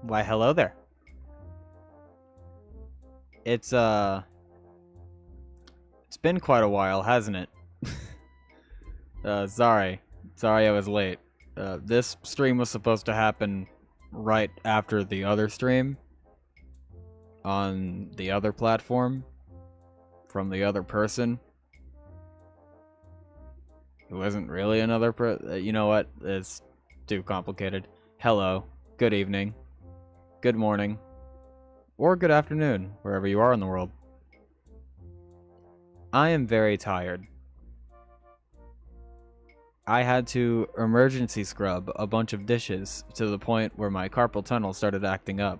Why, hello there. It's been quite a while, hasn't it? Sorry. Sorry I was late. This stream was supposed to happen right after the other stream on the other platform from the other person who isn't really another you know what? It's too complicated. Hello. Good evening. Good morning. Or good afternoon, wherever you are in the world. I am very tired. I had to emergency scrub a bunch of dishes to the point where my carpal tunnel started acting up.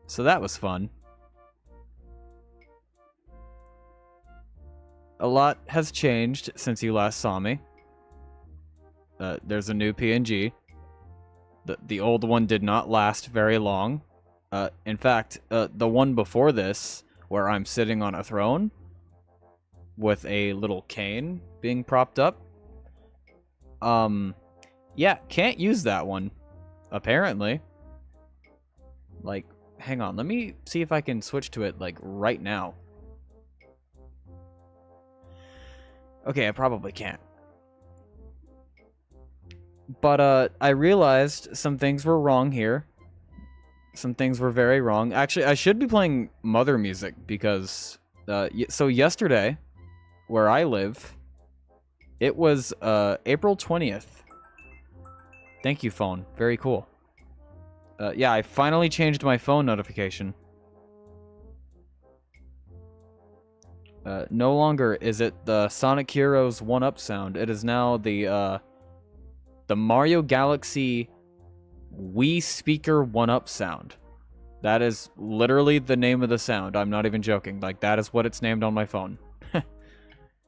So that was fun. A lot has changed since you last saw me. There's a new PNG. The old one did not last very long. In fact, the one before this, where I'm sitting on a throne with a little cane being propped up, yeah, can't use that one, apparently. Like, hang on, let me see if I can switch to it, like, right now. Okay, I probably can't. But, I realized some things were wrong here. Some things were very wrong. Actually, I should be playing Mother music because, so yesterday, where I live, it was, April 20th. Thank you, phone. Very cool. Yeah, I finally changed my phone notification. No longer is it the Sonic Heroes 1-up sound. It is now the Mario Galaxy Wii Speaker 1-up sound. That is literally the name of the sound. I'm not even joking. Like, that is what it's named on my phone.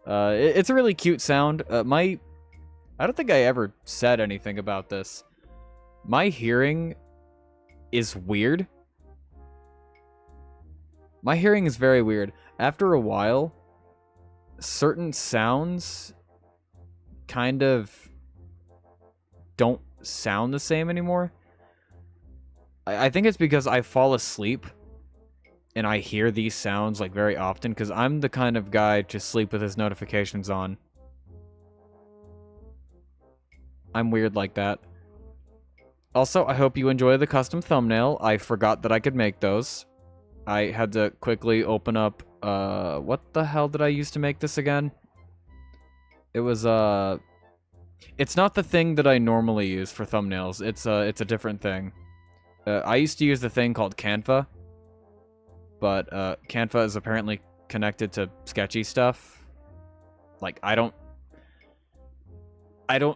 It's a really cute sound. I don't think I ever said anything about this. My hearing is weird. My hearing is very weird. After a while, certain sounds kind of don't sound the same anymore. I think it's because I fall asleep and I hear these sounds like very often because I'm the kind of guy to sleep with his notifications on. I'm weird like that. Also, I hope you enjoy the custom thumbnail. I forgot that I could make those. I had to quickly open up, what the hell did I use to make this again? It was, it's not the thing that I normally use for thumbnails. It's a different thing. I used to use the thing called Canva, but, Canva is apparently connected to sketchy stuff. Like, I don't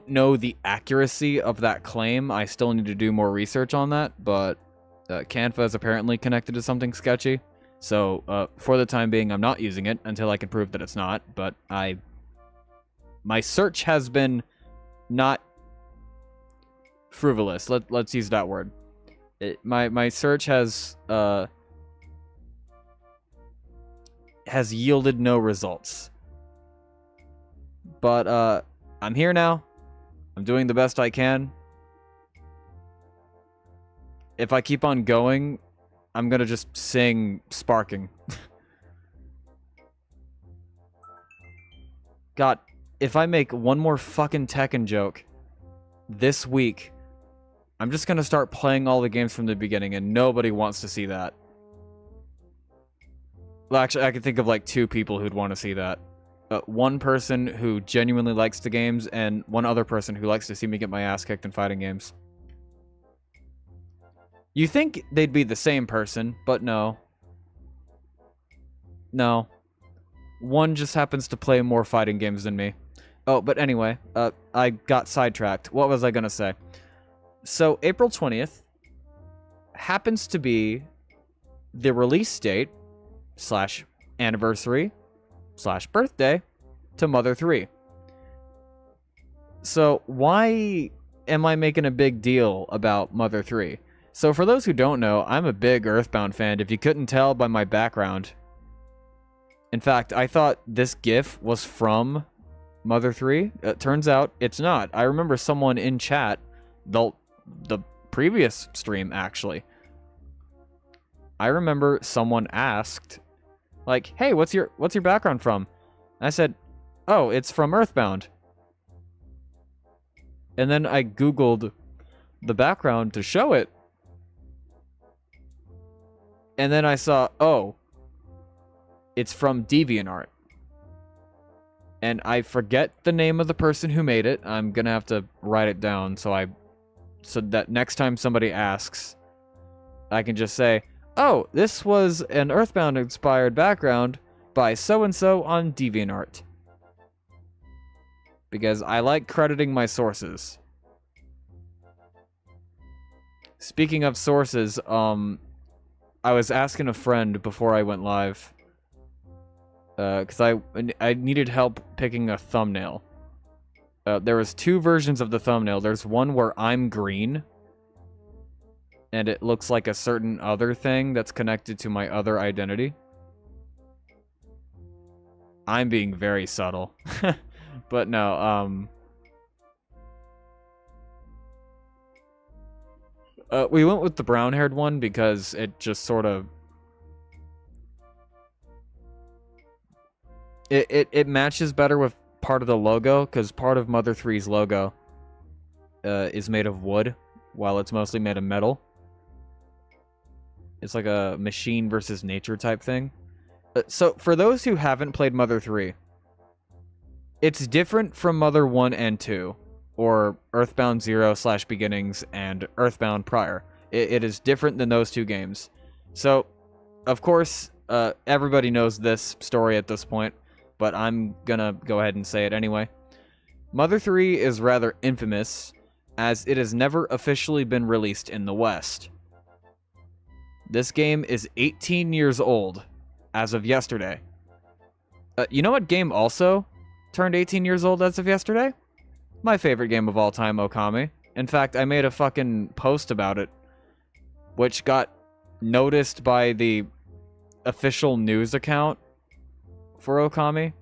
know the accuracy of that claim. I still need to do more research on that, but Canva is apparently connected to something sketchy. So, for the time being, I'm not using it until I can prove that it's not, but my search has been not frivolous. Let's use that word. My search has yielded no results. But, I'm here now. I'm doing the best I can. If I keep on going, I'm gonna just sing Sparking. God, if I make one more fucking Tekken joke this week, I'm just gonna start playing all the games from the beginning and nobody wants to see that. Well, actually, I can think of like 2 people who'd want to see that. One person who genuinely likes the games, and one other person who likes to see me get my ass kicked in fighting games. You think they'd be the same person, but no. No. One just happens to play more fighting games than me. Oh, but anyway, I got sidetracked. What was I gonna say? So, April 20th happens to be the release date / anniversary / birthday to Mother 3. So why am I making a big deal about Mother 3? So for those who don't know, I'm a big Earthbound fan, if you couldn't tell by my background. In fact, I thought this GIF was from Mother 3. It turns out it's not. I remember someone in chat, the previous stream, actually. I remember someone asked, like, hey, what's your background from? And I said, oh, it's from Earthbound. And then I Googled the background to show it. And then I saw, oh, it's from DeviantArt. And I forget the name of the person who made it. I'm gonna have to write it down so that next time somebody asks, I can just say, oh, this was an Earthbound-inspired background by so-and-so on DeviantArt. Because I like crediting my sources. Speaking of sources, I was asking a friend before I went live, because I needed help picking a thumbnail. There was 2 versions of the thumbnail. There's one where I'm green, and it looks like a certain other thing that's connected to my other identity. I'm being very subtle. But no, we went with the brown-haired one because it just sort of... It matches better with part of the logo, because part of Mother 3's logo is made of wood, while it's mostly made of metal. It's like a machine versus nature type thing. So, for those who haven't played Mother 3, it's different from Mother 1 and 2, or Earthbound 0/Beginnings and Earthbound Prior. It is different than those 2 games. So, of course, everybody knows this story at this point, but I'm gonna go ahead and say it anyway. Mother 3 is rather infamous, as it has never officially been released in the West. This game is 18 years old, as of yesterday. You know what game also turned 18 years old as of yesterday? My favorite game of all time, Okami. In fact, I made a fucking post about it, which got noticed by the official news account for Okami.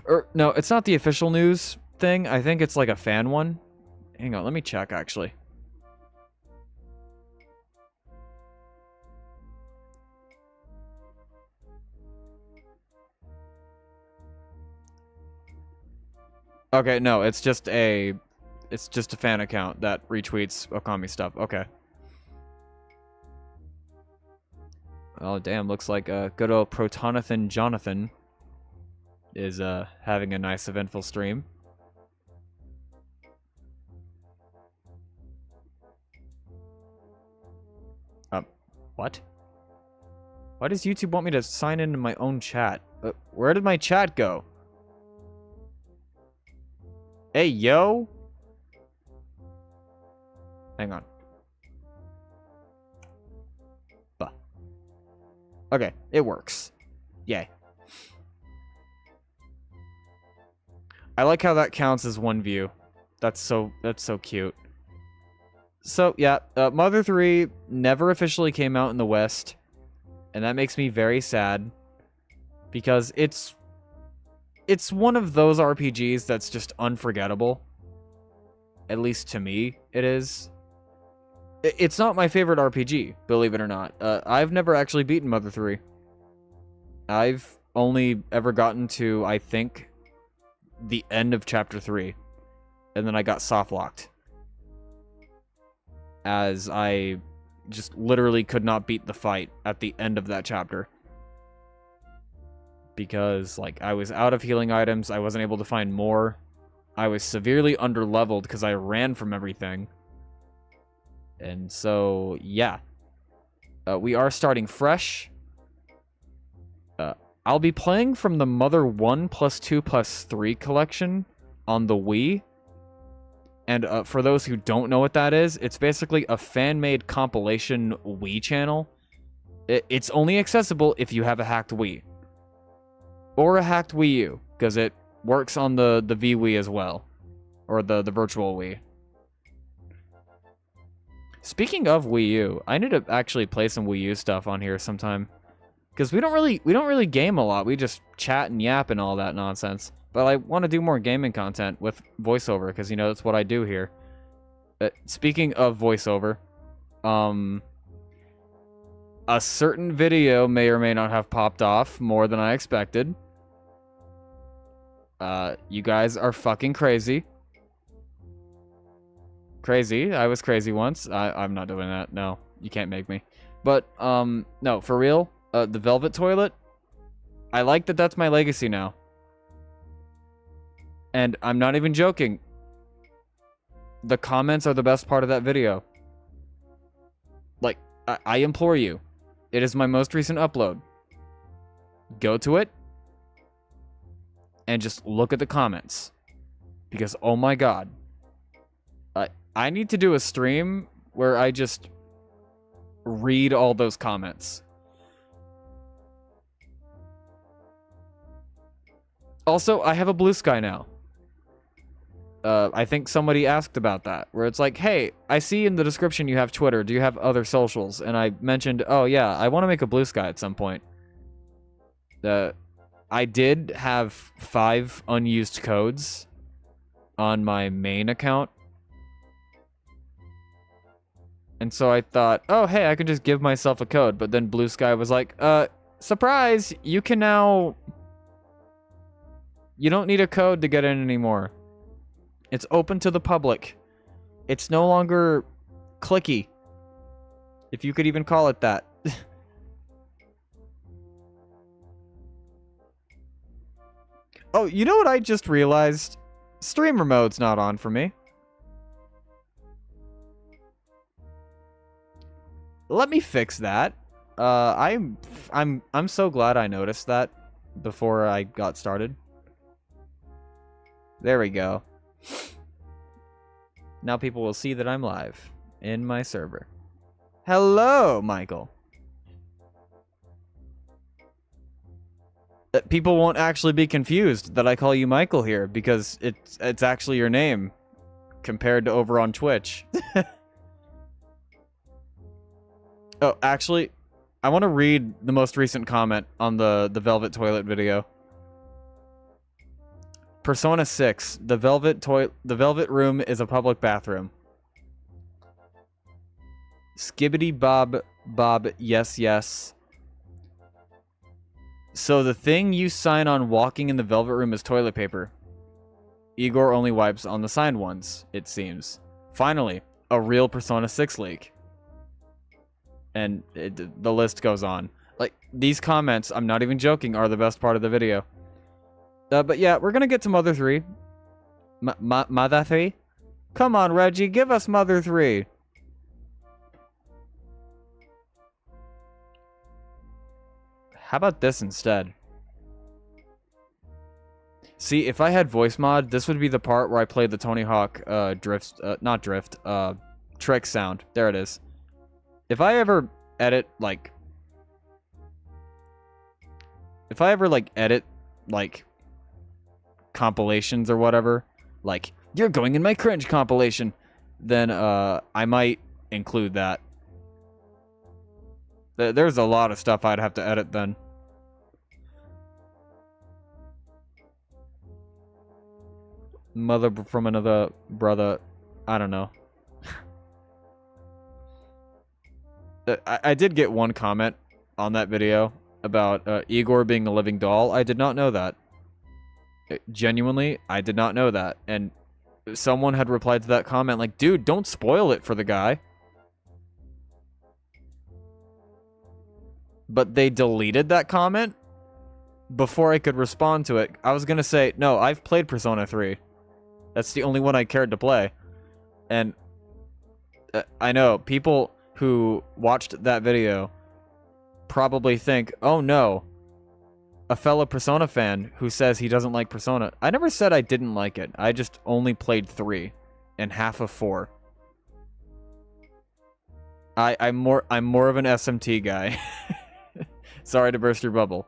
Or, no, it's not the official news thing. I think it's like a fan one. Hang on, let me check, actually. Okay, no, it's just a fan account that retweets Okami stuff. Okay. Oh, damn, looks like good old Protonathan Jonathan is having a nice eventful stream. What? Why does YouTube want me to sign into my own chat? Where did my chat go? Hey, yo! Hang on. Okay, it works. Yay. I like how that counts as one view. That's so cute. So, yeah, Mother 3 never officially came out in the West, and that makes me very sad, because it's one of those RPGs that's just unforgettable. At least to me, it is. It's not my favorite RPG, believe it or not. I've never actually beaten Mother 3. I've only ever gotten to, I think, the end of Chapter 3. And then I got soft-locked. As I just literally could not beat the fight at the end of that chapter. Because, like, I was out of healing items, I wasn't able to find more. I was severely underleveled because I ran from everything. And so, yeah. We are starting fresh. I'll be playing from the Mother 1 plus 2 plus 3 collection on the Wii. And for those who don't know what that is, it's basically a fan-made compilation Wii channel. It's only accessible if you have a hacked Wii. Or a hacked Wii U, because it works on the VWii as well. Or the virtual Wii. Speaking of Wii U, I need to actually play some Wii U stuff on here sometime. Because we don't really game a lot. We just chat and yap and all that nonsense. But I want to do more gaming content with voiceover because, you know, that's what I do here. Speaking of voiceover, a certain video may or may not have popped off more than I expected. You guys are fucking crazy. Crazy. I was crazy once. I'm not doing that. No, you can't make me. But, no, for real, the Velvet Toilet, I like that that's my legacy now. And I'm not even joking. The comments are the best part of that video. Like, I implore you. It is my most recent upload. Go to it. And just look at the comments. Because, oh my god. I need to do a stream where I just read all those comments. Also, I have a Blue Sky now. I think somebody asked about that, where it's like, hey, I see in the description you have Twitter. Do you have other socials? And I mentioned, oh yeah, I want to make a Blue Sky at some point. I did have 5 unused codes on my main account. And so I thought, oh, hey, I could just give myself a code. But then Blue Sky was like, surprise, you can now... You don't need a code to get in anymore. It's open to the public. It's no longer clicky. If you could even call it that. Oh, you know what I just realized? Streamer mode's not on for me. Let me fix that. I'm so glad I noticed that before I got started. There we go. Now people will see that I'm live in my server. Hello, Michael. People won't actually be confused that I call you Michael here because it's actually your name compared to over on Twitch. Oh, actually, I want to read the most recent comment on the Velvet Toilet video. Persona 6, the Velvet Room is a public bathroom. Skibbity Bob, yes, yes. So the thing you sign on walking in the Velvet Room is toilet paper. Igor only wipes on the signed ones, it seems. Finally, a real Persona 6 leak. And the list goes on. Like, these comments, I'm not even joking, are the best part of the video. But yeah, we're gonna get to Mother 3. Mother 3? Come on, Reggie, give us Mother 3. How about this instead? See, if I had voice mod, this would be the part where I play the Tony Hawk trick sound. There it is. If I ever edit, like, compilations or whatever, like, you're going in my cringe compilation, then, I might include that. There's a lot of stuff I'd have to edit then. Mother from another brother, I don't know. I did get one comment on that video about Igor being a living doll. I did not know that. Genuinely, I did not know that. And someone had replied to that comment like, dude, don't spoil it for the guy. But they deleted that comment before I could respond to it. I was going to say, no, I've played Persona 3. That's the only one I cared to play. And I know people who watched that video probably think, oh no, a fellow Persona fan who says he doesn't like Persona. I never said I didn't like it. I just only played 3 and half of 4. I'm more of an SMT guy. Sorry to burst your bubble.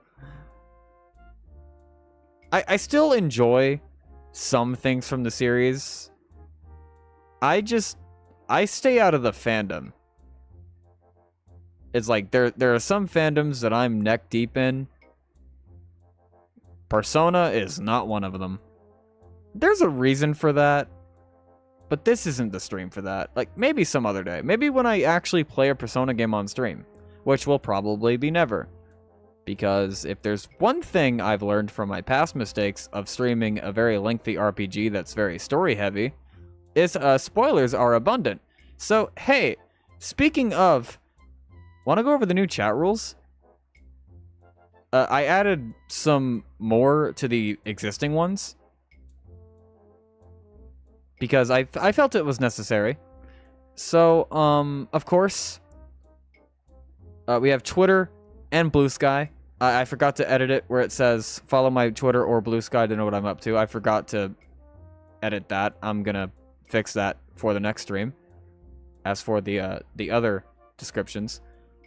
I still enjoy some things from the series. I stay out of the fandom. It's like there are some fandoms that I'm neck deep in. Persona is not one of them. There's a reason for that, but this isn't the stream for that. Like, maybe some other day. Maybe when I actually play a Persona game on stream, which will probably be never. Because if there's one thing I've learned from my past mistakes of streaming a very lengthy RPG that's very story-heavy, is spoilers are abundant. So, hey, speaking of, want to go over the new chat rules? I added some more to the existing ones. Because I felt it was necessary. So, of course, we have Twitter and Blue Sky. I forgot to edit it where it says follow my Twitter or Blue Sky to know what I'm up to. I forgot to edit that. I'm gonna fix that for the next stream. As for the other descriptions,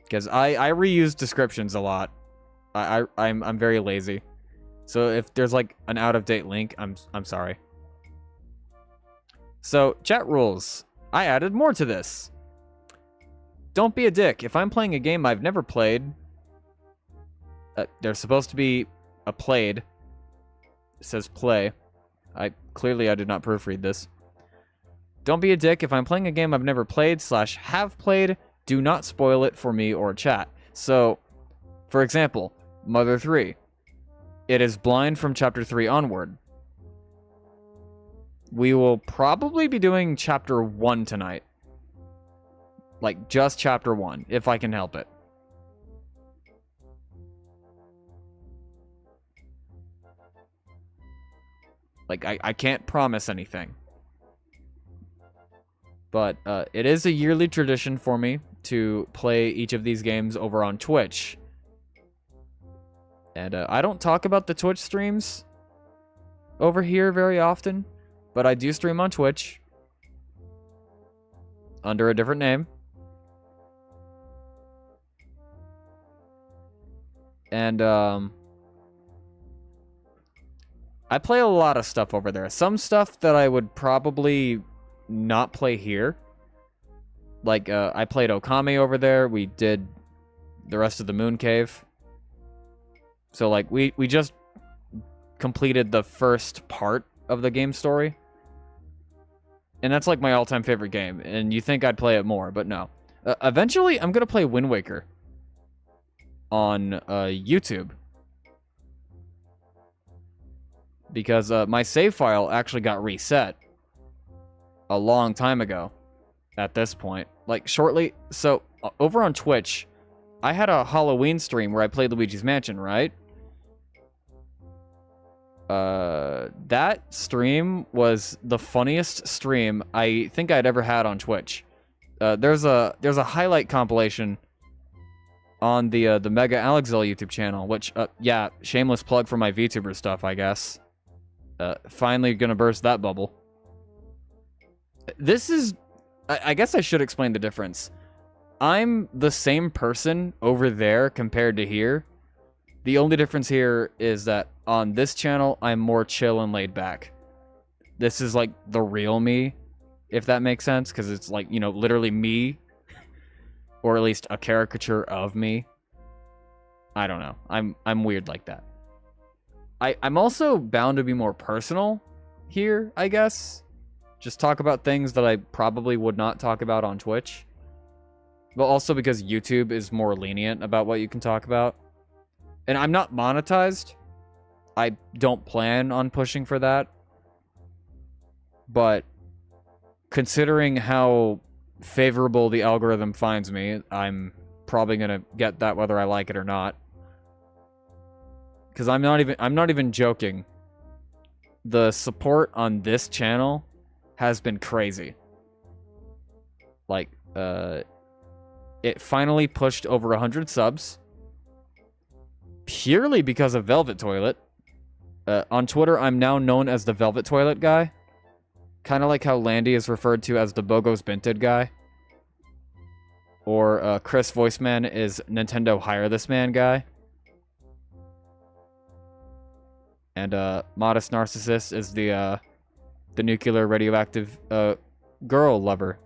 because I reuse descriptions a lot. I'm very lazy. So if there's like an out of date link, I'm sorry. So chat rules. I added more to this. Don't be a dick. If I'm playing a game I've never played, there's supposed to be a played. It says play. Clearly I did not proofread this. Don't be a dick. If I'm playing a game I've never played / have played, do not spoil it for me or chat. So, for example, Mother 3. It is blind from chapter 3 onward. We will probably be doing chapter 1 tonight. Like, just chapter 1, if I can help it. Like, I can't promise anything. But it is a yearly tradition for me to play each of these games over on Twitch. And I don't talk about the Twitch streams over here very often, but I do stream on Twitch under a different name. And I play a lot of stuff over there. Some stuff that I would probably not play here. Like, I played Okami over there. We did the rest of the Moon Cave. So, like, we just completed the first part of the game story. And that's, like, my all-time favorite game. And you think I'd play it more, but no. Eventually, I'm going to play Wind Waker on YouTube. Because my save file actually got reset a long time ago at this point. Like, shortly... So, over on Twitch, I had a Halloween stream where I played Luigi's Mansion, right? That stream was the funniest stream I think I'd ever had on Twitch. There's a highlight compilation on the Mega Alexel YouTube channel, which, yeah, shameless plug for my VTuber stuff, I guess. Finally gonna burst that bubble. This is... I guess I should explain the difference. I'm the same person over there compared to here. The only difference here is that on this channel, I'm more chill and laid back. This is like the real me, if that makes sense, because it's like, you know, literally me, or at least a caricature of me. I don't know. I'm weird like that. I'm also bound to be more personal here, I guess. Just talk about things that I probably would not talk about on Twitch. But also because YouTube is more lenient about what you can talk about. And I'm not monetized. I don't plan on pushing for that. But considering how favorable the algorithm finds me, I'm probably going to get that whether I like it or not. Because I'm not even joking. The support on this channel has been crazy. Like, it finally pushed over 100 subs. Purely because of Velvet Toilet. On Twitter, I'm now known as the Velvet Toilet guy. Kind of like how Landy is referred to as the Bogos Binted guy. Or Chris Voiceman is Nintendo Hire This Man guy. And Modest Narcissist is the nuclear radioactive girl lover.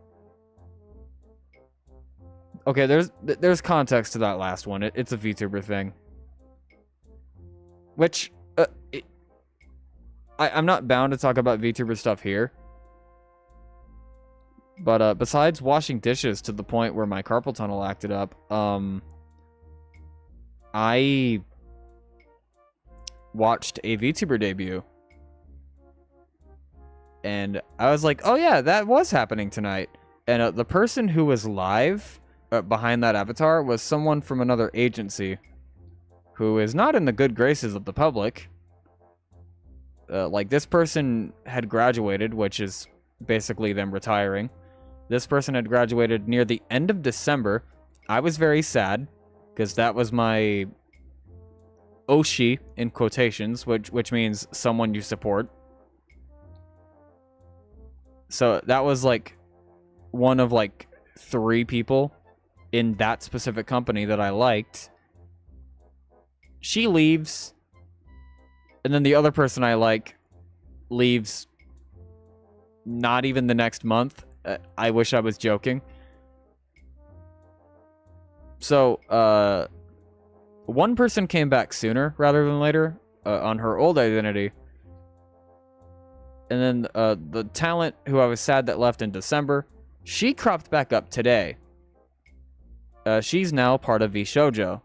Okay, there's context to that last one. It's a VTuber thing. Which, I'm not bound to talk about VTuber stuff here. But besides washing dishes to the point where my carpal tunnel acted up, I watched a VTuber debut. And I was like, oh yeah, that was happening tonight. And the person who was live behind that avatar was someone from another agency who is not in the good graces of the public. Like, this person had graduated, which is basically them retiring. This person had graduated near the end of December. I was very sad, because that was my Oshi, in quotations, which means someone you support. So that was, like, one of, like, 3 people in that specific company that I liked. She leaves, and then the other person I like leaves not even the next month. I wish I was joking. So, one person came back sooner rather than later on her old identity. And then the talent who I was sad that left in December, she cropped back up today. She's now part of VShojo.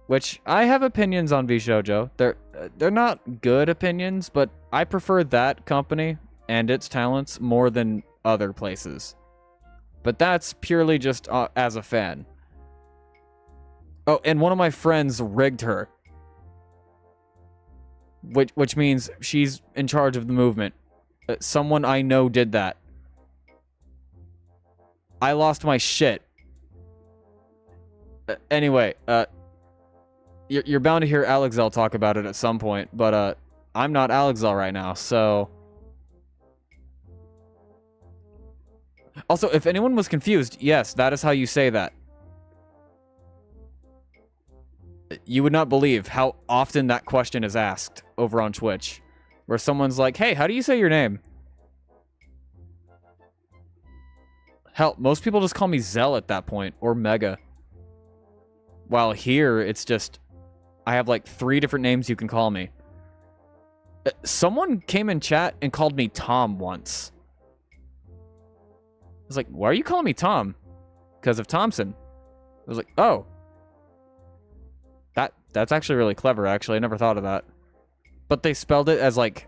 Which, I have opinions on VShojo. They're not good opinions, but I prefer that company and its talents more than other places. But that's purely just as a fan. Oh, and one of my friends rigged her. Which means she's in charge of the movement. Someone I know did that. I lost my shit. Anyway, you're bound to hear Alexel talk about it at some point, but I'm not Alexel right now, so... Also, if anyone was confused, yes, that is how you say that. You would not believe how often that question is asked over on Twitch, where someone's like, hey, how do you say your name? Hell, most people just call me Zell at that point, or Mega. While here, it's just, I have like 3 different names you can call me. Someone came in chat and called me Tom once. I was like, why are you calling me Tom? Because of Thompson. I was like, oh. That's actually really clever, actually. I never thought of that. But they spelled it as, like,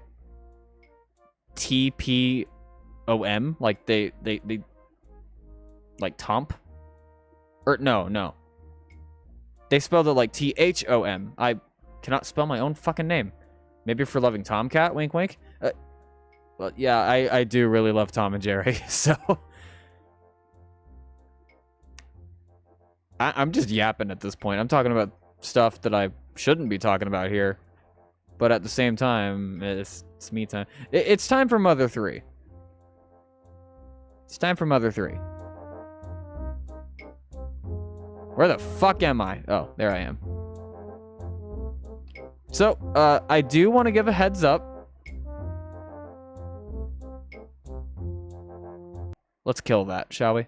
T-P-O-M. Like, they like, Tomp? Or, no. They spelled it like T-H-O-M. I cannot spell my own fucking name. Maybe for loving Tomcat, wink, wink. Well, yeah, I do really love Tom and Jerry, so... I'm just yapping at this point. I'm talking about stuff that I shouldn't be talking about here. But at the same time, it's me time. It's time for Mother 3. It's time for Mother 3. Where the fuck am I? Oh, there I am. So, I do want to give a heads up. Let's kill that, shall we?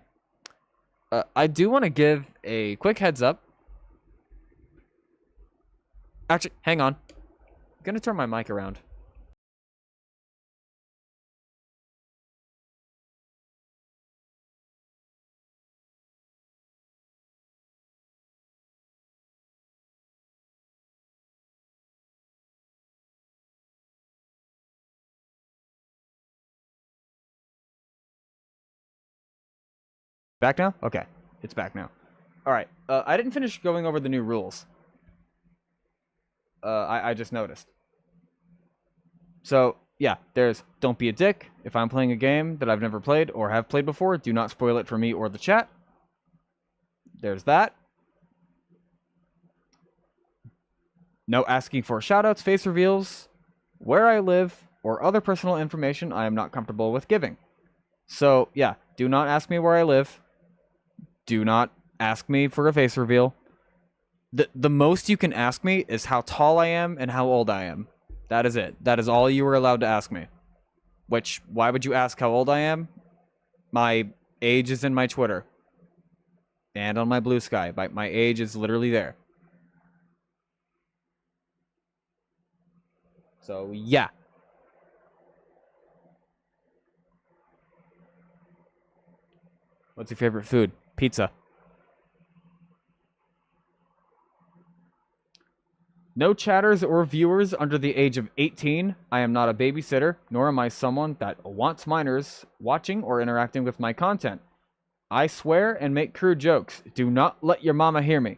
I do want to give a quick heads up. Actually, hang on. I'm going to turn my mic around. Back now? Okay. It's back now. Alright. I didn't finish going over the new rules. I just noticed. So, yeah, there's don't be a dick. If I'm playing a game that I've never played or have played before, do not spoil it for me or the chat. There's that. No asking for shoutouts, face reveals, where I live, or other personal information I am not comfortable with giving. So, yeah, do not ask me where I live. Do not ask me for a face reveal. The most you can ask me is how tall I am and how old I am. That is it. That is all you are allowed to ask me. Which, why would you ask how old I am? My age is in my Twitter. And on my Blue Sky. My age is literally there. So, yeah. What's your favorite food? Pizza. No chatters or viewers under the age of 18. I am not a babysitter, nor am I someone that wants minors watching or interacting with my content. I swear and make crude jokes. Do not let your mama hear me.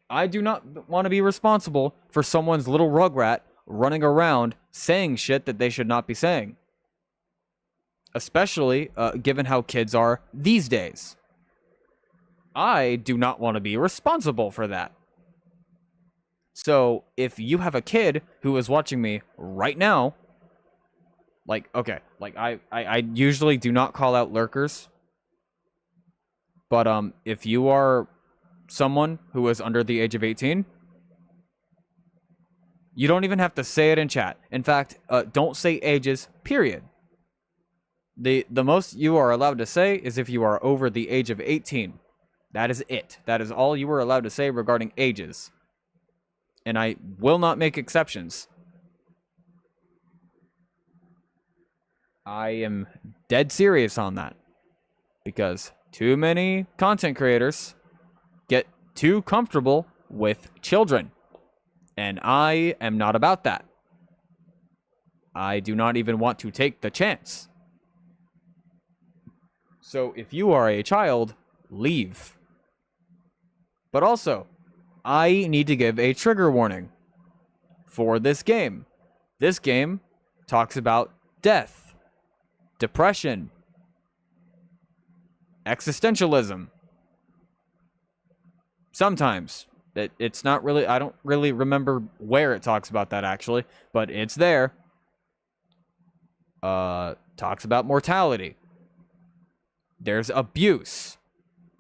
I do not want to be responsible for someone's little rugrat running around saying shit that they should not be saying. Especially given how kids are these days. I do not want to be responsible for that. So, if you have a kid who is watching me right now, like, okay, like, I usually do not call out lurkers. But, if you are someone who is under the age of 18, you don't even have to say it in chat. In fact, don't say ages, period. The most you are allowed to say is if you are over the age of 18. That is it. That is all you are allowed to say regarding ages. And I will not make exceptions. I am dead serious on that. Because too many content creators get too comfortable with children. And I am not about that. I do not even want to take the chance. So if you are a child, leave. But also, I need to give a trigger warning for this game. This game talks about death, depression, existentialism. Sometimes. It's not really, I don't really remember where it talks about that actually, but it's there. Talks about mortality. There's abuse.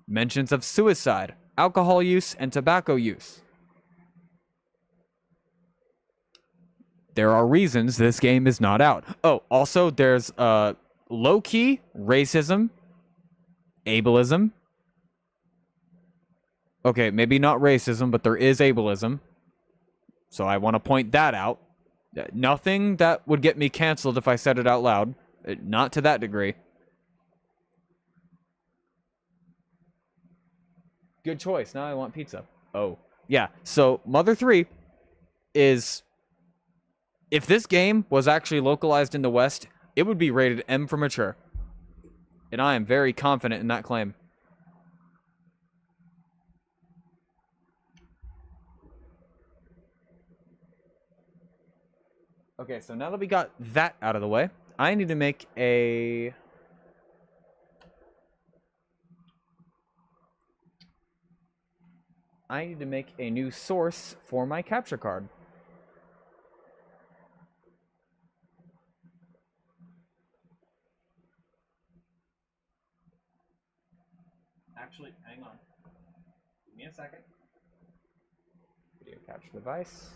Mentions of suicide, alcohol use, and tobacco use. There are reasons this game is not out. Oh, also there's low-key racism, ableism. Okay, maybe not racism, but there is ableism. So I want to point that out. Nothing that would get me canceled if I said it out loud. Not to that degree. Good choice. Now I want pizza. Oh. Yeah, so Mother 3 is... If this game was actually localized in the West, it would be rated M for mature. And I am very confident in that claim. Okay, so now that we got that out of the way, I need to make a... I need to make a new source for my capture card. Actually, hang on. Give me a second. Video capture device.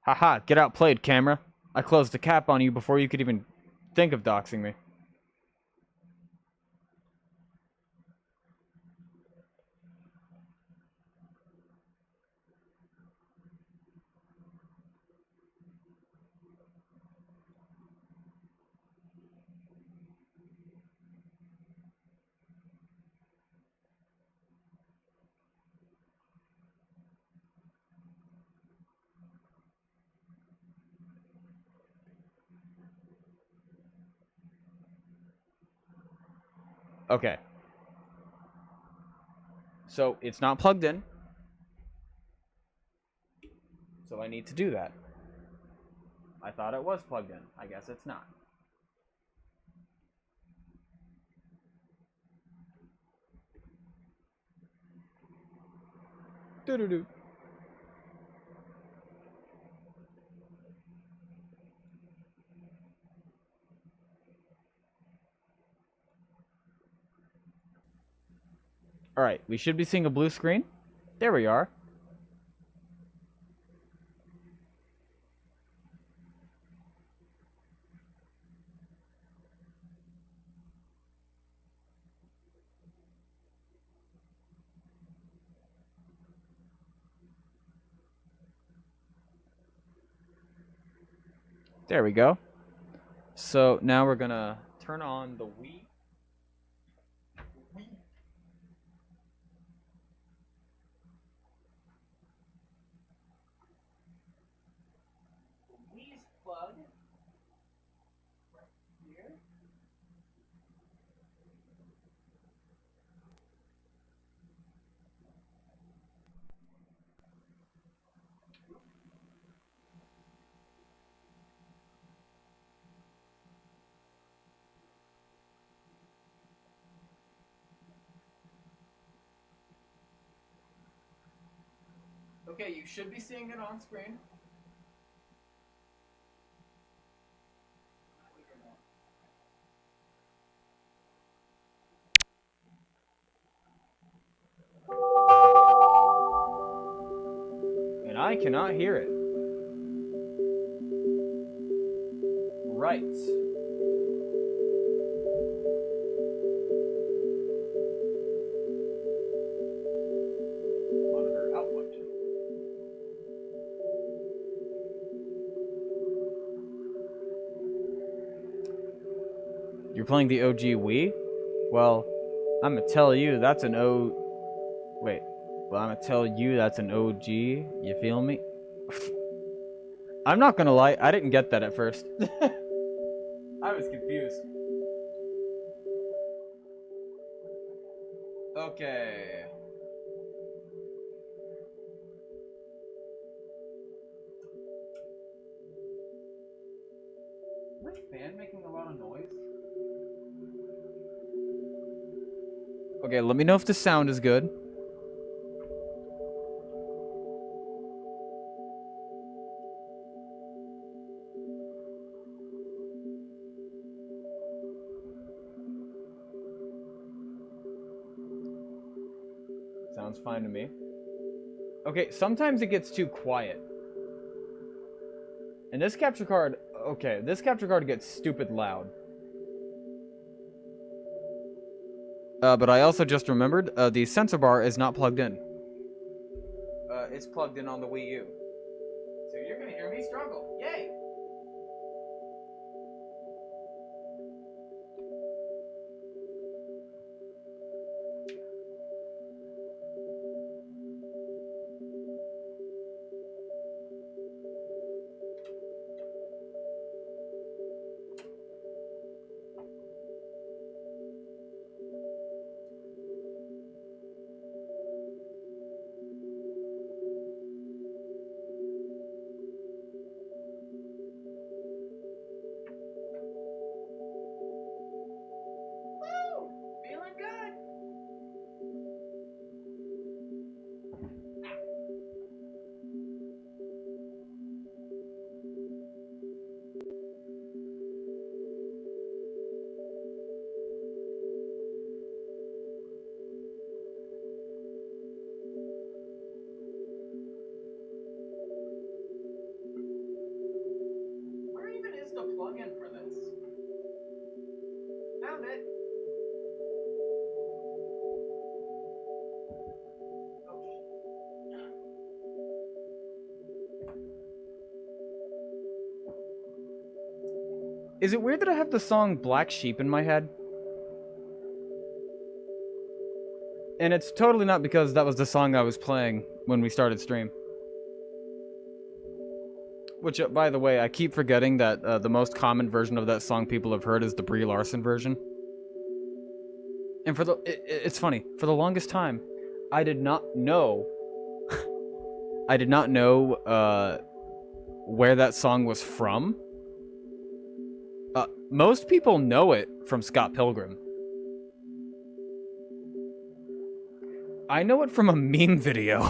Haha, get outplayed, camera. I closed the cap on you before you could even think of doxing me. Okay. So, it's not plugged in. So I need to do that. I thought it was plugged in. I guess it's not. Doo-doo-doo. Alright, we should be seeing a blue screen. There we are. There we go. So now we're gonna turn on the Wii. Wii's plug right here. Okay, you should be seeing it on screen. And I cannot hear it. Right. Monitor output. You're playing the OG Wii? Well, I'm gonna tell you that's an Wait. Well, I'm gonna tell you that's an OG. You feel me? I'm not gonna lie, I didn't get that at first. I was confused. Okay. Is my fan making a lot of noise? Okay, let me know if the sound is good. Sounds fine to me. Okay, sometimes it gets too quiet. And this capture card, okay, this capture card gets stupid loud. But I also just remembered, the sensor bar is not plugged in. It's plugged in on the Wii U. So you're gonna hear me struggle. Yay! Feeling good. Where even is the plug-in for this? Found it. Is it weird that I have the song Black Sheep in my head? And it's totally not because that was the song I was playing when we started stream. Which, by the way, I keep forgetting that the most common version of that song people have heard is the Brie Larson version. And it's funny, for the longest time, I did not know where that song was from. Most people know it from Scott Pilgrim. I know it from a meme video.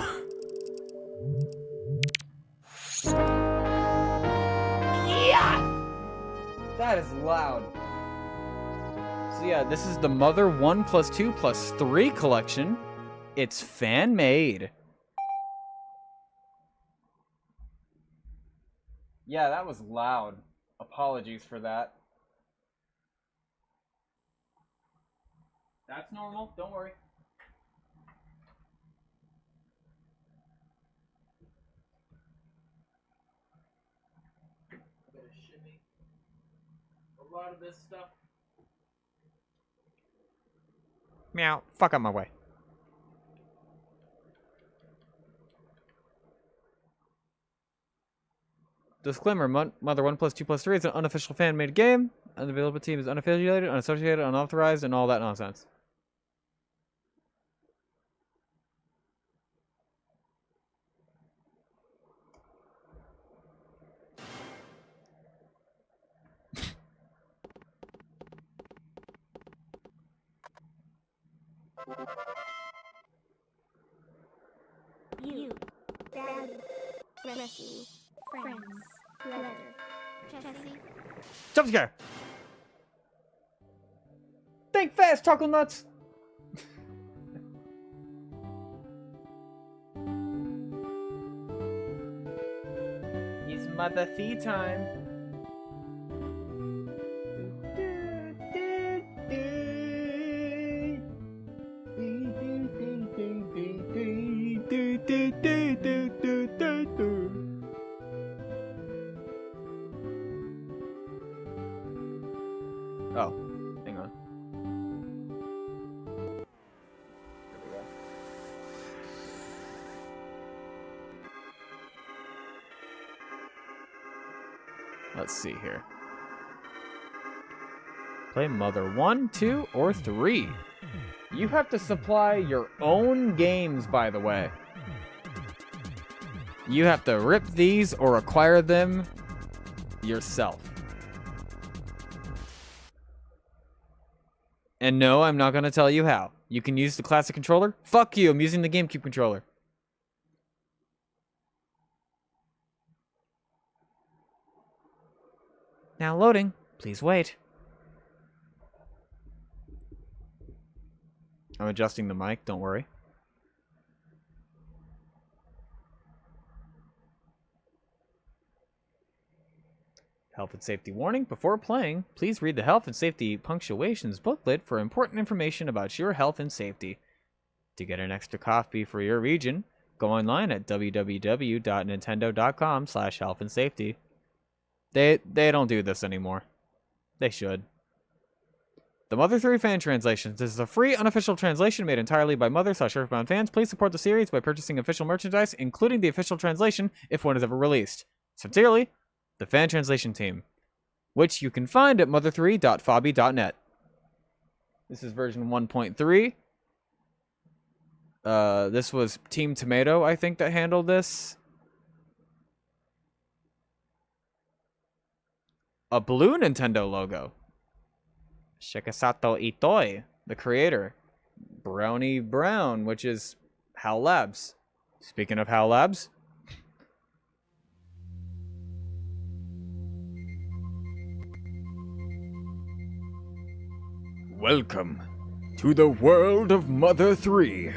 Yeah! That is loud. So yeah, this is the Mother 1+2+3 collection. It's fan-made. Yeah, that was loud. Apologies for that. That's normal, don't worry. Bit of shimmy. a lot of this stuff. Meow. Fuck out my way. Disclaimer, Mother 1 plus 2 plus 3 is an unofficial fan-made game. Unavailable team is unaffiliated, unassociated, unauthorized, and all that nonsense. You, value, rescue, friends, leather, Jesse. Jump scare! Think fast, Chuckle Nuts! It's Mother Fee time. Oh, hang on. There we go. Let's see here. Play Mother 1, 2, or 3. You have to supply your own games, by the way. You have to rip these or acquire them yourself. And no, I'm not going to tell you how. You can use the classic controller. Fuck you, I'm using the GameCube controller. Now loading. Please wait. I'm adjusting the mic, don't worry. Health and safety warning. Before playing, please read the health and safety punctuations booklet for important information about your health and safety. To get an extra copy for your region, go online at www.nintendo.com/health and safety. They don't do this anymore. They should. The Mother 3 fan translations. This is a free, unofficial translation made entirely by Mother/Earthbound fans. Please support the series by purchasing official merchandise, including the official translation, if one is ever released. Sincerely, the fan translation team, which you can find at mother3.fabi.net. This is version 1.3. This was Team Tomato, I think, that handled this. A blue Nintendo logo. Shikasato Itoi, the creator. Brownie Brown, which is HAL Labs. Speaking of HAL Labs, welcome to the world of Mother 3.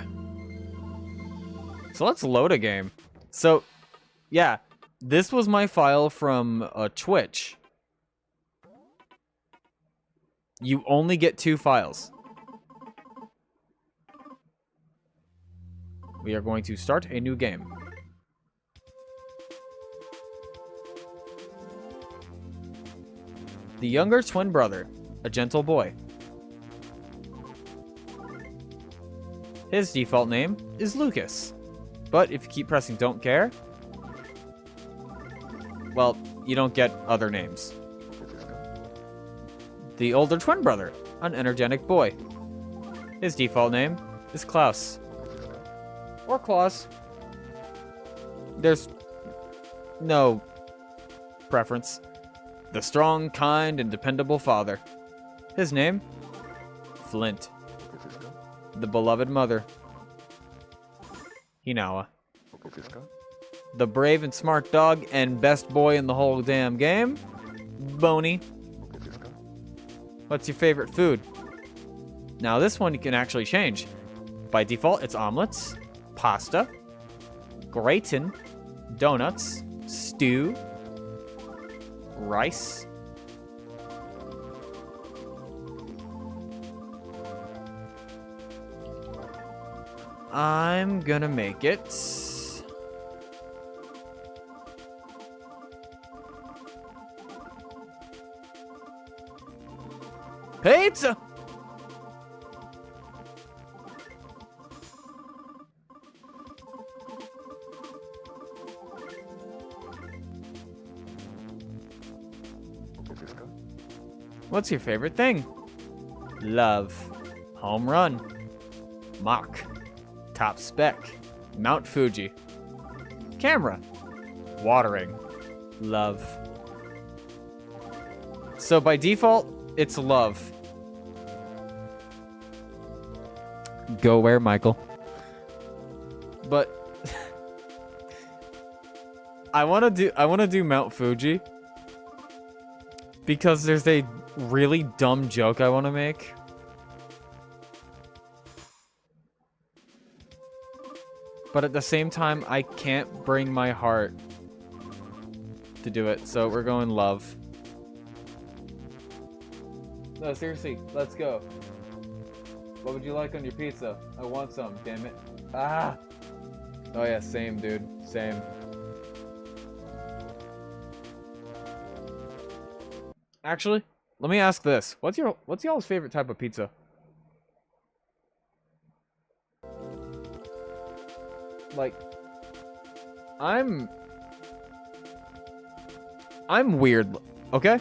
So let's load a game. So, yeah, this was my file from Twitch. You only get 2 files. We are going to start a new game. The younger twin brother, a gentle boy. His default name is Lucas. But if you keep pressing don't care, well, you don't get other names. The older twin brother, an energetic boy. His default name is Klaus. Or Klaus. There's no preference. The strong, kind, and dependable father. His name? Flint. The beloved mother. Hinawa. The brave and smart dog and best boy in the whole damn game? Boney. What's your favorite food? Now this one you can actually change. By default, it's omelets, pasta, gratin, donuts, stew, rice, I'm gonna make it Pizza! What's your favorite thing? Love. Home run. Mach. Top spec. Mount Fuji. Camera. Watering. Love. So by default, it's love. Go where, Michael? But I wanna do Mount Fuji because there's a really dumb joke I wanna make. But at the same time, I can't bring my heart to do it, so we're going love. No, seriously, let's go. What would you like on your pizza? I want some, damn it. Ah! Oh yeah, same, dude. Same. Actually, let me ask this. What's y'all's favorite type of pizza? Like, I'm weird, okay?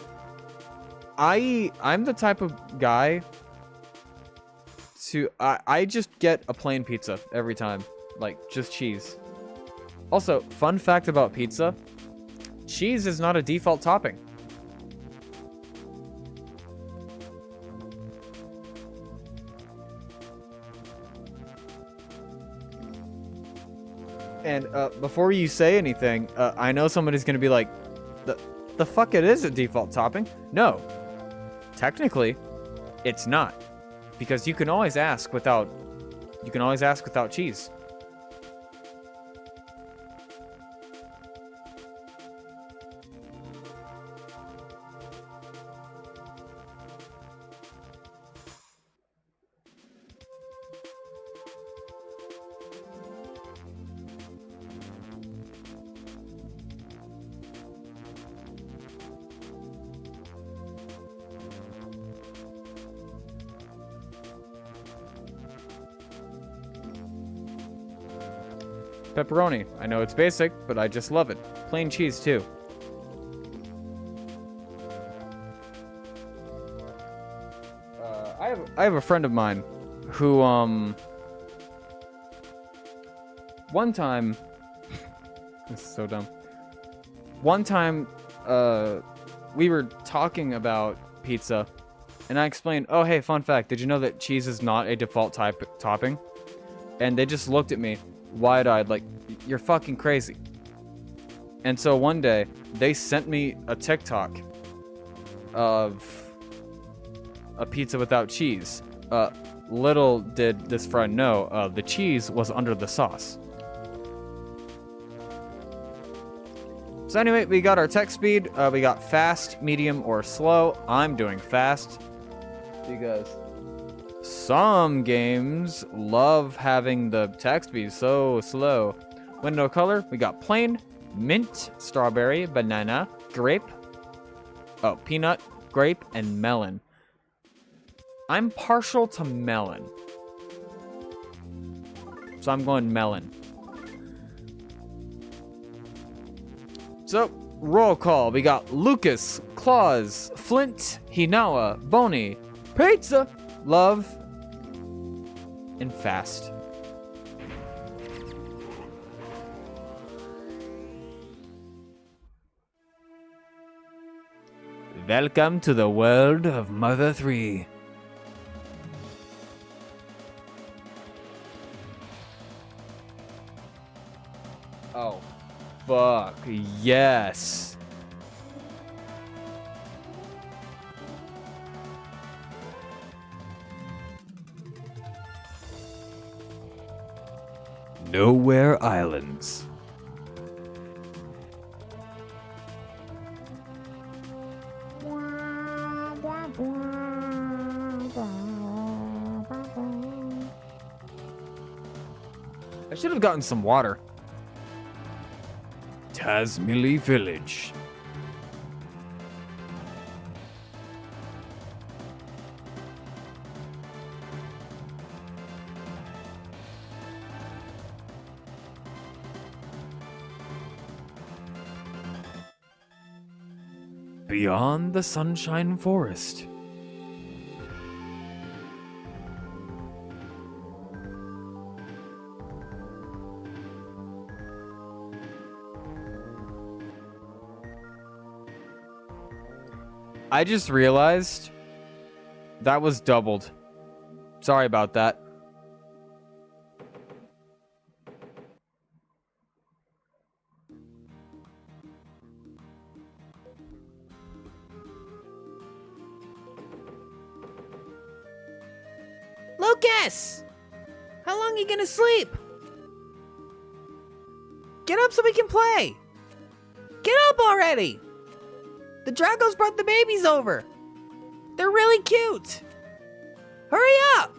I'm the type of guy to I just get a plain pizza every time. Like, just cheese. Also, fun fact about pizza, cheese is not a default topping. And before you say anything, I know somebody's gonna be like, the fuck it is a default topping? No. Technically, it's not. Because you can always ask without cheese. Pepperoni. I know it's basic, but I just love it. Plain cheese, too. I have a friend of mine who, one time... This is so dumb. One time, we were talking about pizza, and I explained, oh, hey, fun fact, did you know that cheese is not a default topping? And they just looked at me wide-eyed like, you're fucking crazy. And so one day, they sent me a TikTok of a pizza without cheese. Little did this friend know, the cheese was under the sauce. So anyway, we got our text speed. We got fast, medium, or slow. I'm doing fast because some games love having the text be so slow. Window color, we got plain, mint, strawberry, banana, grape, peanut, grape, and melon. I'm partial to melon, so I'm going melon. So, roll call. We got Lucas, Claus, Flint, Hinawa, Boney, Pizza, Love, and Fast. Welcome to the world of Mother 3. Oh, fuck, yes. Nowhere Islands. I should have gotten some water. Tasmili Village. beyond the Sunshine Forest. I just realized that was doubled. Sorry about that. Lucas! How long are you gonna sleep? Get up so we can play! Get up already! The Dragos brought the babies over! They're really cute! Hurry up!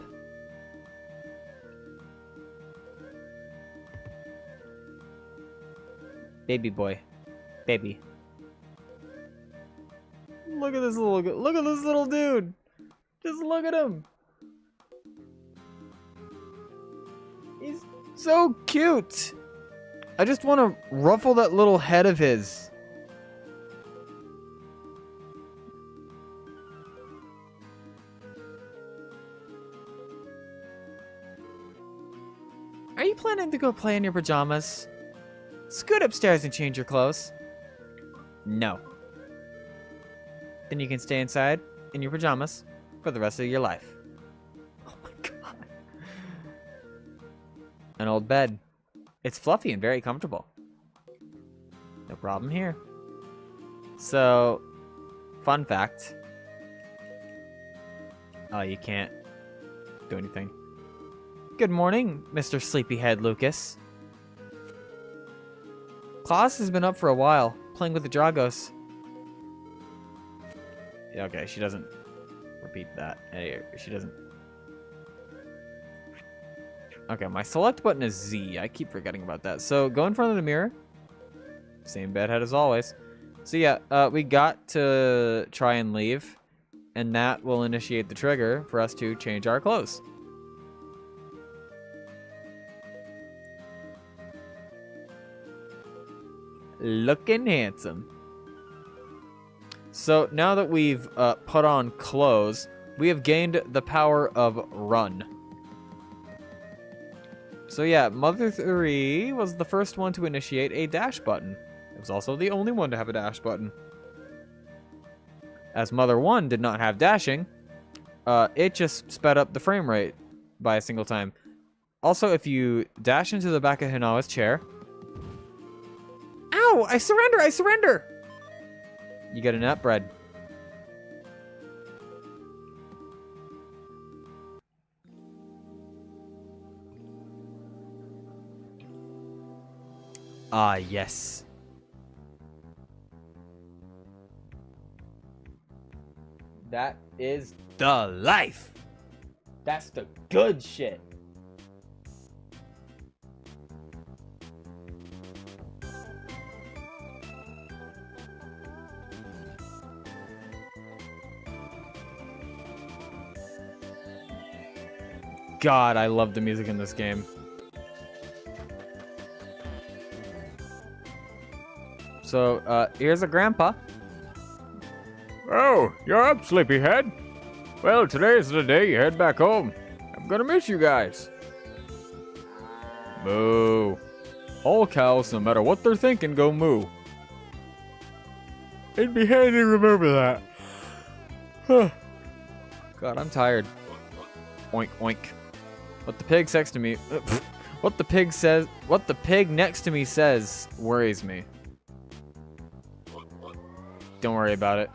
Baby boy. Baby. Look at this little dude. Just look at him. He's so cute. I just want to ruffle that little head of his. Are you planning to go play in your pajamas? Scoot upstairs and change your clothes. No. Then you can stay inside in your pajamas for the rest of your life. Oh my god. An old bed. It's fluffy and very comfortable. No problem here. So, fun fact. Oh, you can't do anything. Good morning, Mr. Sleepyhead Lucas. Klaus has been up for a while, playing with the Dragos. Yeah, okay, she doesn't repeat that. She doesn't. Okay, my select button is Z. I keep forgetting about that. So go in front of the mirror. Same bedhead as always. So yeah, we got to try and leave, and that will initiate the trigger for us to change our clothes. Looking handsome. So now that we've put on clothes, we have gained the power of run. So yeah, Mother 3 was the first one to initiate a dash button. It was also the only one to have a dash button. As Mother 1 did not have dashing, it just sped up the frame rate by a single time. Also, if you dash into the back of Hinawa's chair... Ow! I surrender! I surrender! You get a nut bread. Ah, yes. That is the life. That's the good shit. God, I love the music in this game. So, here's a grandpa. Oh, you're up, sleepyhead. Well, today's the day you head back home. I'm gonna miss you guys. Moo. All cows, no matter what they're thinking, go moo. It'd be handy to remember that. Huh. God, I'm tired. Oink, oink. What the pig next to me... What the pig next to me says worries me. Don't worry about it.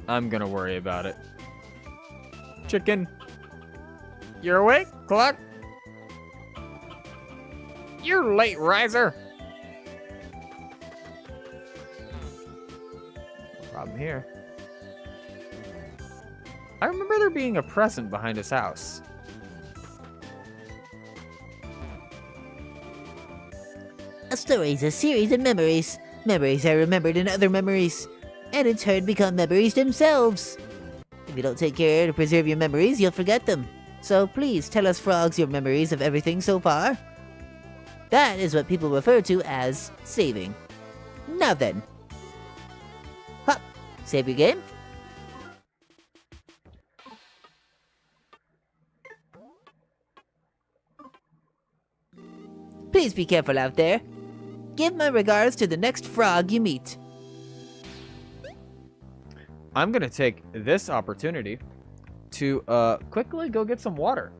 I'm gonna worry about it. Chicken. You're awake, Cluck? You're late, riser. No problem here. I remember there being a present behind his house. A story is a series of memories. Memories are remembered in other memories, and in turn become memories themselves. If you don't take care to preserve your memories, you'll forget them. So please tell us frogs your memories of everything so far. That is what people refer to as saving. Now then, Save your game. Please be careful out there. Give my regards to the next frog you meet. I'm gonna take this opportunity to quickly go get some water.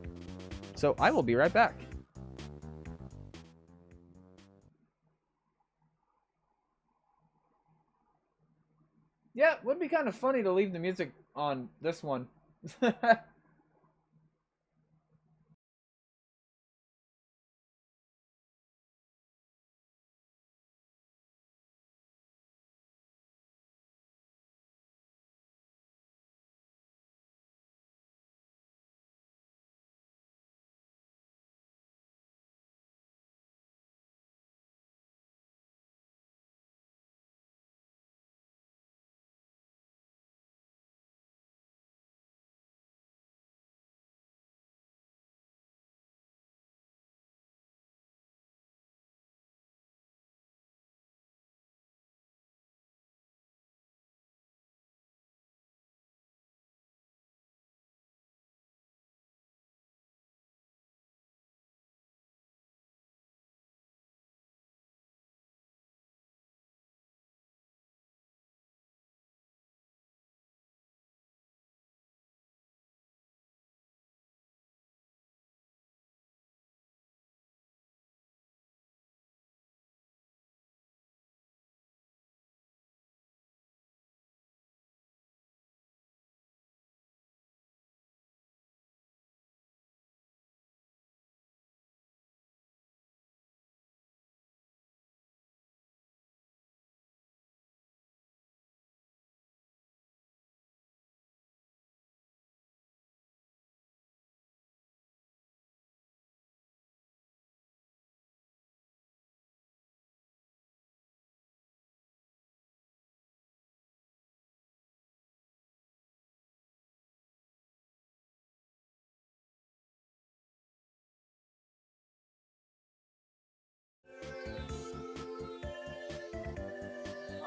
So I will be right back. Yeah, it would be kind of funny to leave the music on this one.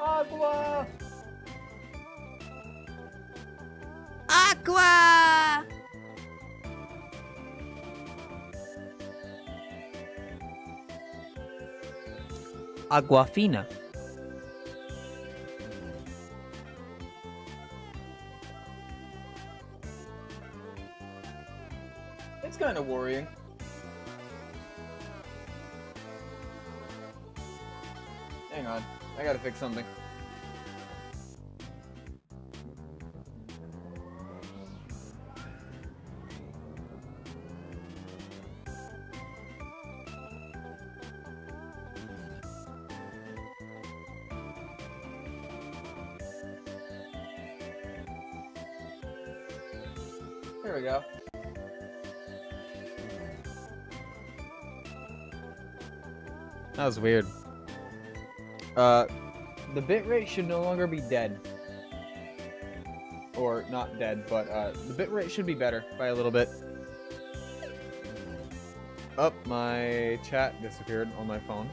Agua! Aqua! Aguafina. It's kind of worrying. Hang on, I gotta fix something. There we go. That was weird. The bitrate should no longer be dead. Or not dead, but the bitrate should be better by a little bit. Oh, my chat disappeared on my phone.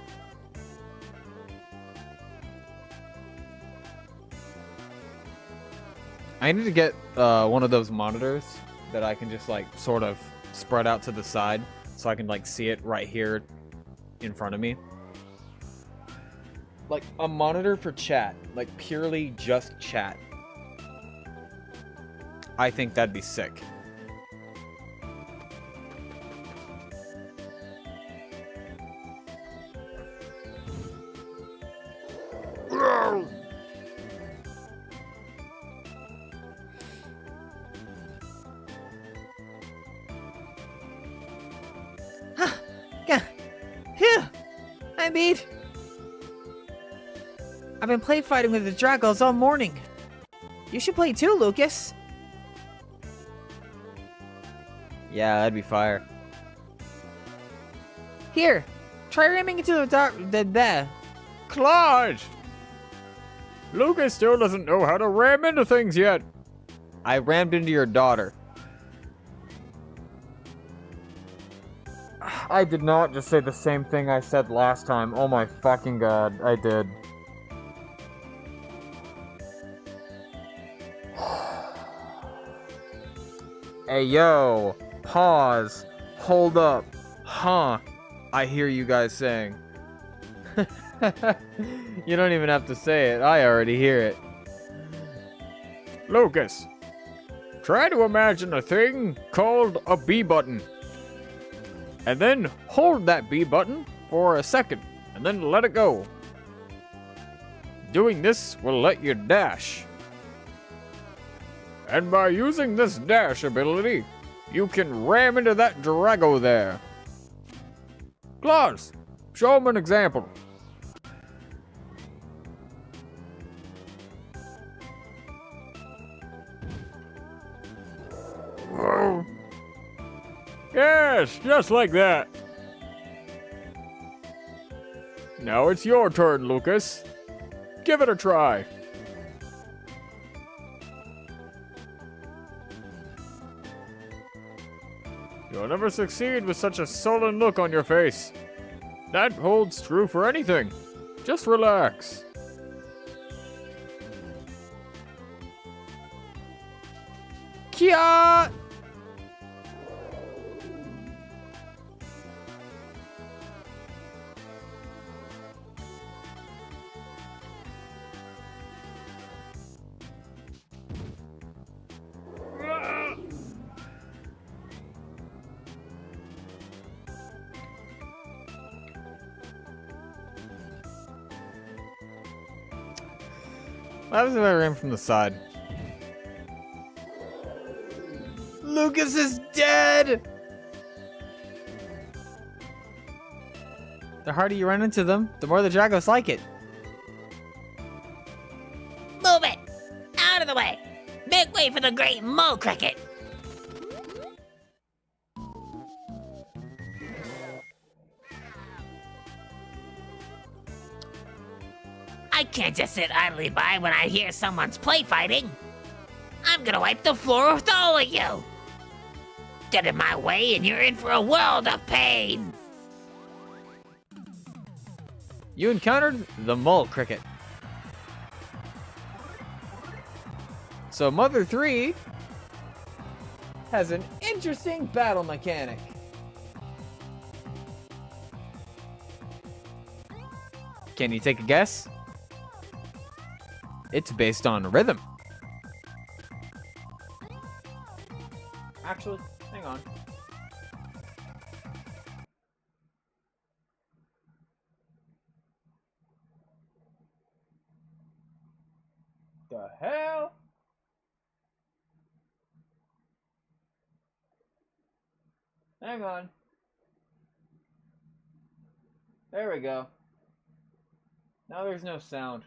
I need to get one of those monitors that I can just like sort of spread out to the side so I can like see it right here in front of me. Like a monitor for chat, like purely just chat. I think that'd be sick. Phew! I beat. I've been play fighting with the Dragos all morning. You should play too, Lucas. Yeah, that'd be fire. Here, try ramming into the dark. The Clyde! Lucas still doesn't know how to ram into things yet. I rammed into your daughter. I did not just say the same thing I said last time. Oh my fucking god, I did. Hey, yo, pause, hold up, huh? I hear you guys saying. You don't even have to say it, I already hear it. Lucas, try to imagine a thing called a B button. And then hold that B button for a second, and then let it go. Doing this will let you dash. And by using this dash ability, you can ram into that Drago there. Claus, show him an example. Whoa. Yes, just like that. Now it's your turn, Lucas. Give it a try. You'll never succeed with such a sullen look on your face. That holds true for anything. Just relax. Kia! What happens if I ran from the side? Lucas is dead! The harder you run into them, the more the Dragos like it. Move it! Out of the way! Make way for the great mole cricket! I can't just sit idly by when I hear someone's play fighting. I'm gonna wipe the floor with all of you. Get in my way and you're in for a world of pain. You encountered the mole cricket. So Mother 3 has an interesting battle mechanic. Can you take a guess? It's based on rhythm. Actually, hang on. The hell? Hang on. There we go. Now there's no sound.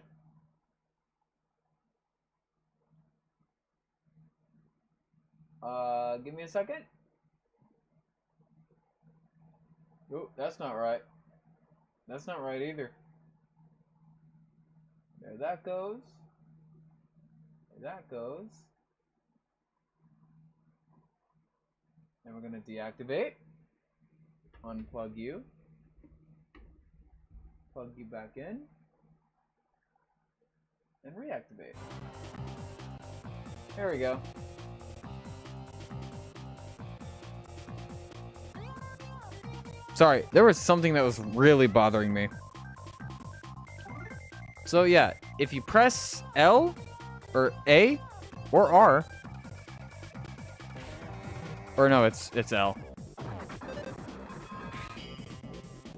Give me a second. Oh, that's not right. That's not right either. There that goes. There that goes. And we're gonna deactivate. Unplug you. Plug you back in. And reactivate. There we go. Sorry, there was something that was really bothering me. So yeah, if you press L or A or R, or no, it's L.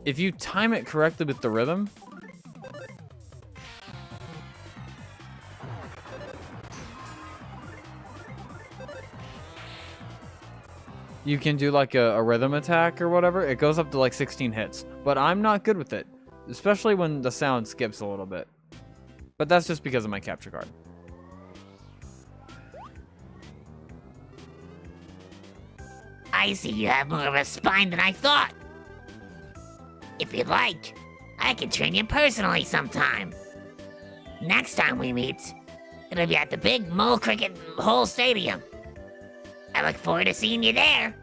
If you time it correctly with the rhythm, you can do like a rhythm attack or whatever. It goes up to like 16 hits. But I'm not good with it, especially when the sound skips a little bit. But that's just because of my capture card. I see you have more of a spine than I thought. If you'd like, I can train you personally sometime. Next time we meet, it'll be at the big Mole Cricket Hole Stadium. I look forward to seeing you there.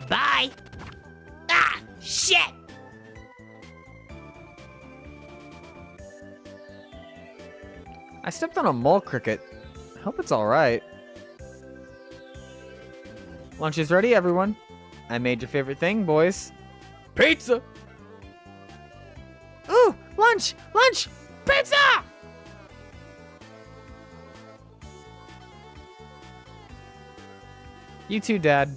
Bye. Ah, shit! I stepped on a mole cricket. I hope it's alright. Lunch is ready, everyone. I made your favorite thing, boys. Pizza! Ooh, lunch! Lunch! Pizza! You too, Dad.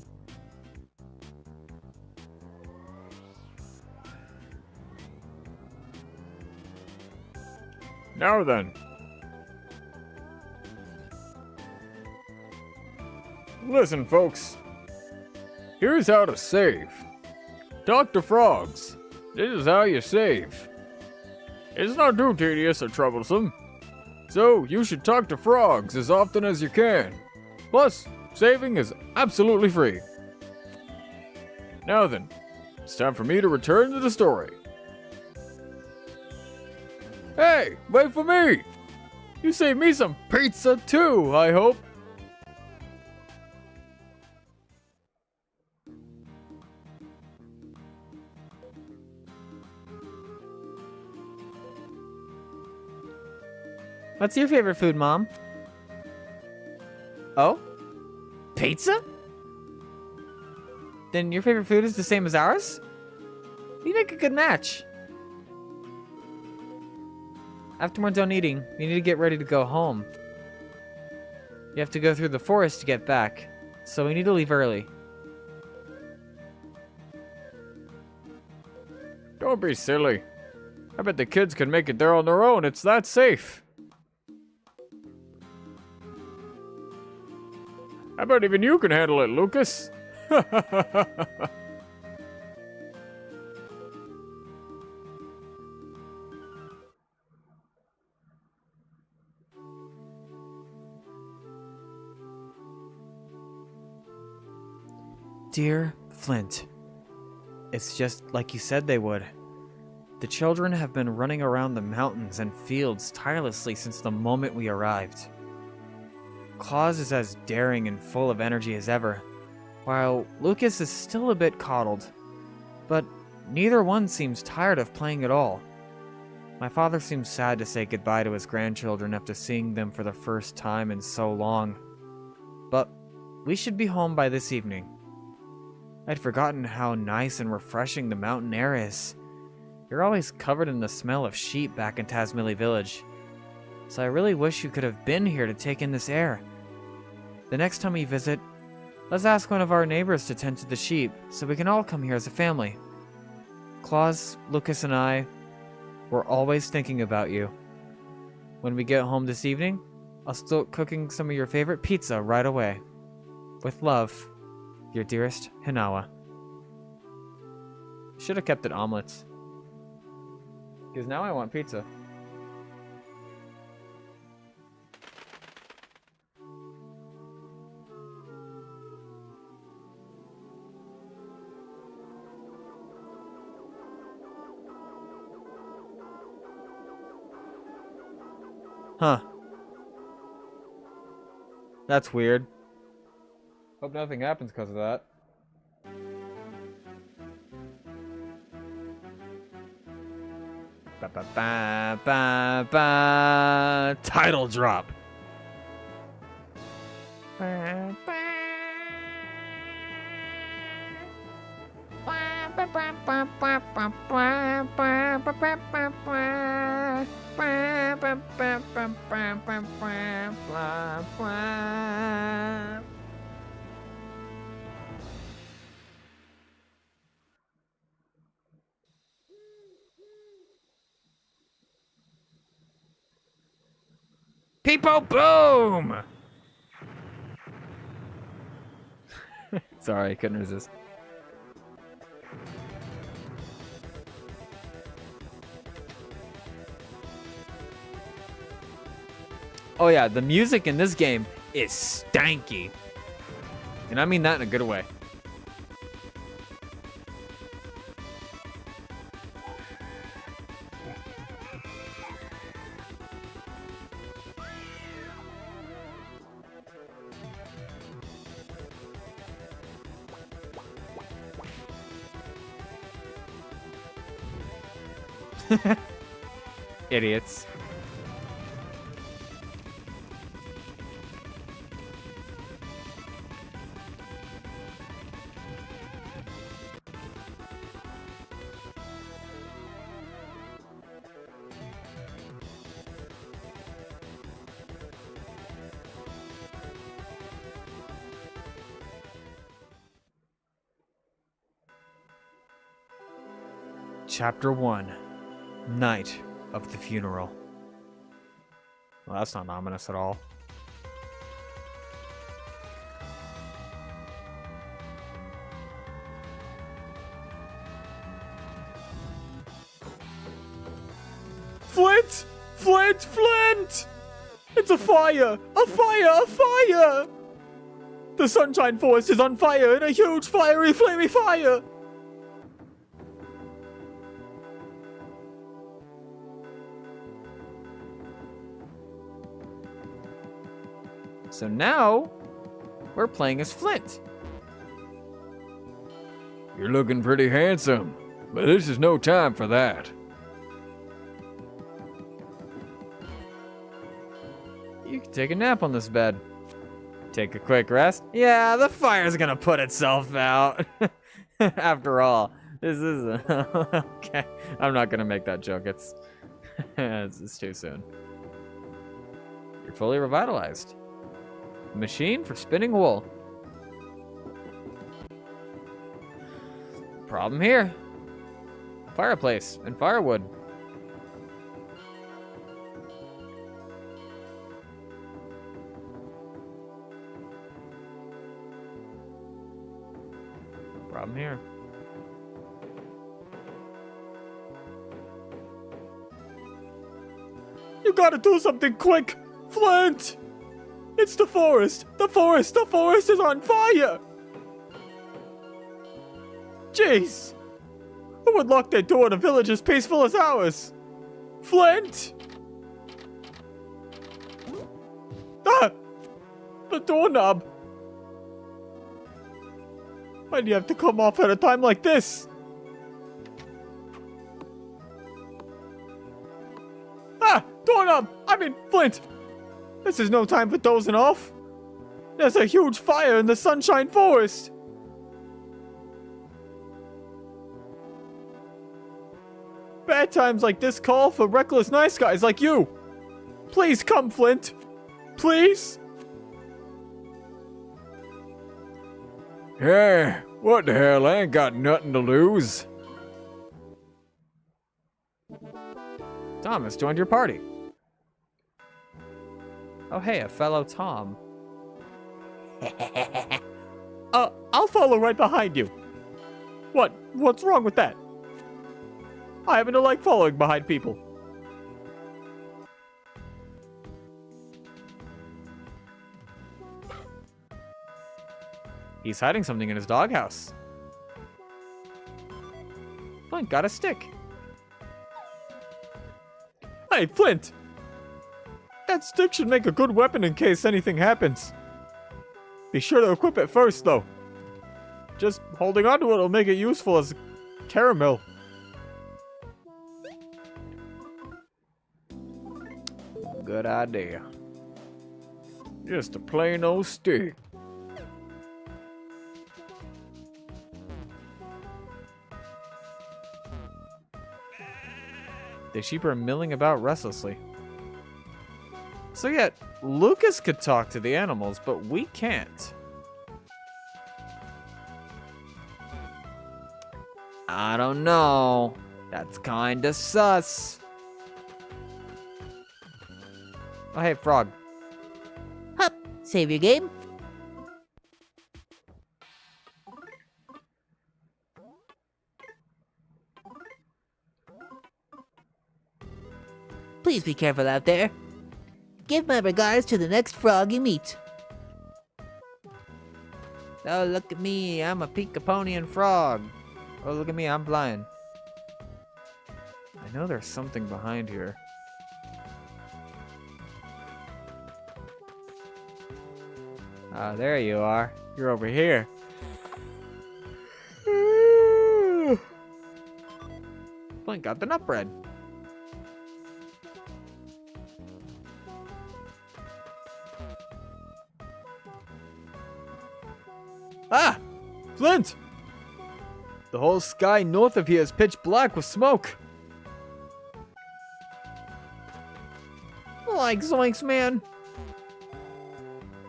Now then. Listen, folks. Here's how to save. Talk to frogs. This is how you save. It's not too tedious or troublesome. So, you should talk to frogs as often as you can. Plus, saving is absolutely free. Now then, it's time for me to return to the story. Hey, wait for me! You saved me some pizza too, I hope. What's your favorite food, Mom? Oh? Pizza? Then your favorite food is the same as ours? We make a good match. After we're done eating, we need to get ready to go home. You have to go through the forest to get back, so we need to leave early. Don't be silly. I bet the kids can make it there on their own. It's that safe. I bet even you can handle it, Lucas. Dear Flint, it's just like you said they would. The children have been running around the mountains and fields tirelessly since the moment we arrived. Claus is as daring and full of energy as ever, while Lucas is still a bit coddled. But neither one seems tired of playing at all. My father seems sad to say goodbye to his grandchildren after seeing them for the first time in so long. But we should be home by this evening. I'd forgotten how nice and refreshing the mountain air is. You're always covered in the smell of sheep back in Tasmilly Village. So I really wish you could have been here to take in this air. The next time we visit, let's ask one of our neighbors to tend to the sheep so we can all come here as a family. Claus, Lucas, and I, we're always thinking about you. When we get home this evening, I'll start cooking some of your favorite pizza right away. With love, your dearest Hinawa. Should have kept it omelets. Because now I want pizza. Huh. That's weird. Hope nothing happens because of that. Ba ba ba ba ba. Title drop. Ba, ba. Ba, ba, ba, ba, ba, ba, ba, ba, ba, ba, ba, ba. Ba, ba, ba, ba, ba, ba, ba, blah, blah. People boom! Sorry, I couldn't resist. Oh yeah, the music in this game is stanky. And I mean that in a good way. Idiots. Chapter 1. Night of the Funeral. Well, that's not ominous at all. Flint! Flint! Flint! It's a fire! A fire! A fire! The Sunshine Forest is on fire in a huge fiery flaming fire! So now, we're playing as Flint. You're looking pretty handsome, but this is no time for that. You can take a nap on this bed. Take a quick rest. Yeah, the fire's gonna put itself out. After all, this is okay. I'm not gonna make that joke. It's too soon. You're fully revitalized. Machine for spinning wool. Problem here. Fireplace and firewood. Problem here. You gotta do something quick! Flint! It's the forest! The forest! The forest is on fire! Jeez! Who would lock their door in a village as peaceful as ours? Flint! Ah! The doorknob! Why do you have to come off at a time like this? Ah! Doorknob! I mean, Flint! This is no time for dozing off. There's a huge fire in the Sunshine Forest. Bad times like this call for reckless nice guys like you. Please come, Flint. Please? Hey, what the hell? I ain't got nothing to lose. Thomas joined your party. Oh, hey, a fellow Tom. I'll follow right behind you. What's wrong with that? I happen to like following behind people. He's hiding something in his doghouse. Flint got a stick. Hey, Flint! That stick should make a good weapon in case anything happens. Be sure to equip it first, though. Just holding onto it will make it useful as caramel. Good idea. Just a plain old stick. The sheep are milling about restlessly. So yet, Lucas could talk to the animals, but we can't. I don't know. That's kinda sus. Oh, hey, frog. Hup, save your game. Please be careful out there. Give my regards to the next frog you meet. Oh, look at me. I'm a Picaponian frog. Oh, look at me. I'm blind. I know there's something behind here. Ah, there you are. You're over here. Blink got the nut bread. Ah! Flint! The whole sky north of here is pitch black with smoke. Like zoinks, man.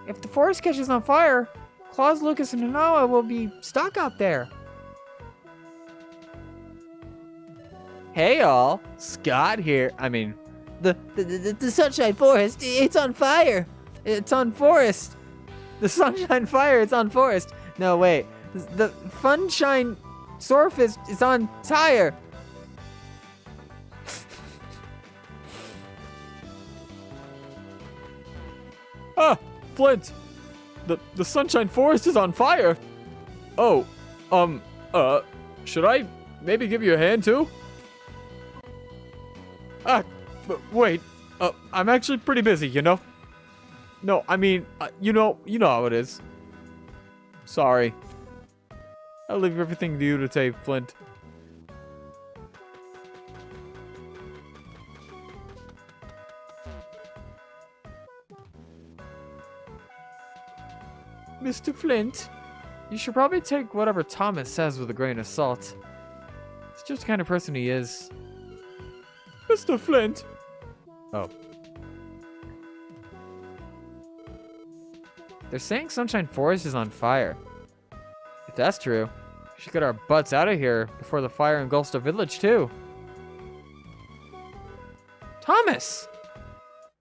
If the forest catches on fire, Claus, Lucas, and Noah will be stuck out there. Hey all, Scott here. I mean, The Sunshine Forest, it's on fire. it's on forest. The Sunshine Fire, it's on forest. No, wait. The Funshine Surface is on tire. Ah, Flint! The Sunshine Forest is on fire! Oh, should I maybe give you a hand too? Ah, but wait, I'm actually pretty busy, you know? No, I mean, you know how it is. Sorry. I'll leave everything to you to take, Flint. Mr. Flint, you should probably take whatever Thomas says with a grain of salt. It's just the kind of person he is. Mr. Flint! Oh. They're saying Sunshine Forest is on fire. If that's true, we should get our butts out of here before the fire engulfs the village too. Thomas!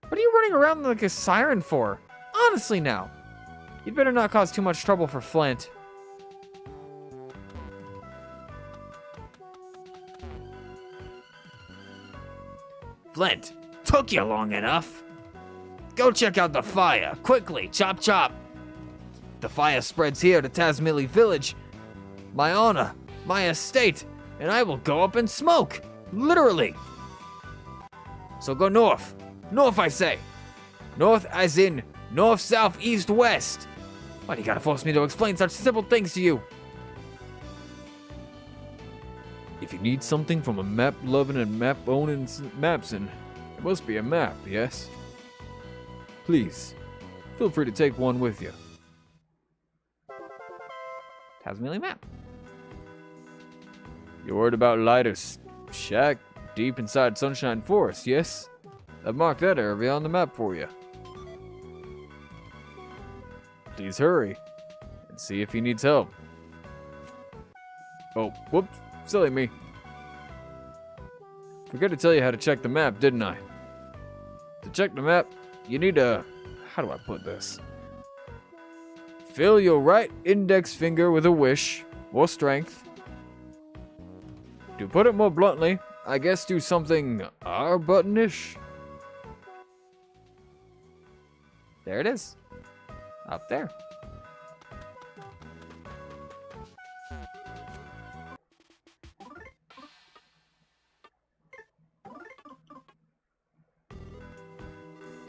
What are you running around like a siren for? Honestly now. You'd better not cause too much trouble for Flint. Flint, took you long enough. Go check out the fire, quickly, chop chop. The fire spreads here to Tasmilly Village. My honor, my estate, and I will go up in smoke, literally. So go north, north I say. North as in north, south, east, west. Why do you gotta force me to explain such simple things to you? If you need something from a map-loving and map-owning Mapson, it must be a map, yes? Please, feel free to take one with you. Tasmilly map. You're worried about Lighter's shack deep inside Sunshine Forest, yes? I've marked that area on the map for you. Please hurry and see if he needs help. Oh, whoops, silly me. Forgot to tell you how to check the map, didn't I? To check the map, you need to, how do I put this? Fill your right index finger with a wish or strength. To put it more bluntly, I guess do something R-button-ish. There it is. Up there.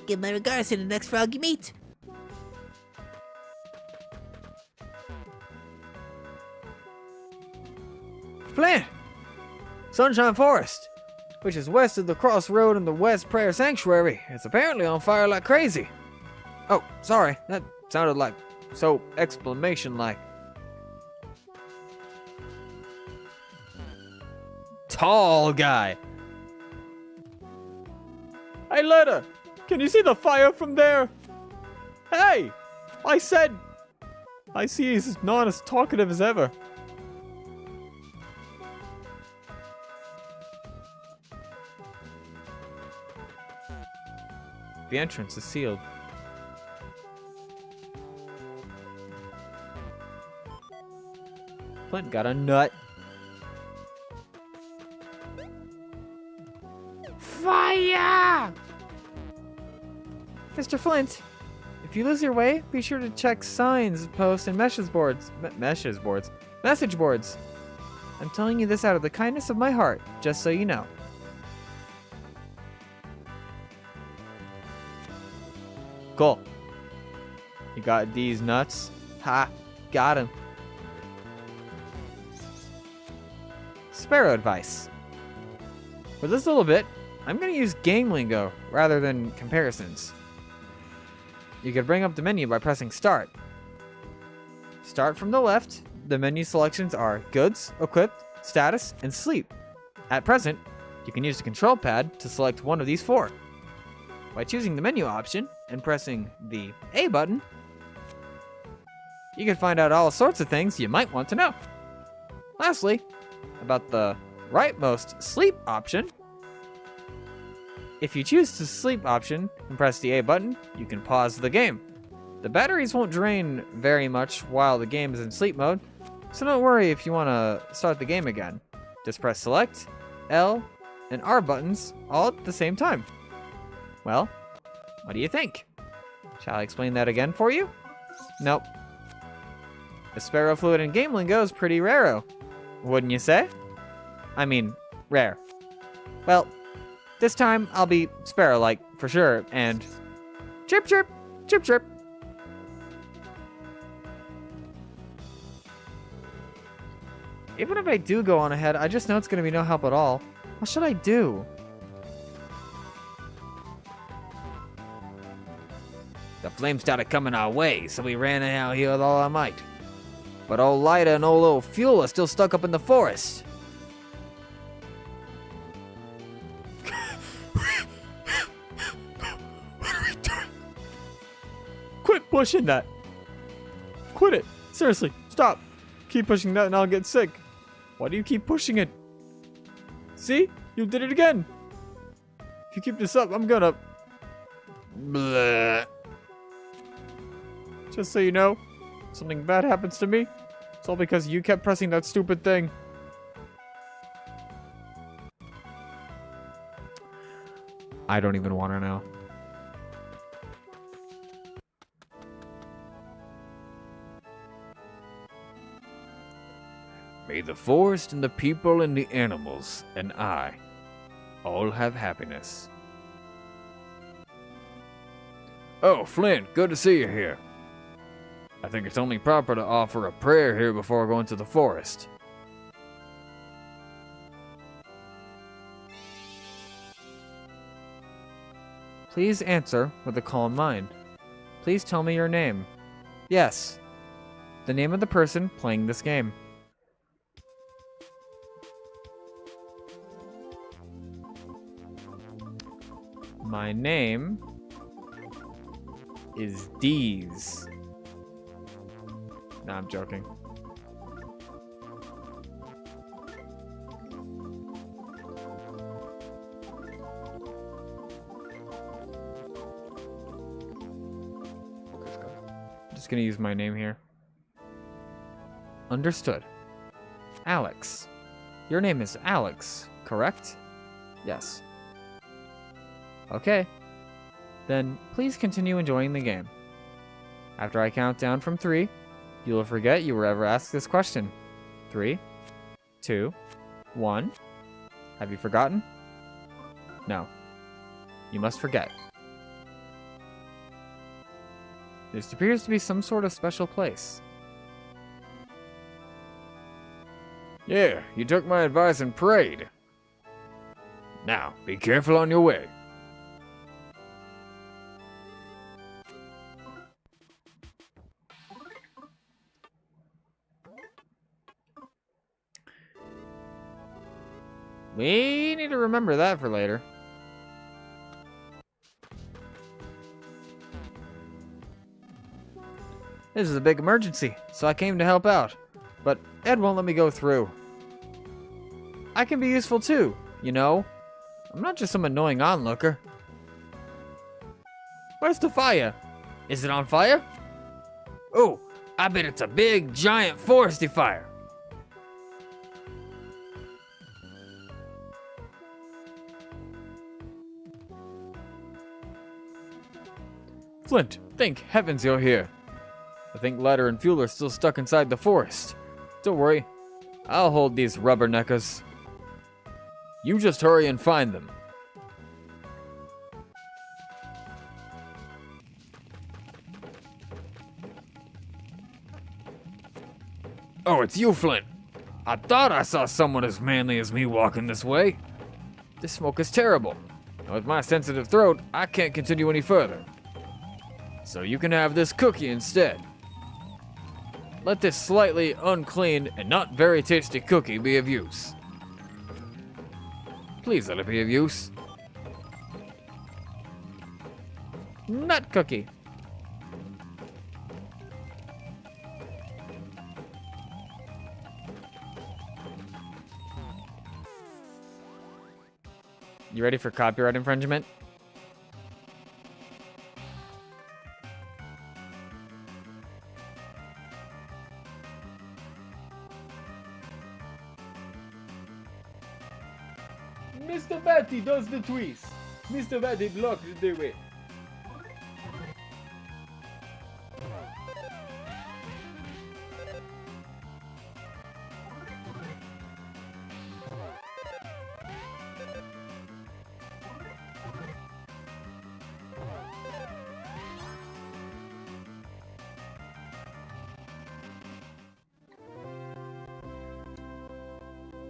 Give my regards to the next frog you meet. Flint! Sunshine Forest, which is west of the crossroad and the West Prayer Sanctuary, is apparently on fire like crazy. Oh, sorry, that sounded like so exclamation-like. Tall guy. Hey, Letta, can you see the fire from there? Hey, I said... I see he's not as talkative as ever. The entrance is sealed. Flint got a nut. Fire! Mr. Flint, if you lose your way, be sure to check signs, posts, and message boards. Message boards. I'm telling you this out of the kindness of my heart, just so you know. Cool. You got these nuts? Ha! Got him. Sparrow advice. For this little bit, I'm going to use game lingo rather than comparisons. You can bring up the menu by pressing Start. Start from the left. The menu selections are Goods, Equipped, Status, and Sleep. At present, you can use the control pad to select one of these four. By choosing the menu option and pressing the A button, you can find out all sorts of things you might want to know. Lastly, about the rightmost sleep option. If you choose the sleep option and press the A button, you can pause the game. The batteries won't drain very much while the game is in sleep mode, so don't worry if you want to start the game again. Just press select, L, and R buttons all at the same time. Well, what do you think? Shall I explain that again for you? Nope. The sparrow fluid in game lingo is pretty raro, wouldn't you say? I mean, rare. Well, this time I'll be sparrow-like for sure, and chirp chirp, chirp chirp. Even if I do go on ahead, I just know it's going to be no help at all. What should I do? The flame started coming our way, so we ran out here with all our might. But old Lida and old Fuel are still stuck up in the forest. Quit pushing that. Quit it. Seriously, stop. Keep pushing that and I'll get sick. Why do you keep pushing it? See? You did it again. If you keep this up, I'm gonna... Bleh. Just so you know, something bad happens to me, it's all because you kept pressing that stupid thing. I don't even want to know. May the forest and the people and the animals and I all have happiness. Oh, Flint, good to see you here. I think it's only proper to offer a prayer here before going to the forest. Please answer with a calm mind. Please tell me your name. Yes, the name of the person playing this game. My name is Deez. Nah, I'm joking. Just gonna use my name here. Understood. Alex. Your name is Alex, correct? Yes. Okay. Then please continue enjoying the game. After I count down from 3, you will forget you were ever asked this question. 3, 2, 1. Have you forgotten? No. You must forget. There appears to be some sort of special place. Yeah, you took my advice and prayed. Now, be careful on your way. We need to remember that for later. This is a big emergency, so I came to help out. But Ed won't let me go through. I can be useful too, you know. I'm not just some annoying onlooker. Where's the fire? Is it on fire? Oh, I bet it's a big, giant foresty fire. Flint, thank heavens you're here. I think Ladder and Fuel are still stuck inside the forest. Don't worry, I'll hold these rubberneckers. You just hurry and find them. Oh, it's you, Flint. I thought I saw someone as manly as me walking this way. This smoke is terrible. And with my sensitive throat, I can't continue any further. So you can have this cookie instead. Let this slightly unclean and not very tasty cookie be of use. Please let it be of use. Nut cookie. You ready for copyright infringement? Mr. Batty does the twist. Mr. Batty blocks the way.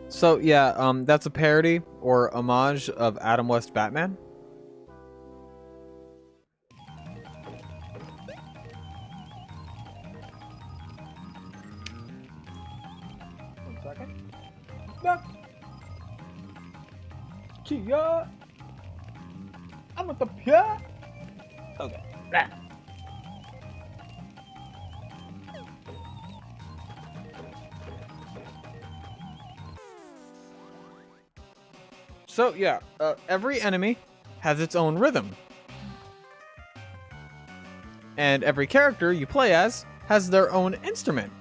So yeah, that's a parody or homage of Adam West Batman. One second. No. Kia. I'm at the pier. Okay. Blah. So yeah, every enemy has its own rhythm. And every character you play as has their own instrument.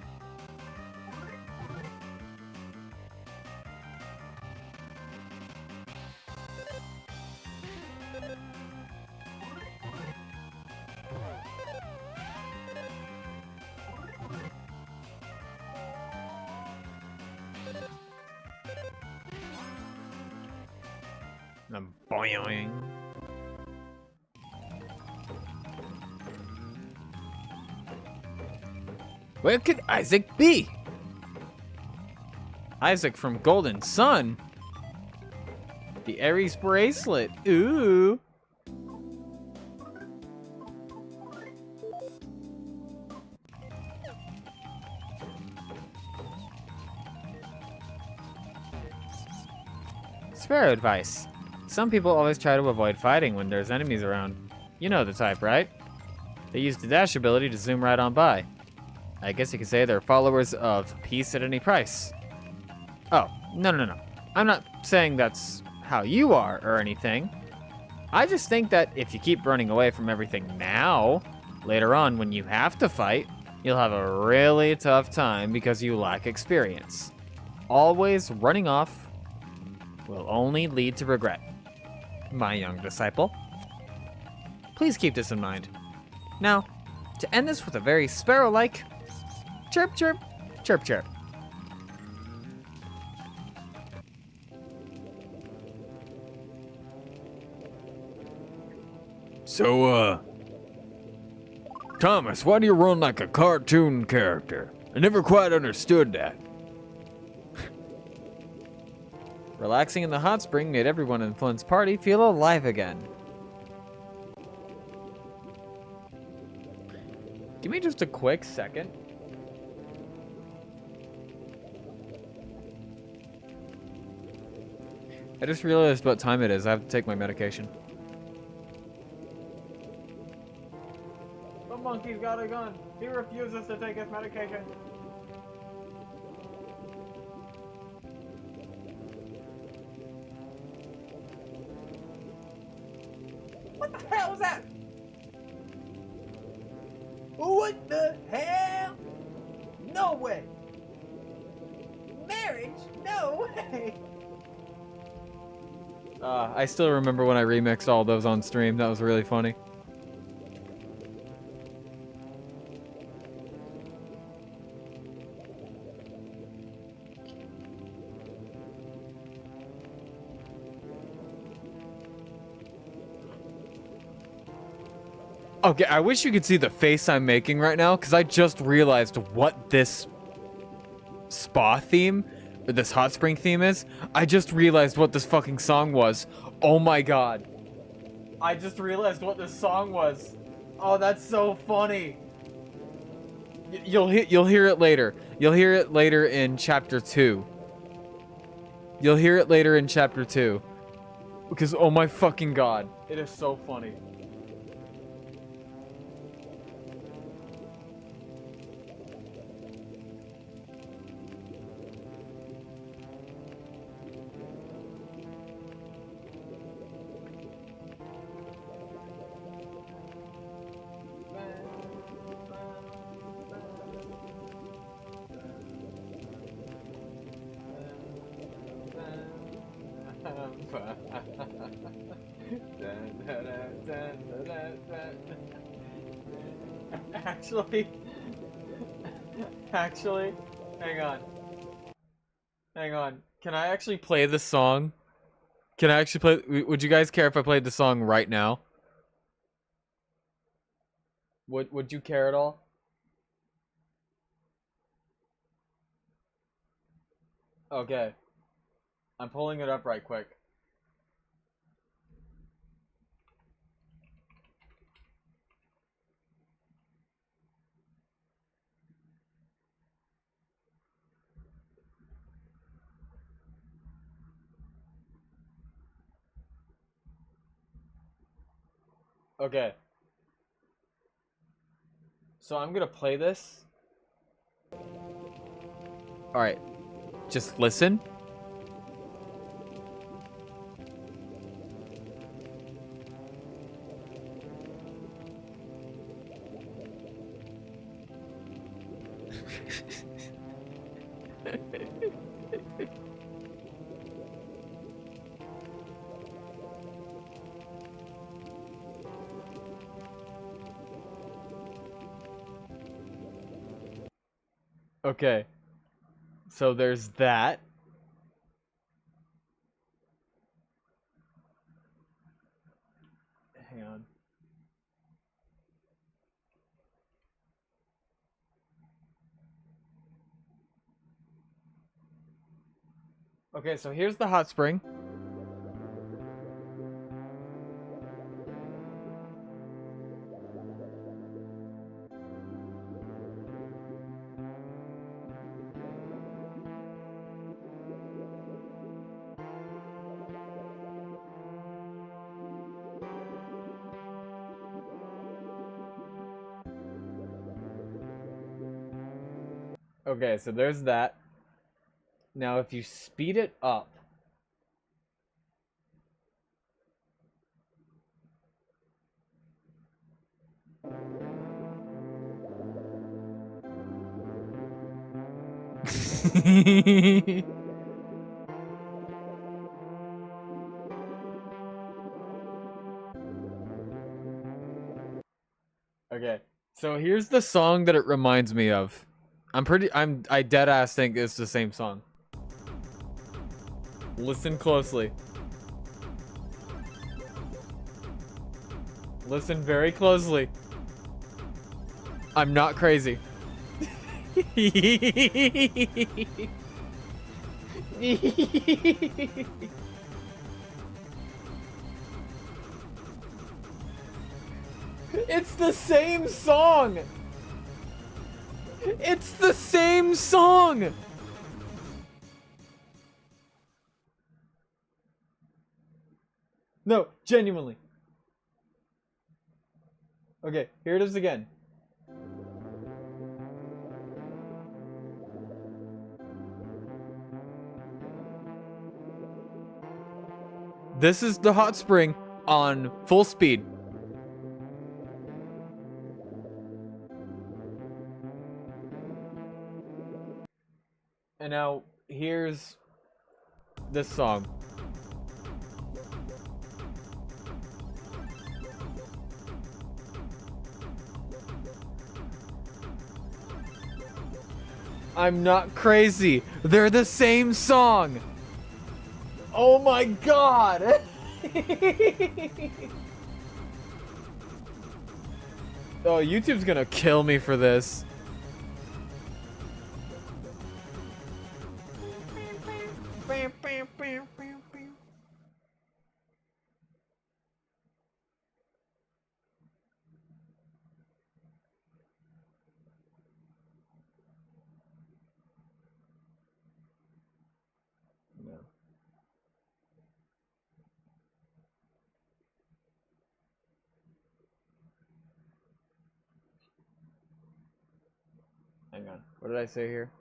Boing. Where could Isaac be? Isaac from Golden Sun. The Ares bracelet. Ooh. Sparrow advice. Some people always try to avoid fighting when there's enemies around. You know the type, right? They use the dash ability to zoom right on by. I guess you could say they're followers of peace at any price. Oh, no. I'm not saying that's how you are or anything. I just think that if you keep running away from everything now, later on when you have to fight, you'll have a really tough time because you lack experience. Always running off will only lead to regret. My young disciple. Please keep this in mind. Now, to end this with a very sparrow-like chirp, chirp, chirp, chirp. So, Thomas, why do you run like a cartoon character? I never quite understood that. Relaxing in the hot spring made everyone in Flint's party feel alive again. Give me just a quick second. I just realized what time it is. I have to take my medication. The monkey's got a gun. He refuses to take his medication. What the hell was that? What the hell? No way. Marriage? No way. I still remember when I remixed all those on stream. That was really funny. Okay, I wish you could see the face I'm making right now, because I just realized what this spa theme, or this hot spring theme is. I just realized what this fucking song was. Oh my god. I just realized what this song was. Oh, that's so funny. You'll hear it later. You'll hear it later in chapter 2. You'll hear it later in chapter 2. Because, oh my fucking god. It is so funny. Actually, hang on. Hang on. Can I actually play the song? Can I actually play? Would you guys care if I played the song right now? Would you care at all? Okay. I'm pulling it up right quick. Okay. So I'm gonna play this. Alright. Just listen. Okay. So there's that. Hang on. Okay, so here's the hot spring. Okay, so there's that. Now if you speed it up. Okay. So here's the song that it reminds me of. I dead ass think it's the same song. Listen closely. Listen very closely. I'm not crazy. It's the same song. It's the same song. No, genuinely. Okay, here it is again. This is the hot spring on full speed. And now here's this song. I'm not crazy. They're the same song. Oh my god. Oh, YouTube's gonna kill me for this. No. Hang on. What did I say here?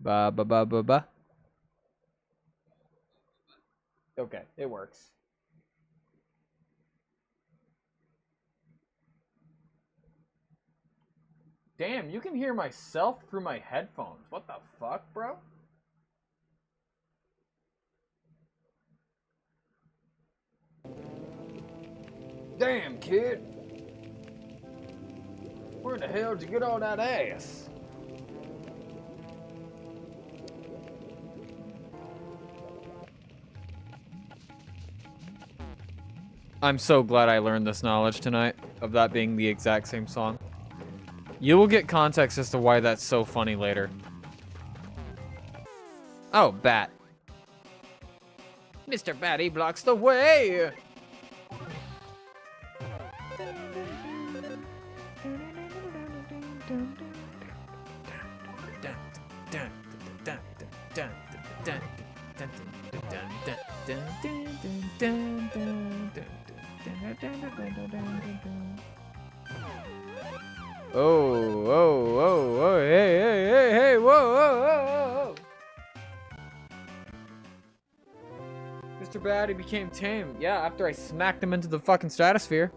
Ba ba ba ba ba. Okay, it works. Damn, you can hear myself through my headphones. What the fuck, bro? Damn, kid. Where the hell did you get all that ass? I'm so glad I learned this knowledge tonight of that being the exact same song. You will get context as to why that's so funny later. Oh, Bat. Mr. Batty blocks the way! Oh, hey, whoa. Mr. Batty became tame. Yeah, after I smacked him into the fucking stratosphere.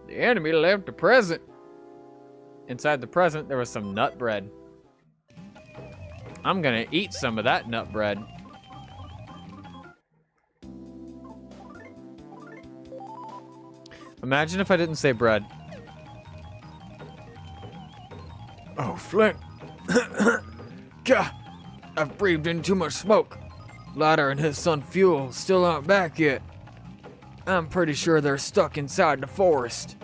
The enemy left a present. Inside the present, there was some nut bread. I'm gonna eat some of that nut bread. Imagine if I didn't say bread. Oh, Flint. God, I've breathed in too much smoke. Ladder and his son Fuel still aren't back yet. I'm pretty sure they're stuck inside the forest.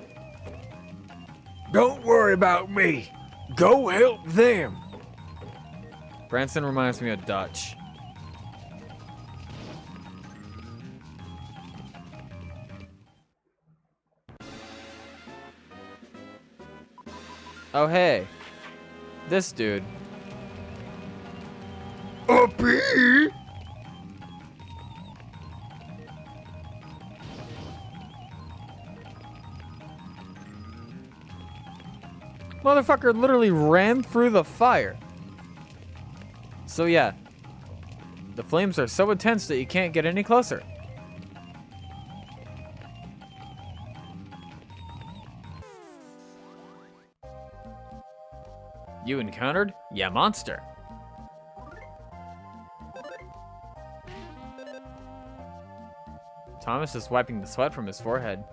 Don't worry about me. Go help them. Branson reminds me of Dutch. Oh, hey. This dude. Uppy! Motherfucker literally ran through the fire. So yeah. The flames are so intense that you can't get any closer. You encountered? Yeah, monster. Thomas is wiping the sweat from his forehead.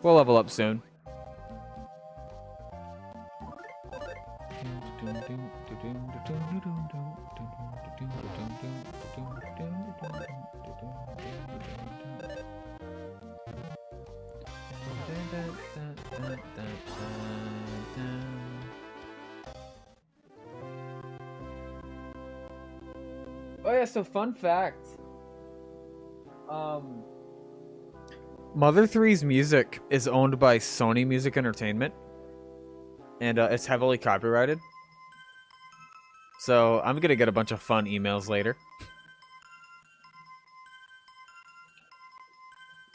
We'll level up soon. Oh yeah, so fun fact. Mother 3's music is owned by Sony Music Entertainment. And it's heavily copyrighted. So I'm gonna get a bunch of fun emails later.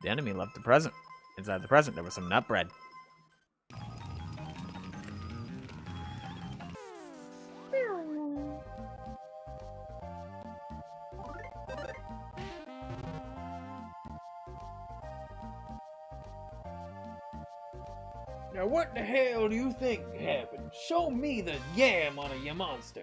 The enemy left the present. Inside the present, there was some nut bread. Now what the hell do you think happened? Show me the yam on a ya monster.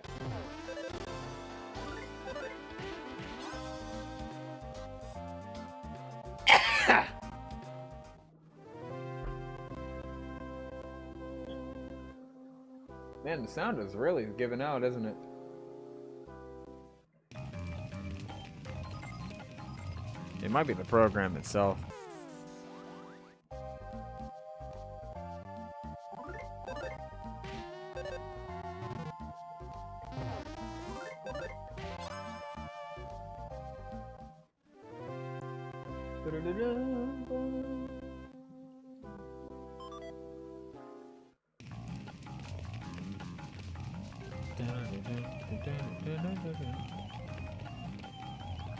Man, the sound is really giving out, isn't it? It might be the program itself.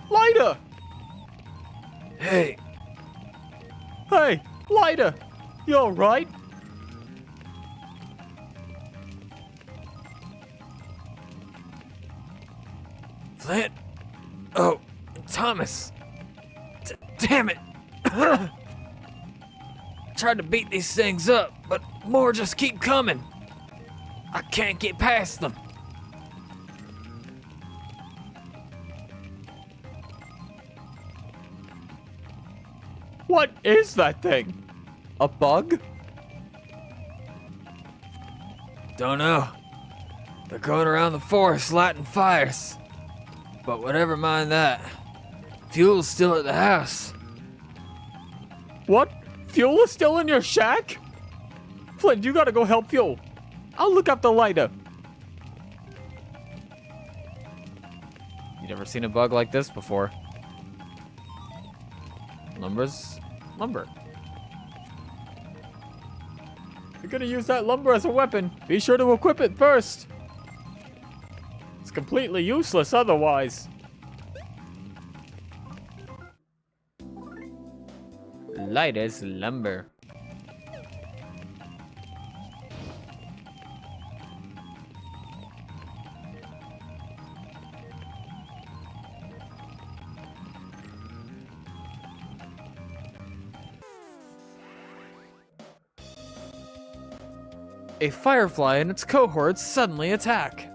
Lida! Hey, Hey, Lida! You alright? Thomas! Damn it! Tried to beat these things up, but more just keep coming. I can't get past them. What is that thing? A bug? Don't know. They're going around the forest lighting fires. But whatever mind that. Fuel's still at the house. What? Fuel is still in your shack? Flint, you gotta go help Fuel. I'll look up the lighter. You never seen a bug like this before. Lumber's lumber. You're gonna use that lumber as a weapon. Be sure to equip it first. It's completely useless otherwise. Light as lumber. A firefly and its cohorts suddenly attack.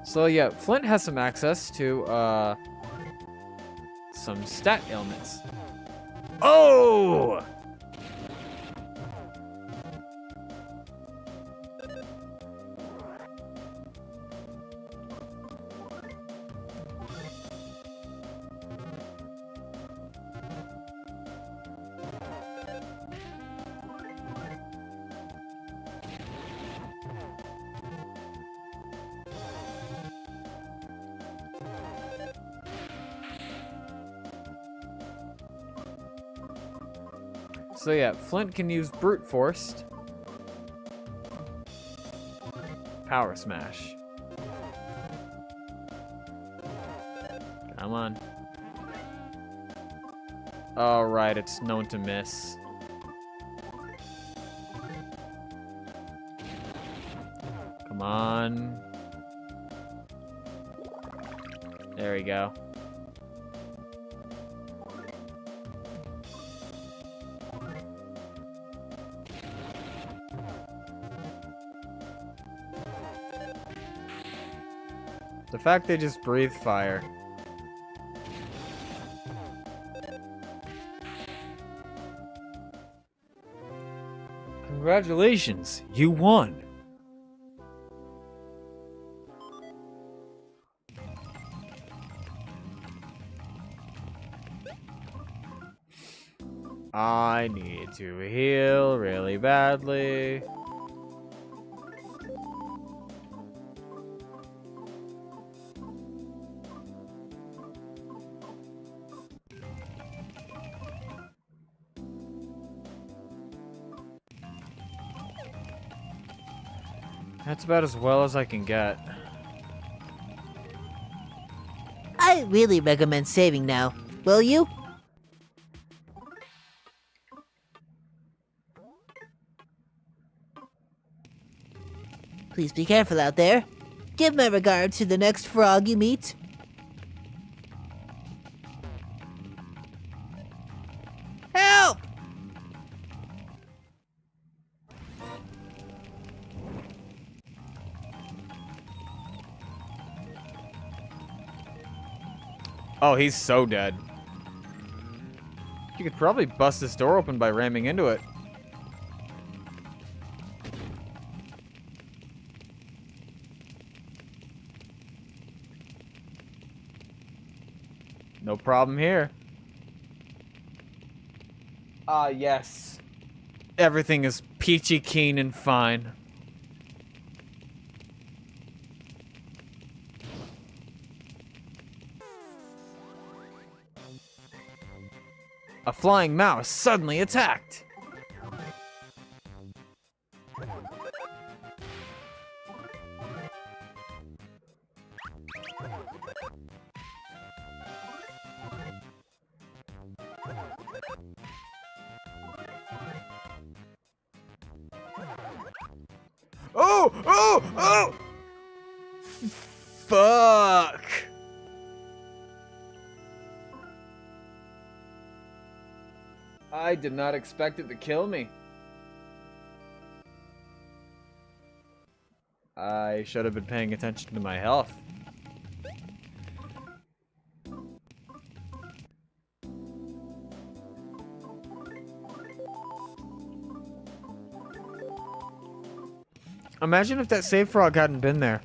So yeah, Flint has some access to some stat ailments. Oh! So yeah, Flint can use brute force. Power smash. Come on. All right, it's known to miss. Come on. There we go. The fact they just breathe fire. Congratulations, you won. I need to heal really badly. That's about as well as I can get. I really recommend saving now. Will you? Please be careful out there. Give my regards to the next frog you meet. Help! Oh, he's so dead. You could probably bust this door open by ramming into it. No problem here. Ah, yes. Everything is peachy keen and fine. A flying mouse suddenly attacked. Oh! Oh! Oh! Fuck! I did not expect it to kill me. I should have been paying attention to my health. Imagine if that save frog hadn't been there.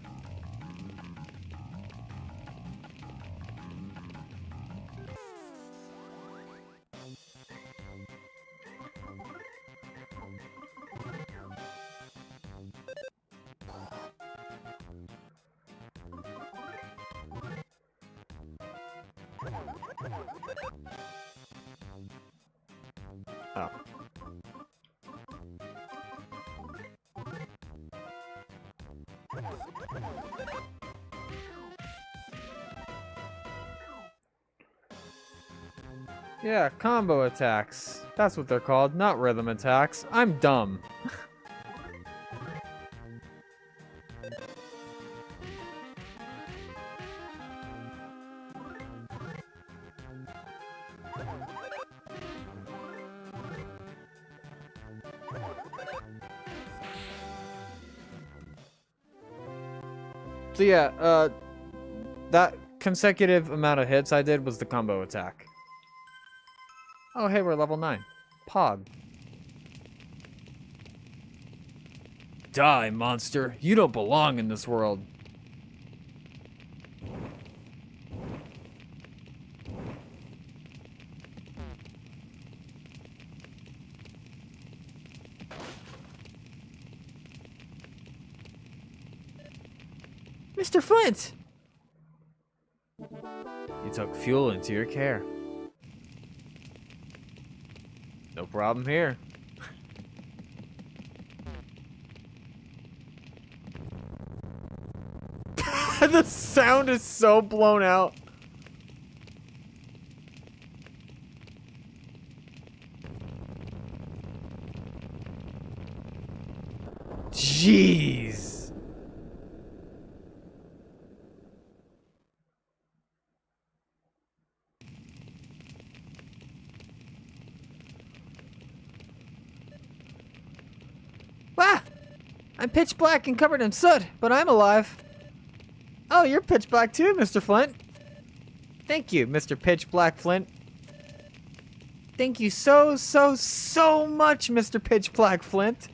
Oh. Yeah, combo attacks. That's what they're called, not rhythm attacks. I'm dumb. So yeah, that consecutive amount of hits I did was the combo attack. Oh hey, we're level 9. Pog. Die, monster. You don't belong in this world. Mr. Flint! You took fuel into your care. No problem here. The sound is so blown out. Jeez. Ah! I'm pitch black and covered in soot, but I'm alive. Oh, you're pitch black too, Mr. Flint. Thank you, Mr. Pitch Black Flint. Thank you so much, Mr. Pitch Black Flint.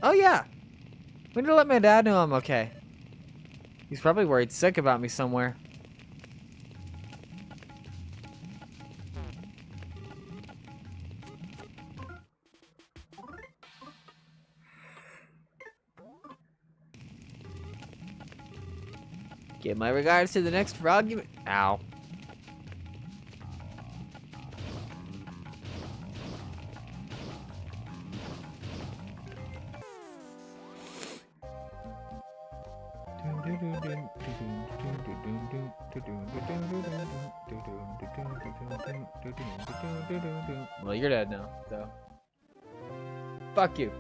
Oh yeah. We need to let my dad know I'm okay. He's probably worried sick about me somewhere. Give my regards to the next frog you... Ow. Well, you're dead now, so. Fuck you.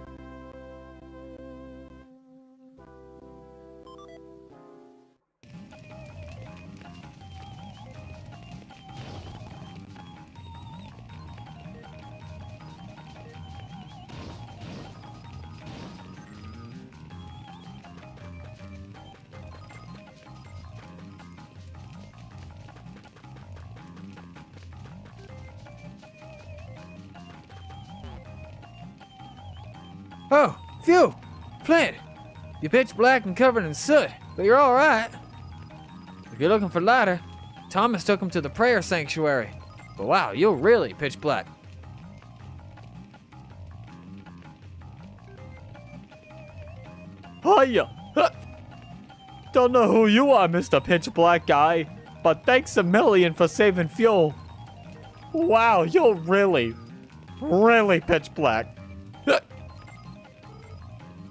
Oh, phew! Flint! You're pitch black and covered in soot, but you're alright. If you're looking for ladder, Thomas took him to the prayer sanctuary. But wow, you're really pitch black. Hiya! Don't know who you are, Mr. Pitch Black Guy, but thanks a million for saving fuel. Wow, you're really pitch black.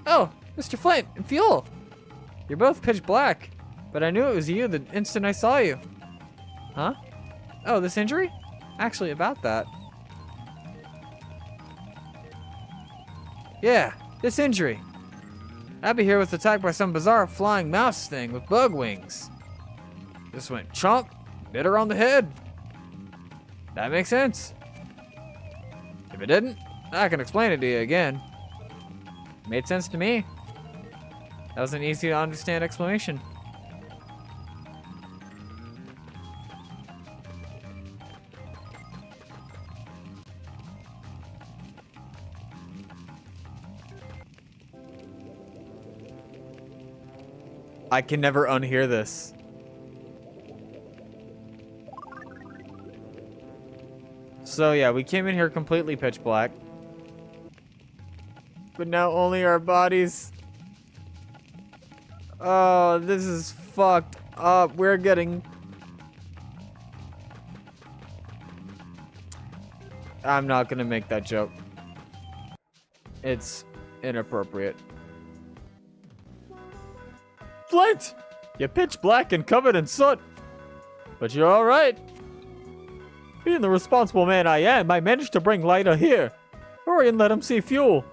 Oh, Mr. Flint and Fuel! You're both pitch black, but I knew it was you the instant I saw you. Huh? Oh, this injury? Actually, about that. Yeah, this injury. Abby here was attacked by some bizarre flying mouse thing with bug wings. Just went chomp, bit her on the head. That makes sense. If it didn't, I can explain it to you again. Made sense to me. That was an easy to understand explanation. I can never unhear this. So yeah, we came in here completely pitch black. But now only our bodies. Oh, this is fucked up. We're getting... I'm not gonna make that joke. It's inappropriate. Flint! You're pitch black and covered in soot. But you're alright. Being the responsible man I am, I managed to bring Lighter here. Hurry and let him see fuel.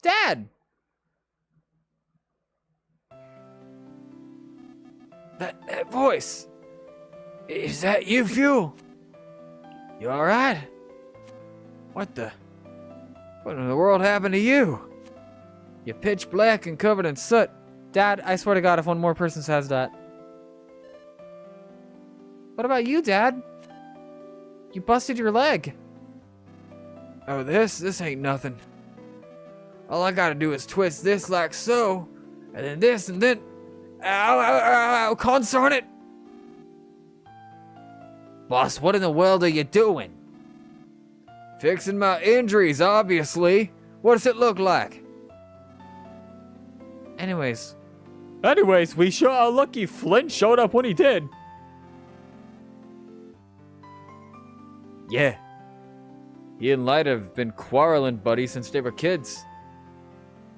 Dad! That voice. Is that you, Fuel? You alright? What in the world happened to you? You're pitch black and covered in soot. Dad, I swear to God, if one more person says that. What about you, Dad? You busted your leg. Oh, this ain't nothing. All I gotta do is twist this like so, and then this, and then... Ow, ow, ow, ow, consarn it! Boss, what in the world are you doing? Fixing my injuries, obviously. What does it look like? Anyways, We sure are lucky Flint showed up when he did. yeah. He and Light have been quarreling, buddy, since they were kids.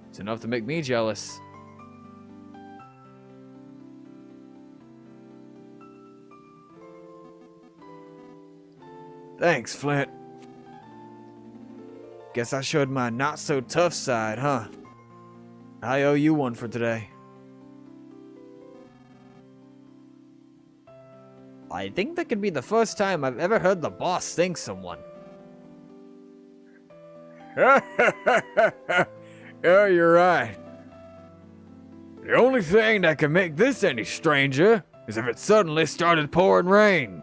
It's enough to make me jealous. Thanks, Flint. Guess I showed my not-so-tough side, huh? I owe you one for today. I think that could be the first time I've ever heard the boss thank someone. Yeah, you're right. The only thing that can make this any stranger is if it suddenly started pouring rain.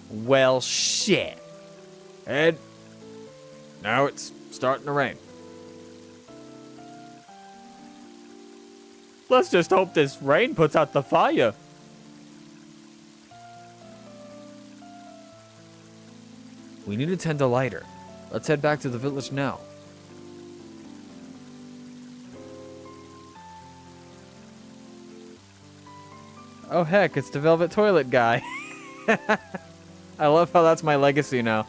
Well, shit. Ed, now it's starting to rain. Let's just hope this rain puts out the fire. We need to tend to Lighter. Let's head back to the village now. Oh heck, it's the Velvet Toilet guy. I love how that's my legacy now.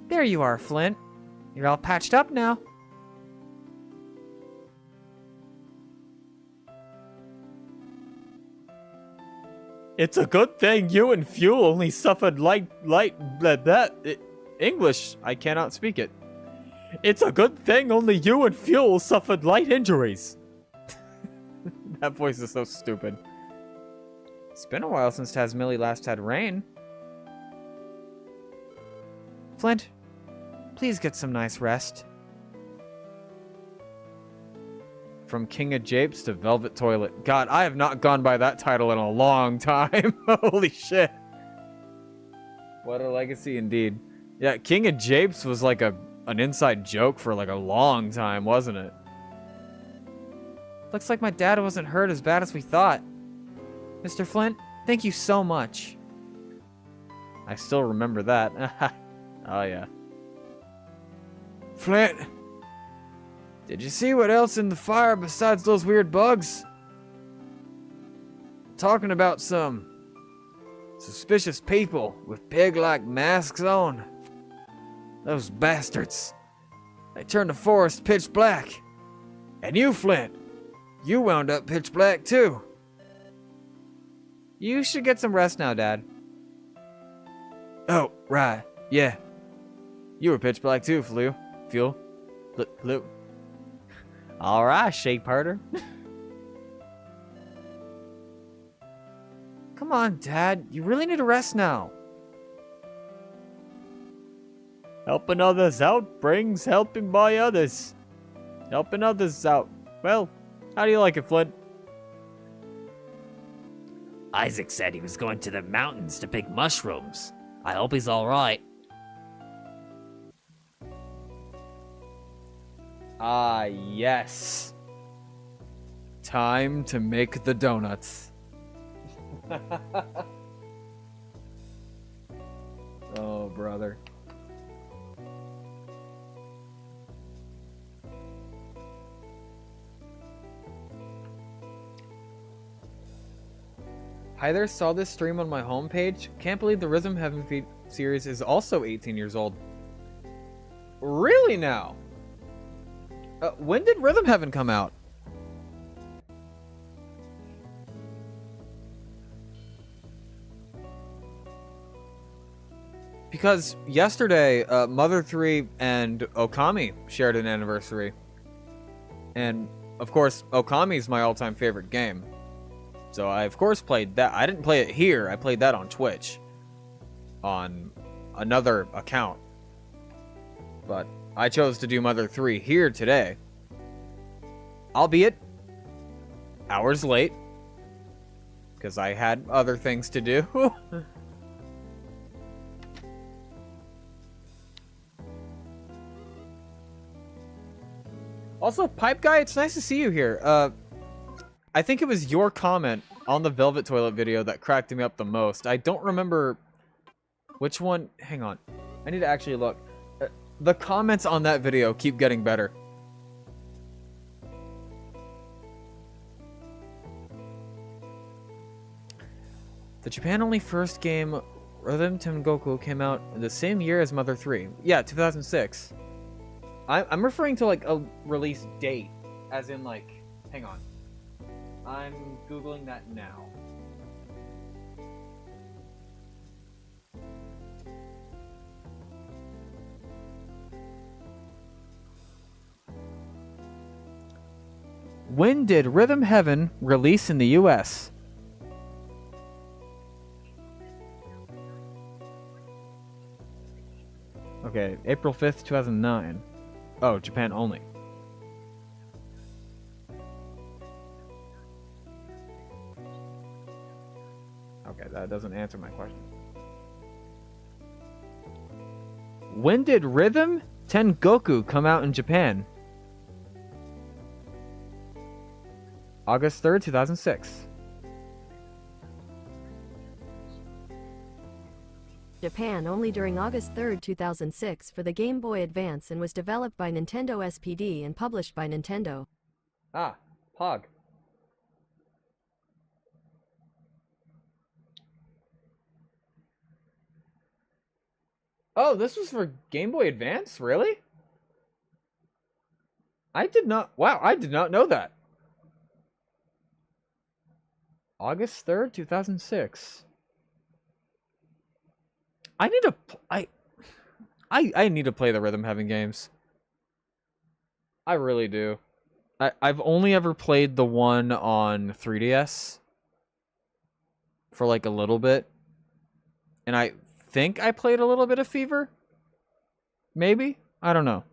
There you are, Flint. You're all patched up now. It's a good thing you and Fuel only suffered English. I cannot speak it. It's a good thing only you and Fuel suffered light injuries. That voice is so stupid. It's been a while since Tazmily last had rain. Flint, please get some nice rest. From King of Japes to Velvet Toilet. God, I have not gone by that title in a long time. Holy shit. What a legacy indeed. Yeah, King of Japes was like an inside joke for like a long time, wasn't it? Looks like my dad wasn't hurt as bad as we thought. Mr. Flint, thank you so much. I still remember that. Oh yeah. Flint, did you see what else in the fire besides those weird bugs? Talking about some Suspicious people with pig-like masks on. Those bastards. They turned the forest pitch black. And you, Flint, you wound up pitch black too. You should get some rest now, Dad. Oh, right. Yeah. You were pitch black too, Fuel. Flu. All right, Shake Parter. Come on, Dad. You really need to rest now. Helping others out brings helping by others. Helping others out. Well, how do you like it, Flint? Isaac said he was going to the mountains to pick mushrooms. I hope he's alright. Ah, yes. Time to make the donuts. Oh, brother. Hi there, saw this stream on my homepage. Can't believe the Rhythm Heaven series is also 18 years old. Really now? When did Rhythm Heaven come out? Because yesterday, Mother 3 and Okami shared an anniversary. And, of course, Okami is my all-time favorite game. So I, of course, played that. I didn't play it here. I played that on Twitch. On another account. But I chose to do Mother 3 here today. Albeit hours late. Because I had other things to do. Also, Pipe Guy, it's nice to see you here. I think it was your comment on the Velvet Toilet video that cracked me up the most. I don't remember which one. Hang on. I need to actually look. The comments on that video keep getting better. The Japan-only first game, Rhythm Tengoku, came out the same year as Mother 3. Yeah, 2006. I'm referring to, like, a release date. As in, like... Hang on. I'm Googling that now. When did Rhythm Heaven release in the US? Okay, April 5th, 2009. Oh, Japan only. Okay, that doesn't answer my question. When did Rhythm Tengoku come out in Japan? August 3rd, 2006. Japan only during August 3, 2006 for the Game Boy Advance and was developed by Nintendo SPD and published by Nintendo. Ah, Pog. Oh, this was for Game Boy Advance? Really? I did not... Wow, I did not know that. August 3rd, 2006. I need to... I need to play the Rhythm Heaven games. I really do. I've only ever played the one on 3DS. For like a little bit. And I think I played a little bit of Fever. Maybe? I don't know.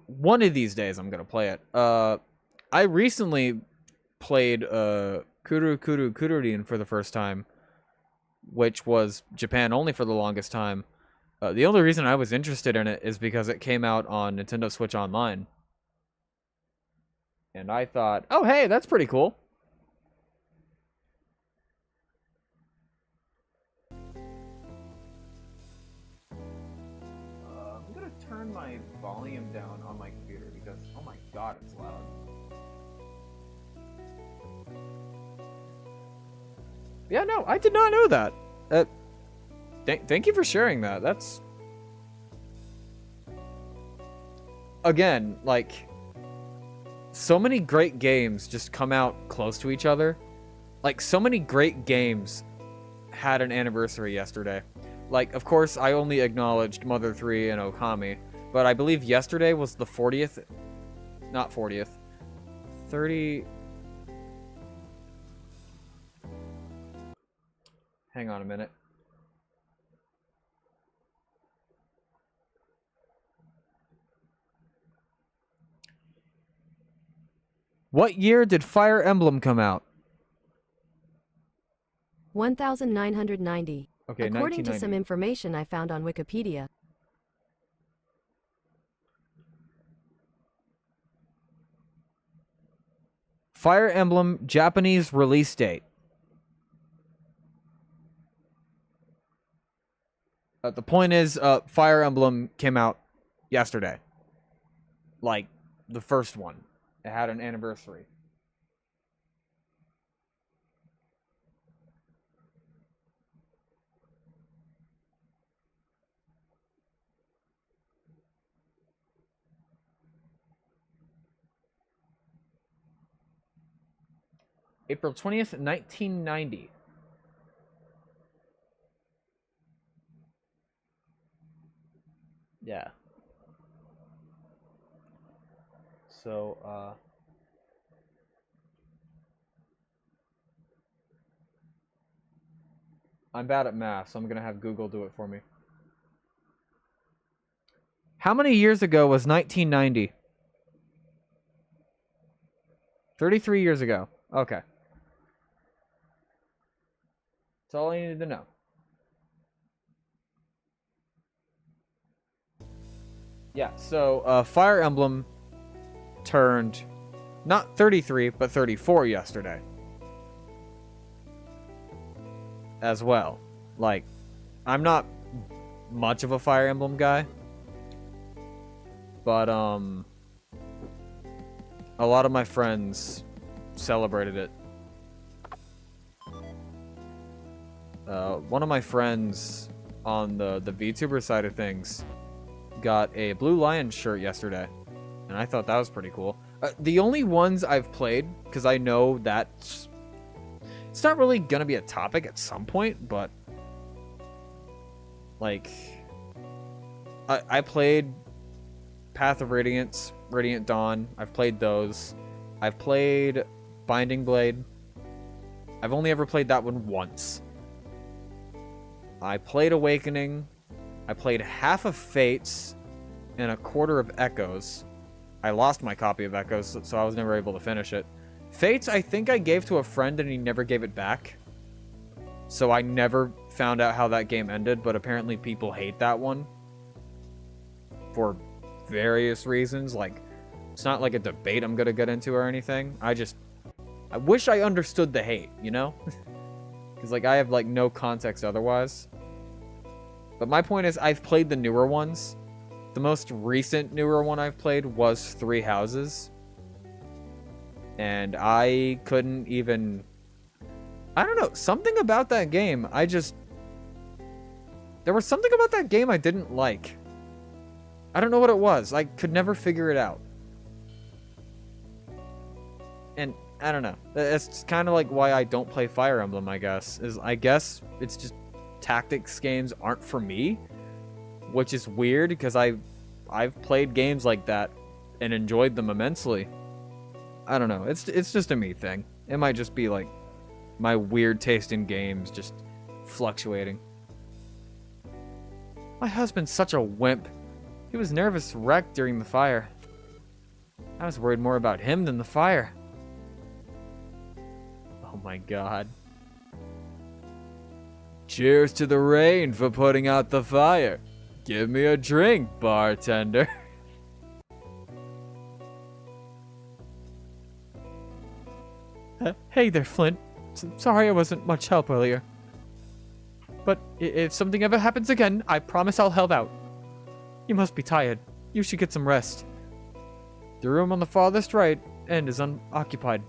One of these days I'm gonna play it. I recently played Kuru Kuru Kururin for the first time, which was Japan only for the longest time. The only reason I was interested in it is because it came out on Nintendo Switch Online. And I thought, oh hey, that's pretty cool. I'm gonna turn my volume down on my computer because, oh my god, it's loud. Yeah, no, I did not know that. Thank you for sharing that. That's... Again, like... So many great games just come out close to each other. Like, so many great games had an anniversary yesterday. Like, of course, I only acknowledged Mother 3 and Okami, but I believe yesterday was the 40th... Not 40th. 30... Hang on a minute. What year did Fire Emblem come out? 1990. Okay, According to some 1990. information I found on Wikipedia, Fire Emblem Japanese release date. The point is, Fire Emblem came out yesterday. Like, the first one. It had an anniversary. April 20th, 1990. Yeah. So, I'm bad at math, so I'm gonna have Google do it for me. How many years ago was 1990? 33 years ago. Okay. That's all I needed to know. Yeah, so Fire Emblem turned not 33, but 34 yesterday. As well. Like, I'm not much of a Fire Emblem guy. But, a lot of my friends celebrated it. One of my friends on the VTuber side of things got a Blue Lion shirt yesterday, and I thought that was pretty cool. The only ones I've played, because I know that's... It's not really gonna be a topic at some point, but... Like... I played Path of Radiance, Radiant Dawn. I've played those. I've played Binding Blade. I've only ever played that one once. I played Awakening. I played half of Fates and a quarter of Echoes. I lost my copy of Echoes, so I was never able to finish it. Fates, I think I gave to a friend and he never gave it back. So I never found out how that game ended, but apparently people hate that one. For various reasons. Like, it's not like a debate I'm gonna get into or anything. I wish I understood the hate, you know? Because, like, I have, like, no context otherwise. But my point is, I've played the newer ones. The most recent newer one I've played was Three Houses. And I couldn't even... I don't know, something about that game, there was something about that game I didn't like. I don't know what it was. I could never figure it out. And I don't know. That's kind of like why I don't play Fire Emblem, I guess. I guess it's just tactics games aren't for me, which is weird because I've played games like that and enjoyed them immensely. I don't know. It's just a me thing. It might just be like my weird taste in games just fluctuating. My husband's such a wimp. He was nervous wreck during the fire. I was worried more about him than the fire. Oh my god. Cheers to the rain for putting out the fire. Give me a drink, bartender. Hey there, Flint. Sorry I wasn't much help earlier. But if something ever happens again, I promise I'll help out. You must be tired. You should get some rest. The room on the farthest right end is unoccupied.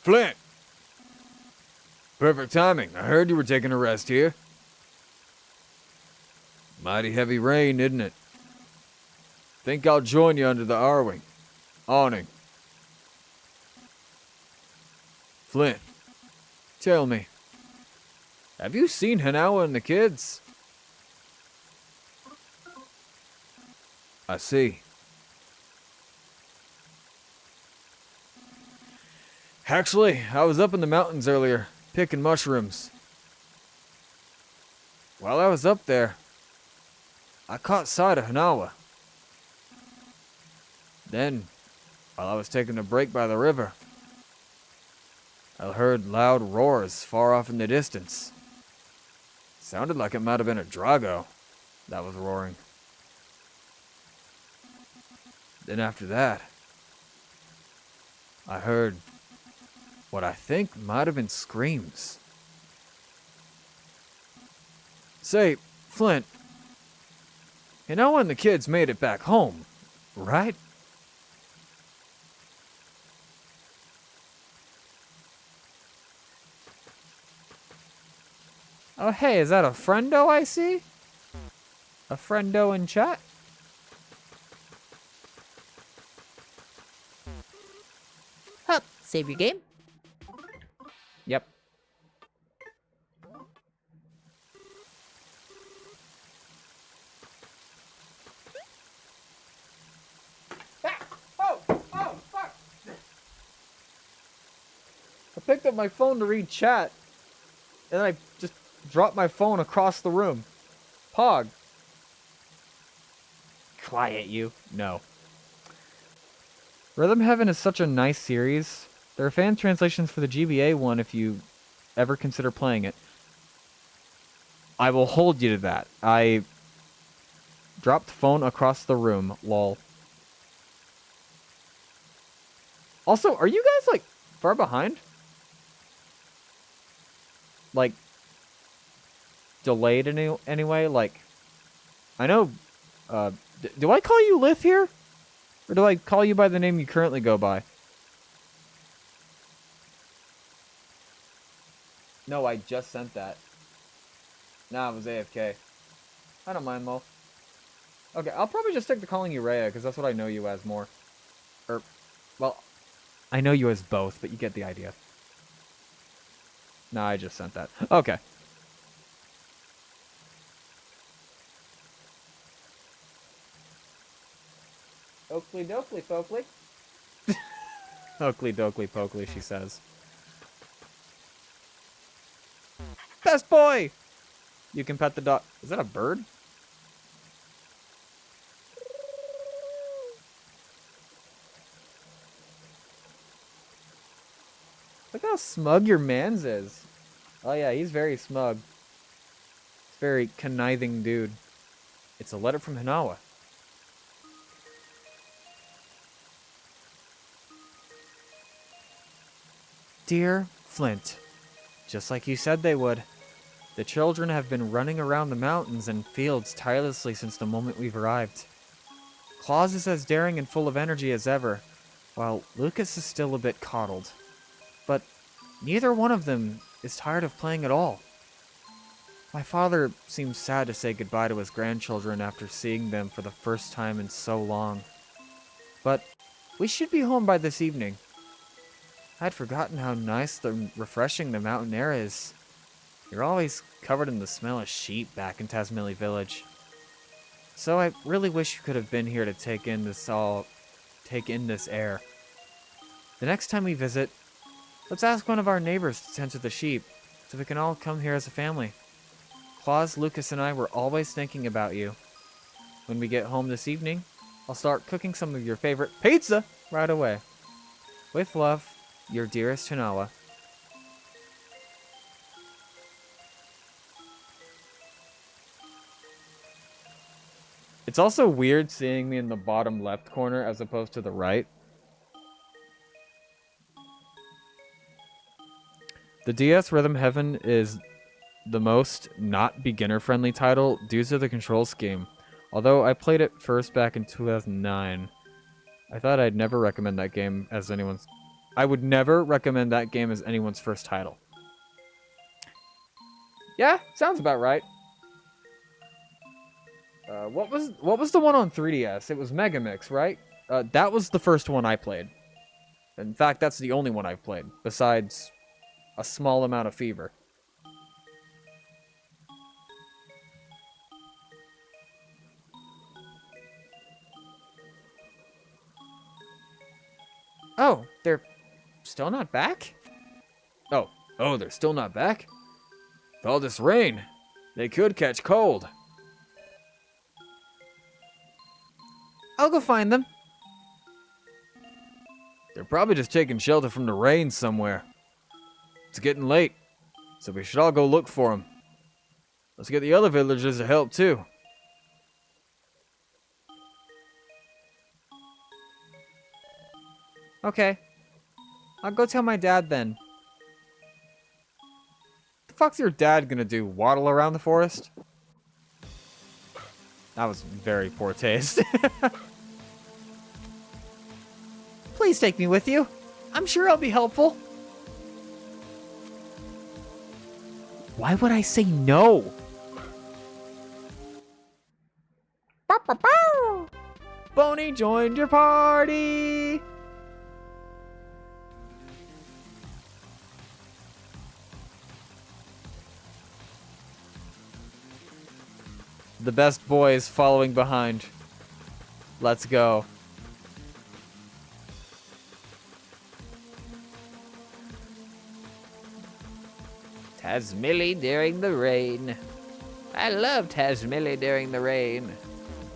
Flint! Perfect timing. I heard you were taking a rest here. Mighty heavy rain, isn't it? Think I'll join you under the awning. Flint, tell me, have you seen Hanawa and the kids? I see. Actually, I was up in the mountains earlier, picking mushrooms. While I was up there, I caught sight of Hanawa. Then, while I was taking a break by the river, I heard loud roars far off in the distance. Sounded like it might have been a Drago that was roaring. Then after that, I heard what I think might have been screams. Say, Flint, you know when the kids made it back home, right? Oh, hey, is that a friendo I see? A friendo in chat? Hup, save your game. Yep. I picked up my phone to read chat, and then I just dropped my phone across the room. Pog. Quiet, you. No. Rhythm Heaven is such a nice series. There are fan translations for the GBA one if you ever consider playing it. I will hold you to that. I dropped phone across the room, lol. Also, are you guys, like, far behind? Like, delayed anyway? Like, I know, do I call you Lith here? Or do I call you by the name you currently go by? No, I just sent that. Nah, it was AFK. I don't mind, Mo. Okay, I'll probably just stick to calling you Rhea, because that's what I know you as more. Or, well, I know you as both, but you get the idea. Nah, I just sent that. Okay. Oakley dokley pokley. Oakley dokley pokley, she says. Best boy! You can pet the dog. Is that a bird? Look how smug your mans is. Oh yeah, he's very smug. He's a very conniving dude. It's a letter from Hanawa. Dear Flint, just like you said they would, the children have been running around the mountains and fields tirelessly since the moment we've arrived. Claus is as daring and full of energy as ever, while Lucas is still a bit coddled. But neither one of them is tired of playing at all. My father seems sad to say goodbye to his grandchildren after seeing them for the first time in so long. But we should be home by this evening. I'd forgotten how nice and refreshing the mountain air is. You're always covered in the smell of sheep back in Tasmilly Village. So I really wish you could have been here to take in this air. The next time we visit, let's ask one of our neighbors to tend to the sheep, so we can all come here as a family. Claus, Lucas, and I were always thinking about you. When we get home this evening, I'll start cooking some of your favorite pizza right away. With love, your dearest Hanawa. It's also weird seeing me in the bottom left corner as opposed to the right. The DS Rhythm Heaven is the most not beginner-friendly title due to the control scheme. Although I played it first back in 2009, I thought I'd never recommend that game as anyone's I would never recommend that game as anyone's first title. Yeah, sounds about right. What was the one on 3DS? It was Megamix, right? That was the first one I played. In fact, that's the only one I've played, besides a small amount of Fever. Oh, they're still not back? Oh, they're still not back? With all this rain, they could catch cold. I'll go find them. They're probably just taking shelter from the rain somewhere. It's getting late, so we should all go look for them. Let's get the other villagers to help too. Okay. I'll go tell my dad then. The fuck's your dad gonna do? Waddle around the forest? That was very poor taste. Please take me with you. I'm sure I'll be helpful. Why would I say no? Boney joined your party. The best boys following behind. Let's go. Tasmilly during the rain. I love Tasmilly during the rain.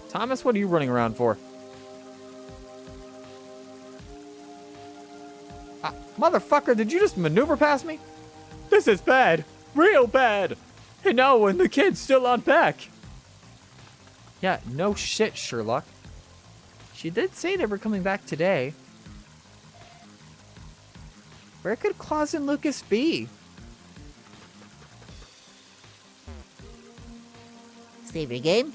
Thomas, what are you running around for? Motherfucker, did you just maneuver past me? This is bad. Real bad. And now when the kids still aren't back. Yeah, no shit, Sherlock. She did say they were coming back today. Where could Claus and Lucas be? Save your game.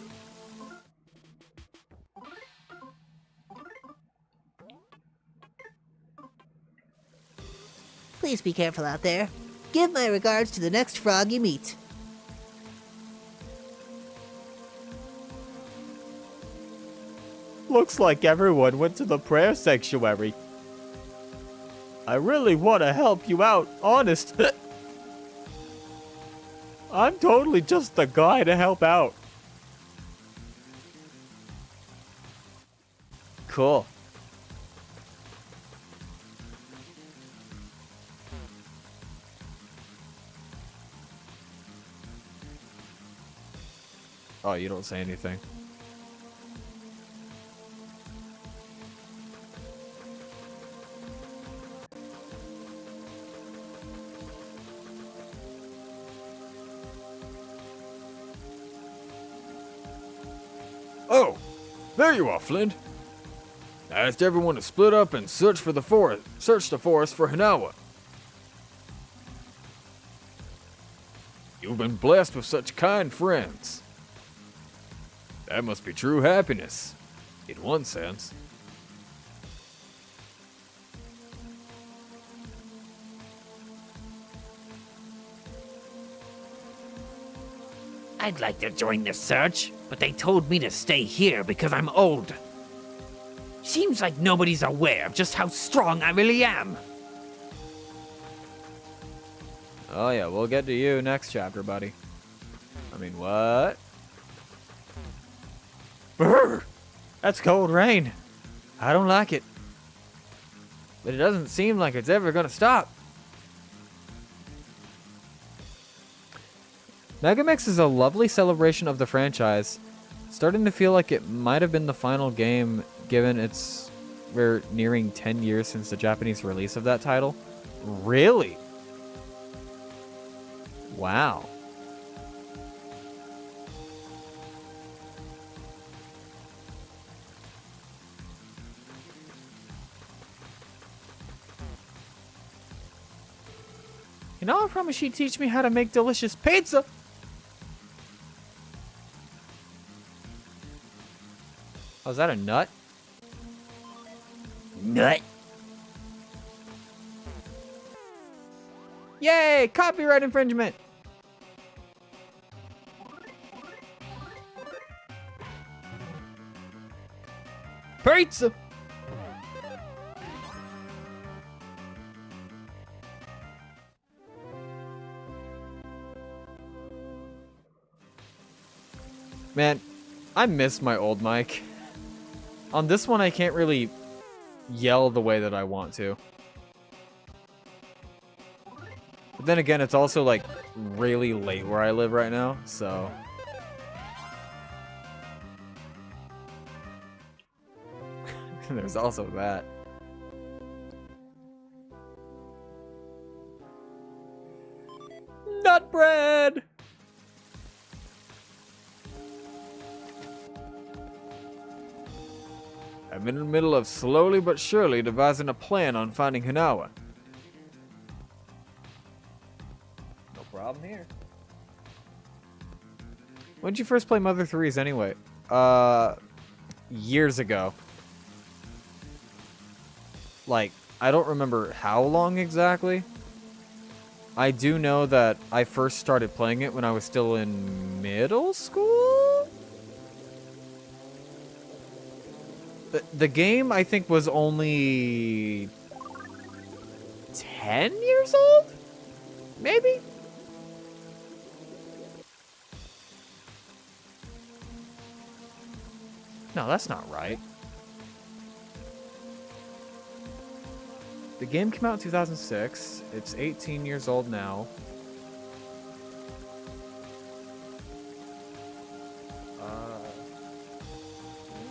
Please be careful out there. Give my regards to the next frog you meet. Looks like everyone went to the prayer sanctuary. I really want to help you out, honest. I'm totally just the guy to help out. Cool. Oh, you don't say anything. Oh, there you are, Flint. I asked everyone to split up and search the forest for Hanawa. You've been blessed with such kind friends. That must be true happiness, in one sense. I'd like to join the search, but they told me to stay here because I'm old. Seems like nobody's aware of just how strong I really am. Oh yeah, we'll get to you next chapter, buddy. I mean, what? Brr! That's cold rain. I don't like it. But it doesn't seem like it's ever gonna stop. Megamix is a lovely celebration of the franchise. Starting to feel like it might have been the final game, given we're nearing 10 years since the Japanese release of that title. Really? Wow. You know, I promise she'd teach me how to make delicious pizza. Oh, is that a nut? Nut. Yay! Copyright infringement! Pizza! Man, I miss my old mic. On this one, I can't really yell the way that I want to. But then again, it's also like really late where I live right now, so. There's also that. Nut bread! I'm in the middle of slowly but surely devising a plan on finding Hinawa. No problem here. When did you first play Mother 3s anyway? Years ago. Like, I don't remember how long exactly. I do know that I first started playing it when I was still in middle school? The game, I think, was only 10 years old? Maybe? No, that's not right. The game came out in 2006. It's 18 years old now.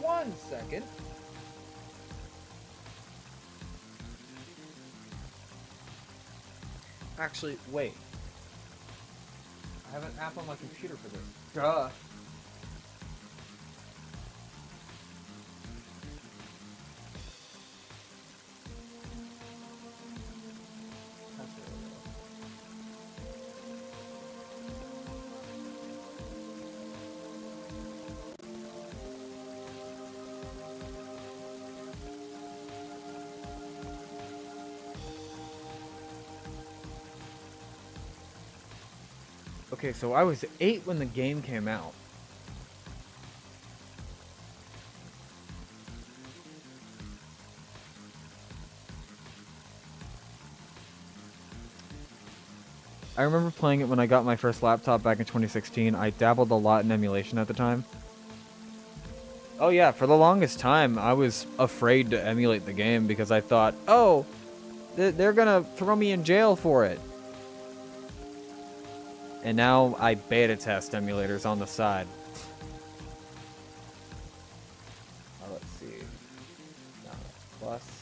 One second. Actually, wait. I have an app on my computer for this. Duh. Okay, so I was 8 when the game came out. I remember playing it when I got my first laptop back in 2016. I dabbled a lot in emulation at the time. Oh yeah, for the longest time, I was afraid to emulate the game because I thought, oh, they're gonna throw me in jail for it. And now I beta test emulators on the side. Let's see. Plus.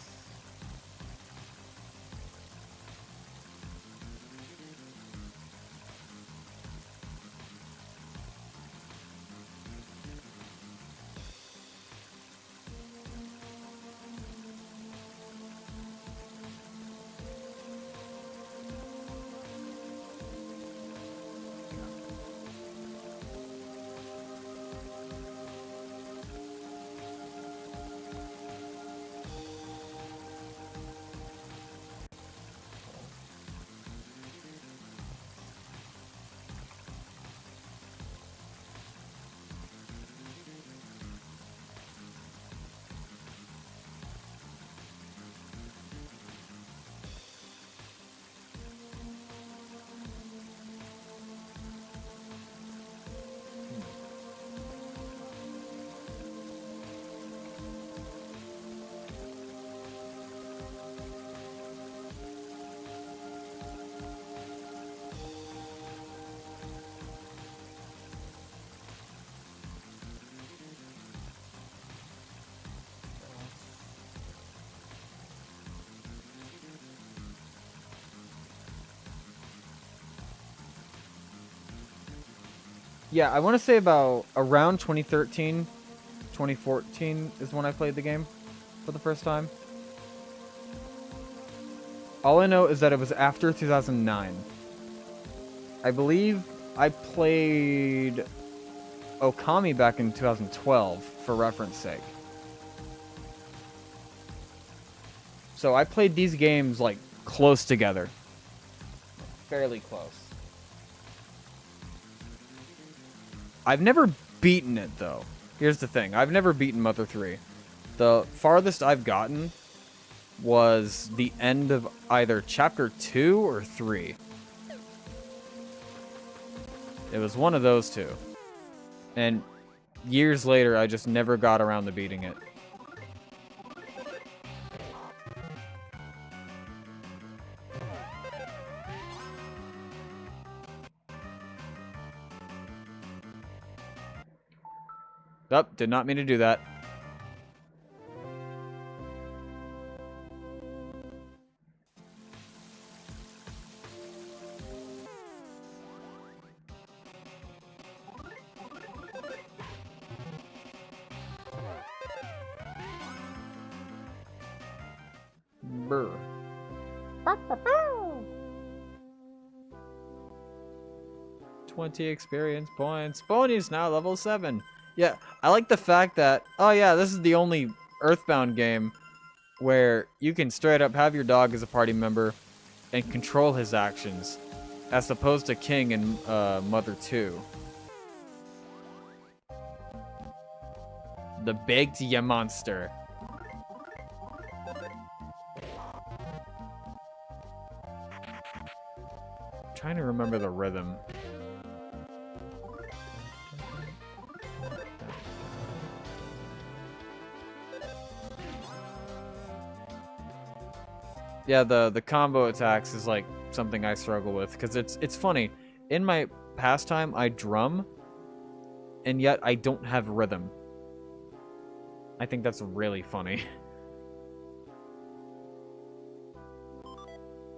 Yeah, I want to say about around 2013, 2014 is when I played the game for the first time. All I know is that it was after 2009. I believe I played Okami back in 2012 for reference sake. So I played these games like close together. fairly close. I've never beaten it, though. Here's the thing. I've never beaten Mother 3. The farthest I've gotten was the end of either Chapter 2 or 3. It was one of those two. And years later, I just never got around to beating it. Oh, did not mean to do that. Brr. 20 experience points. Boney's now level 7. Yeah, I like the fact that, oh yeah, this is the only Earthbound game where you can straight up have your dog as a party member and control his actions, as opposed to King in Mother 2. The baked ya monster. Trying to remember the rhythm. Yeah, the combo attacks is like something I struggle with because it's funny. In my pastime, I drum, and yet I don't have rhythm. I think that's really funny.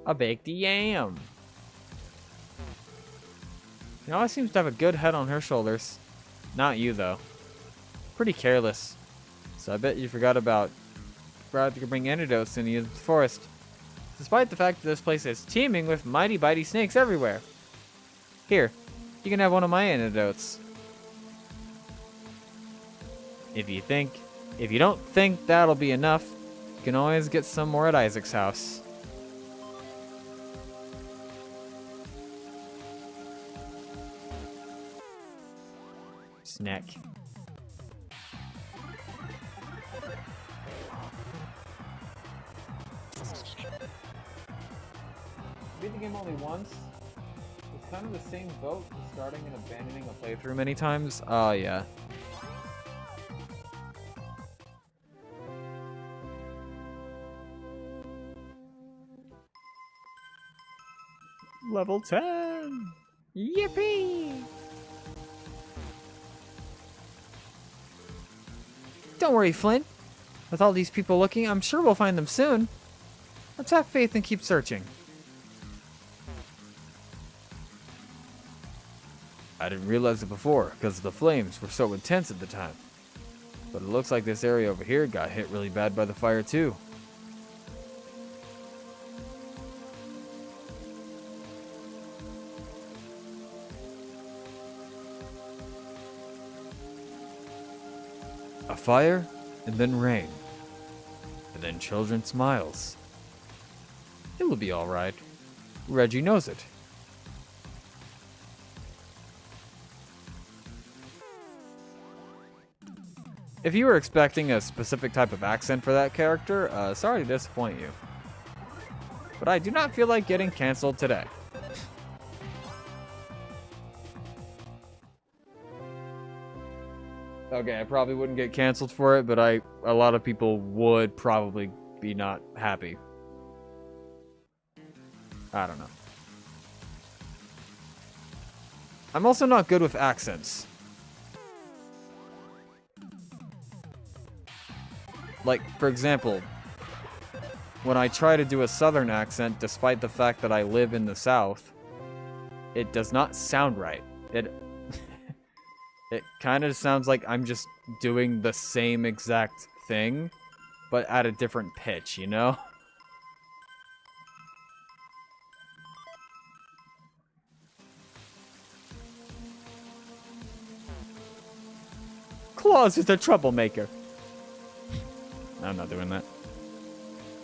A baked yam. He always seems to have a good head on her shoulders. Not you, though. Pretty careless. So I bet you forgot to bring antidotes in the forest. Despite the fact that this place is teeming with mighty bitey snakes everywhere. Here, you can have one of my antidotes. If you don't think that'll be enough, you can always get some more at Isaac's house. Snack. Beat the game only once. It's kind of the same boat, starting and abandoning a playthrough many times. Oh, yeah. Level 10! Yippee! Don't worry, Flint. With all these people looking, I'm sure we'll find them soon. Let's have faith and keep searching. I didn't realize it before because the flames were so intense at the time. But it looks like this area over here got hit really bad by the fire too. A fire, and then rain. And then children's smiles. It will be alright. Reggie knows it. If you were expecting a specific type of accent for that character, sorry to disappoint you. But I do not feel like getting canceled today. Okay, I probably wouldn't get canceled for it, but a lot of people would probably be not happy. I don't know. I'm also not good with accents. Like, for example, when I try to do a southern accent, despite the fact that I live in the South, it does not sound right. It kind of sounds like I'm just doing the same exact thing, but at a different pitch, you know? Claus is a troublemaker. I'm not doing that.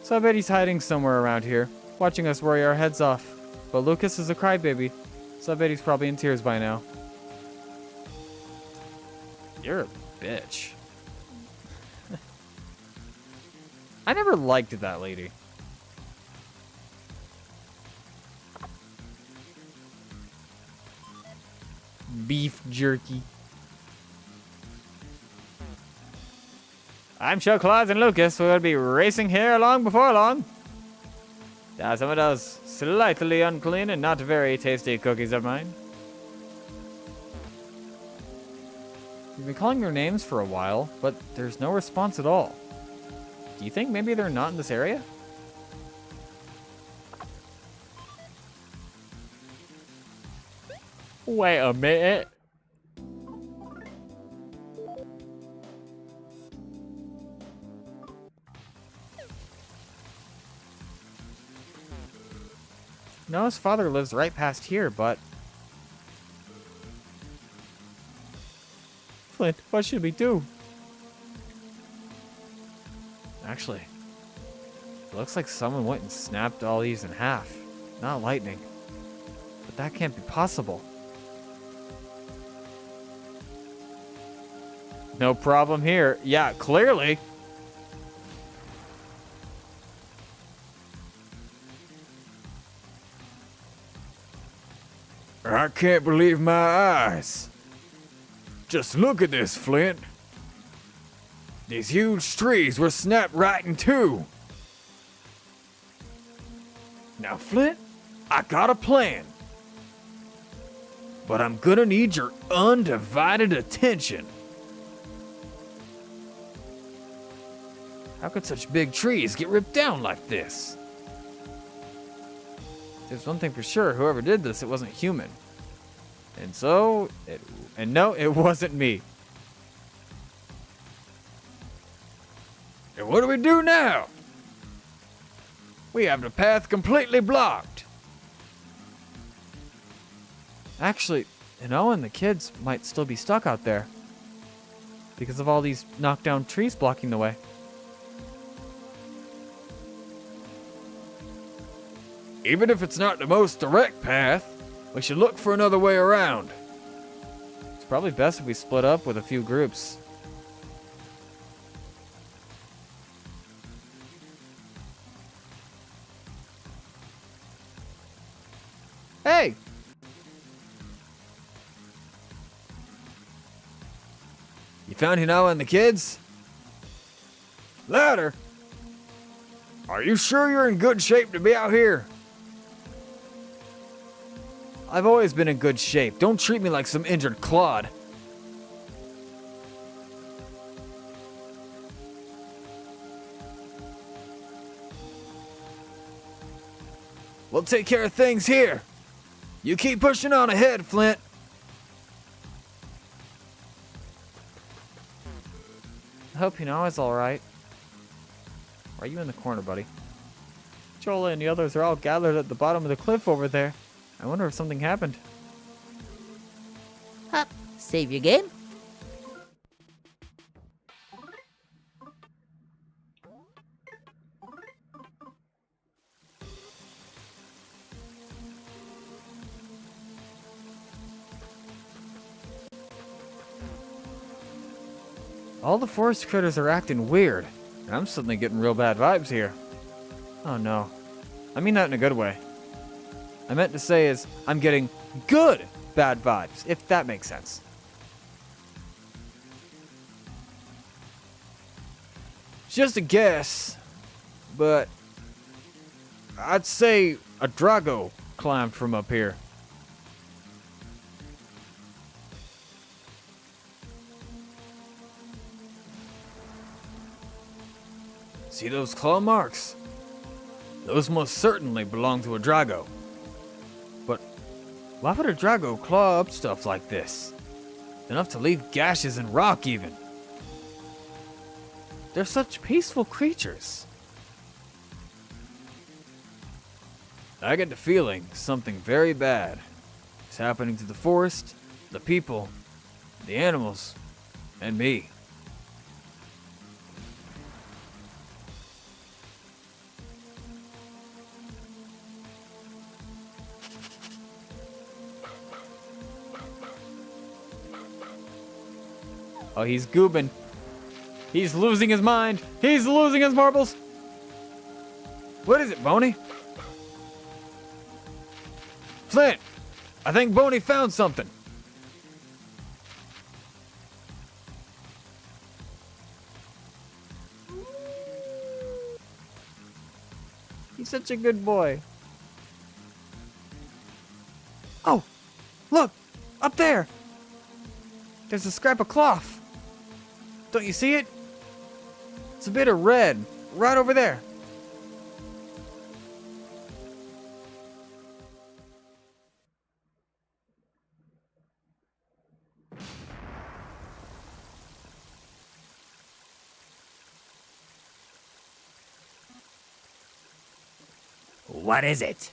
So I bet he's hiding somewhere around here, watching us worry our heads off. But Lucas is a crybaby, so I bet he's probably in tears by now. You're a bitch. I never liked that lady. Beef jerky. I'm sure Claus and Lucas will be racing here along before long. Some of those slightly unclean and not very tasty cookies of mine. You've been calling their names for a while, but there's no response at all. Do you think maybe they're not in this area? Wait a minute. Noah's father lives right past here, but... Flint, what should we do? Actually, it looks like someone went and snapped all these in half. Not lightning. But that can't be possible. No problem here. Yeah, clearly. I can't believe my eyes. Just look at this, Flint. These huge trees were snapped right in two. Now, Flint, I got a plan. But I'm gonna need your undivided attention. How could such big trees get ripped down like this? There's one thing for sure, whoever did this, it wasn't human. And no, it wasn't me. And what do we do now? We have the path completely blocked. Actually, Noah and the kids might still be stuck out there. Because of all these knocked down trees blocking the way. Even if it's not the most direct path, we should look for another way around. It's probably best if we split up with a few groups. Hey! You found Hinawa and the kids? Louder! Are you sure you're in good shape to be out here? I've always been in good shape. Don't treat me like some injured clod. We'll take care of things here. You keep pushing on ahead, Flint. I hope Hinawa's alright. Why are you in the corner, buddy? Jola and the others are all gathered at the bottom of the cliff over there. I wonder if something happened. Hop, save your game. All the forest critters are acting weird, and I'm suddenly getting real bad vibes here. Oh no. I mean that in a good way. I meant to say is, I'm getting good bad vibes, if that makes sense. Just a guess, but I'd say a Drago climbed from up here. See those claw marks? Those most certainly belong to a Drago. But why would a Drago claw up stuff like this? Enough to leave gashes in rock even. They're such peaceful creatures. I get the feeling something very bad is happening to the forest, the people, the animals, and me. Oh, he's goobing. He's losing his mind. He's losing his marbles. What is it, Boney? Flint, I think Boney found something. He's such a good boy. Oh, look, up there. There's a scrap of cloth. Don't you see it? It's a bit of red, right over there. What is it?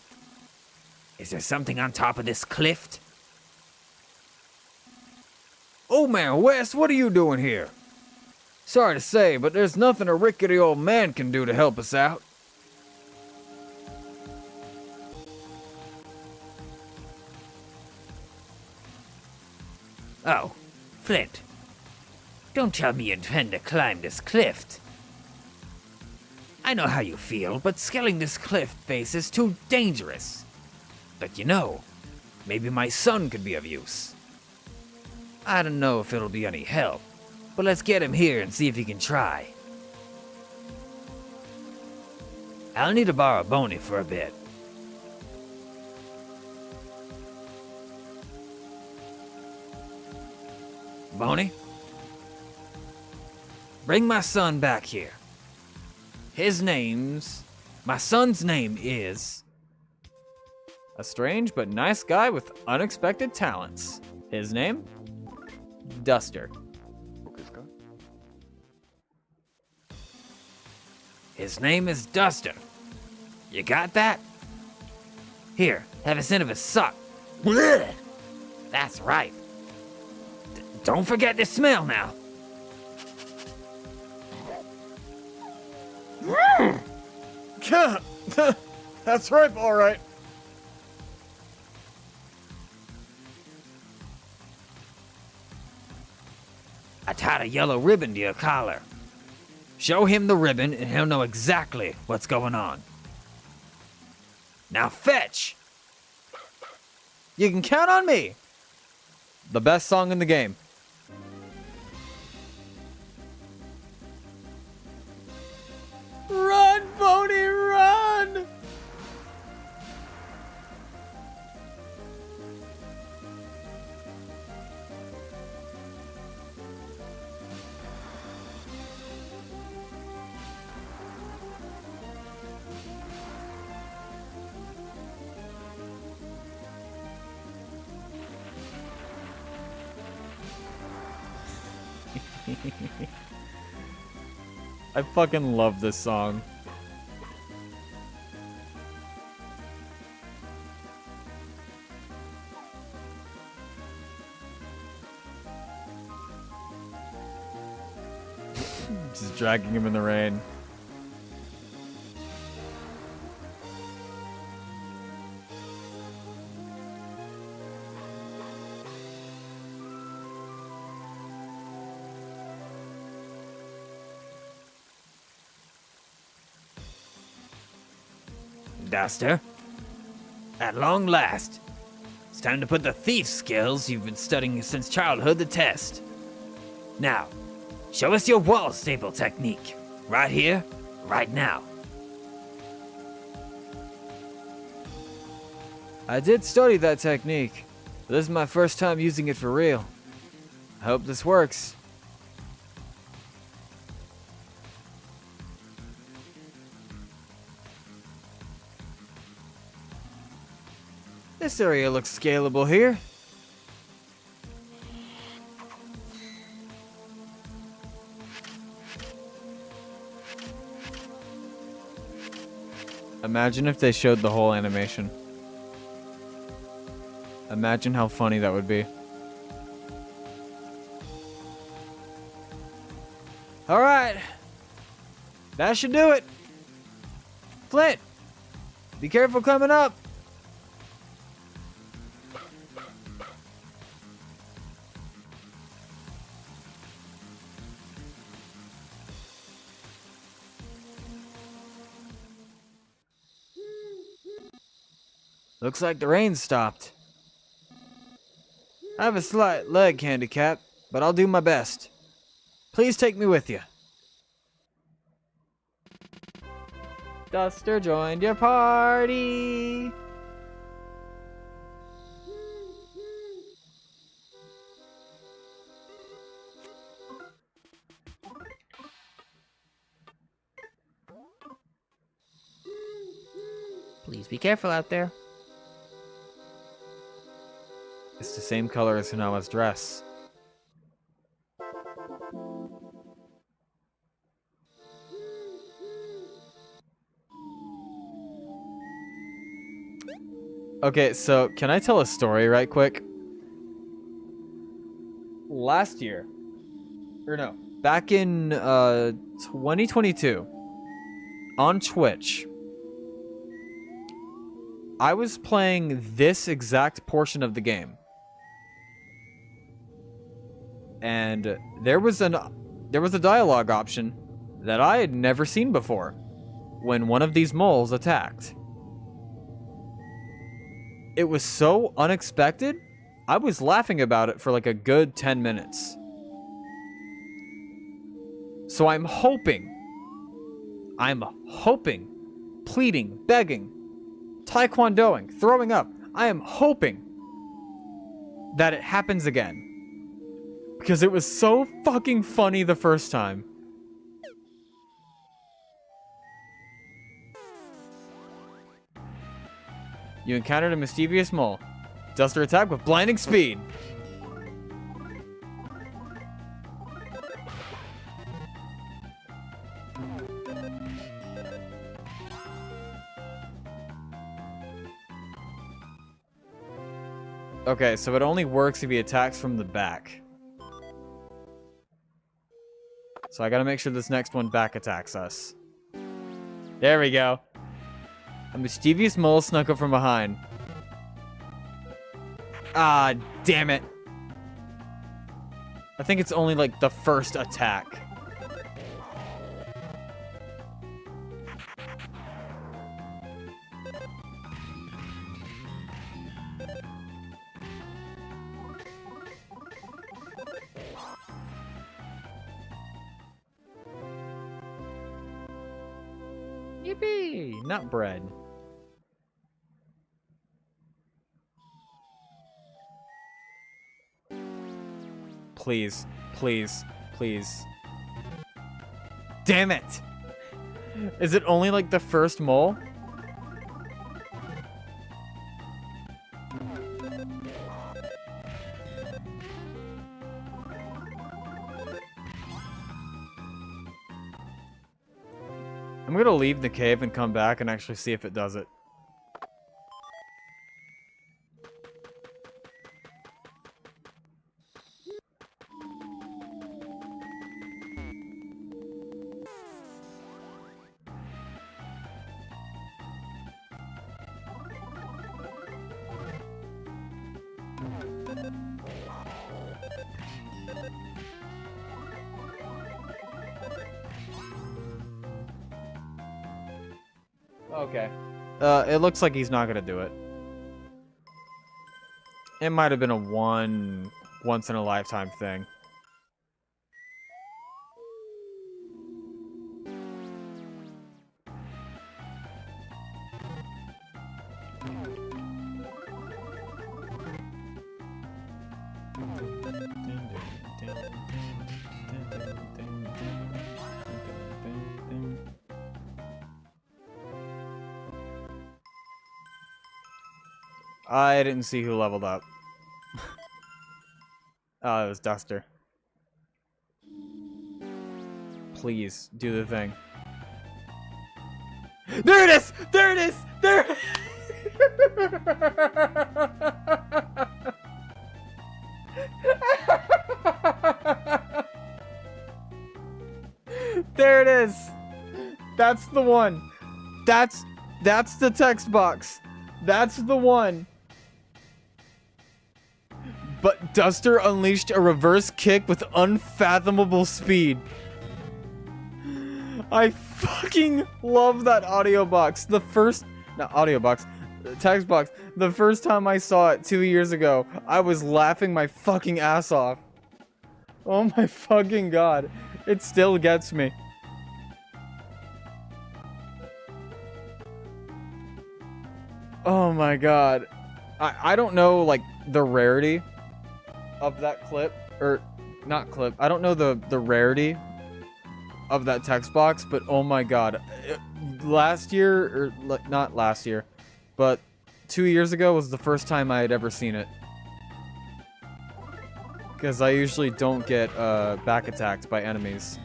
Is there something on top of this cliff? Old man West, what are you doing here? Sorry to say, but there's nothing a rickety old man can do to help us out. Oh, Flint. Don't tell me you intend to climb this cliff. I know how you feel, but scaling this cliff face is too dangerous. But you know, maybe my son could be of use. I don't know if it'll be any help, but let's get him here and see if he can try. I'll need to borrow Boney for a bit. Boney? Bring my son back here. My son's name is... A strange but nice guy with unexpected talents. His name? Duster. His name is Duster. You got that? Here, have a scent of his sock. Blech! That's right. Don't forget to smell now. That's right, all right. I tied a yellow ribbon to your collar. Show him the ribbon and he'll know exactly what's going on. Now fetch! You can count on me. The best song in the game. Run, Boney, run! I fucking love this song. Just dragging him in the rain. Duster, at long last, it's time to put the thief skills you've been studying since childhood to test. Now, show us your wall staple technique. Right here, right now. I did study that technique, but this is my first time using it for real. I hope this works. This area looks scalable here. Imagine if they showed the whole animation. Imagine how funny that would be. All right. That should do it. Flint, be careful coming up. Looks like the rain stopped. I have a slight leg handicap, but I'll do my best. Please take me with you. Duster joined your party. Please be careful out there. It's the same color as Hanawa's dress. Okay, so can I tell a story right quick? Last year, or no, back in 2022, on Twitch, I was playing this exact portion of the game. And there was a dialogue option that I had never seen before when one of these moles attacked. It was so unexpected, I was laughing about it for like a good 10 minutes. So I'm hoping, pleading, begging, taekwondoing, throwing up. I am hoping that it happens again. Because it was so fucking funny the first time. You encountered a mischievous mole. Duster attack with blinding speed. Okay, so it only works if he attacks from the back. So I gotta make sure this next one back attacks us. There we go. A mischievous mole snuck up from behind. Ah, damn it. I think it's only like the first attack. Yippee! Nut bread. Please, please, please. Damn it! Is it only like the first mole? I'm gonna leave the cave and come back and actually see if it does it. Okay. It looks like he's not gonna do it. It might have been a once in a lifetime thing. I didn't see who leveled up. Oh, it was Duster. Please, do the thing. There it is! There it is! There There it is! That's the one. That's the text box. That's the one. But Duster unleashed a reverse kick with unfathomable speed. I fucking love that audio box. The first, not audio box, text box. The first time I saw it 2 years ago, I was laughing my fucking ass off. Oh my fucking god. It still gets me. Oh my god. I don't know, like, the rarity of that clip. Or, not clip. I don't know the rarity of that text box, but oh my god. Last year, or not last year, but 2 years ago was the first time I had ever seen it. Because I usually don't get back attacked by enemies.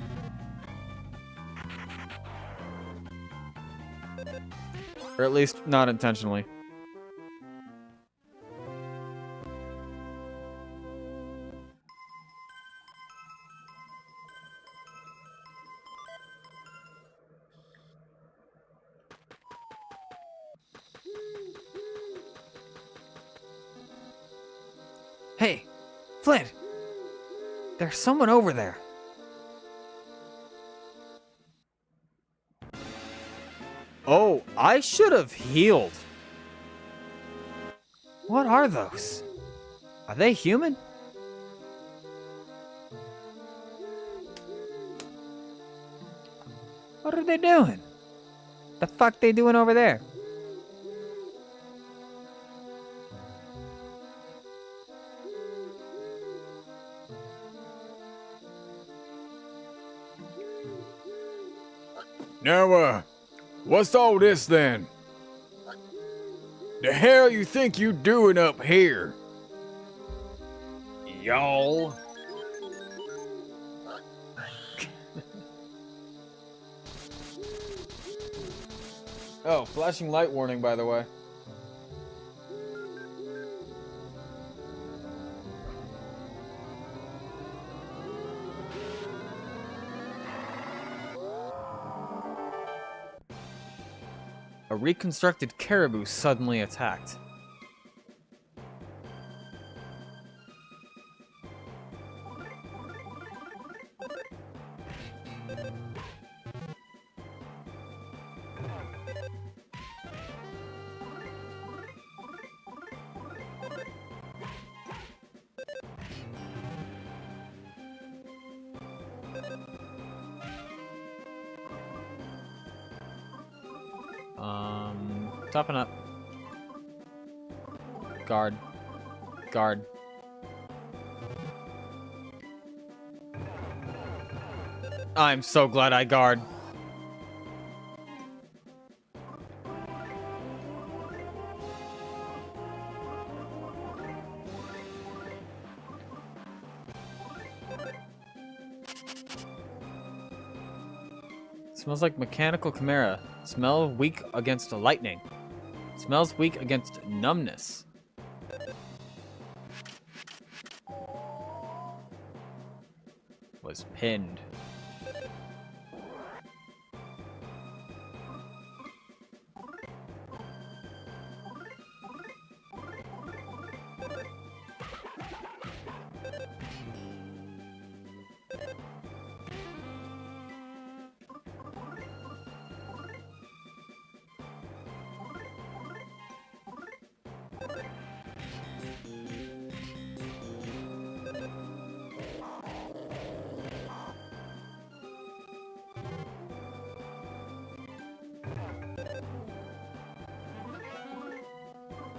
Or at least not intentionally. Hey, Flint! There's someone over there. Oh, I should have healed. What are those? Are they human? What are they doing? The fuck they doing over there? Now, what's all this then? The hell you think you doing up here? Y'all? Oh, flashing light warning, by the way. A reconstructed caribou suddenly attacked. Topping up. Guard. Guard. I'm so glad I guard. Smells like mechanical chimera. Smell weak against lightning. Smells weak against numbness. Was pinned.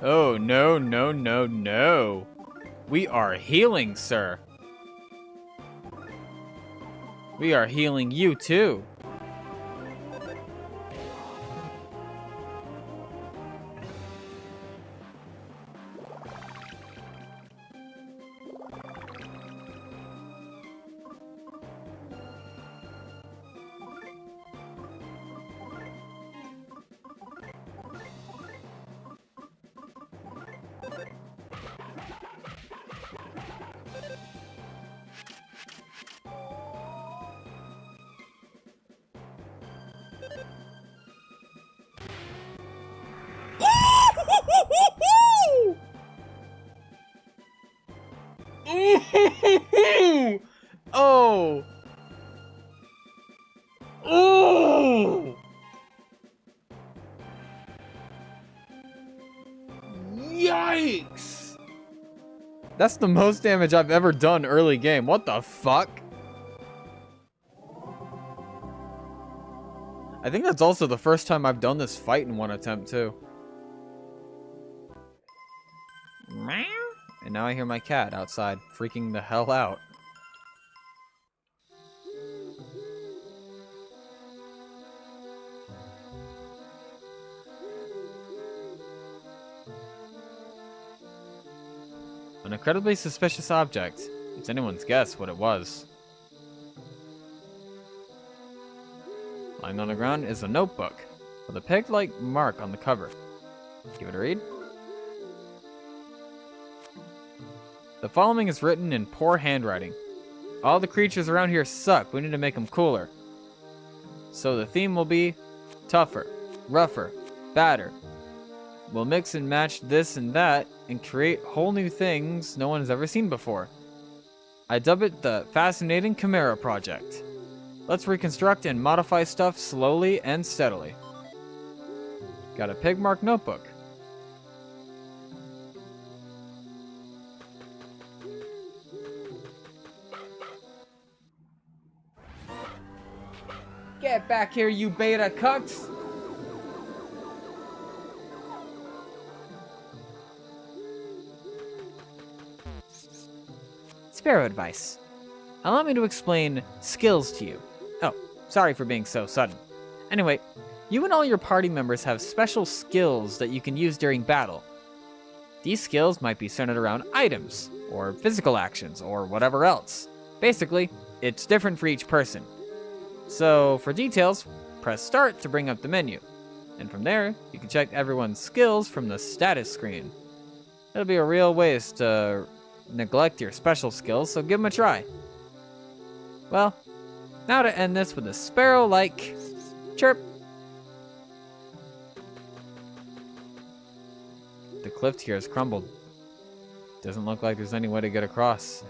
Oh, no, no, no, no. We are healing, sir. We are healing you, too. That's the most damage I've ever done early game. What the fuck? I think that's also the first time I've done this fight in one attempt, too. Meow. And now I hear my cat outside, freaking the hell out. An incredibly suspicious object. It's anyone's guess what it was. Lying on the ground is a notebook with a peg-like mark on the cover. Give it a read. The following is written in poor handwriting. All the creatures around here suck. We need to make them cooler. So the theme will be tougher, rougher, badder. We'll mix and match this and that and create whole new things no one has ever seen before. I dub it the Fascinating Chimera Project. Let's reconstruct and modify stuff slowly and steadily. Got a pig mark notebook. Get back here, you beta cucks! Sparrow advice. Allow me to explain skills to you. Oh, sorry for being so sudden. Anyway, you and all your party members have special skills that you can use during battle. These skills might be centered around items, or physical actions, or whatever else. Basically, it's different for each person. So, for details, press start to bring up the menu. And from there, you can check everyone's skills from the status screen. It'll be a real waste to neglect your special skills, so give them a try. Well, now to end this with a sparrow-like chirp. The cliff here has crumbled. Doesn't look like there's any way to get across.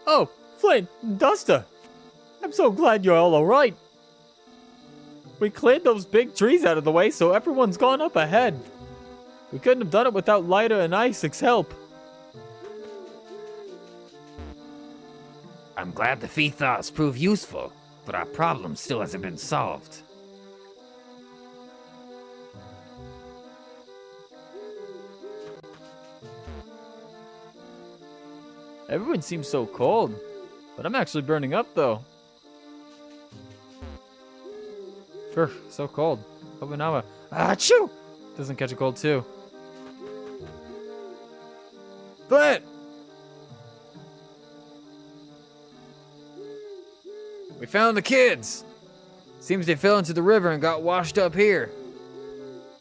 Oh, Flint, Duster. I'm so glad you're all alright. We cleared those big trees out of the way, so everyone's gone up ahead. We couldn't have done it without Lighter and Isaac's help. I'm glad the Fee Thaws proved useful, but our problem still hasn't been solved. Everyone seems so cold, but I'm actually burning up though. So cold. Hoping now achoo! Doesn't catch a cold too. Flint! We found the kids. Seems they fell into the river and got washed up here.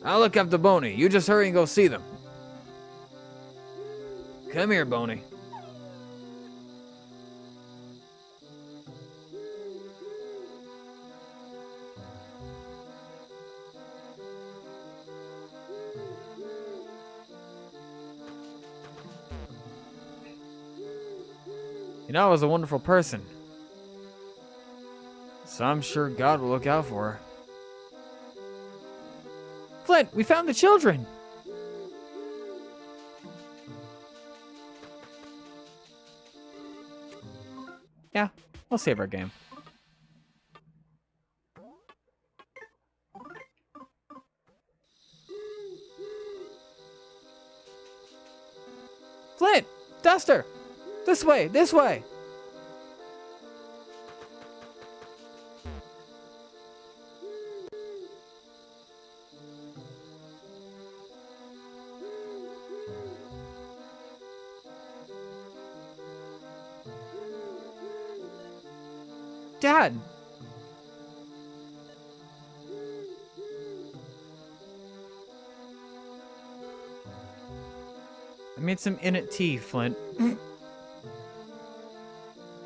I'll look after Boney. You just hurry and go see them. Come here, Boney. You know, I was a wonderful person. So I'm sure God will look out for her. Flint, we found the children! Yeah, we'll save our game. Flint! Duster! This way! This way! Dad! I made some in-it tea, Flint.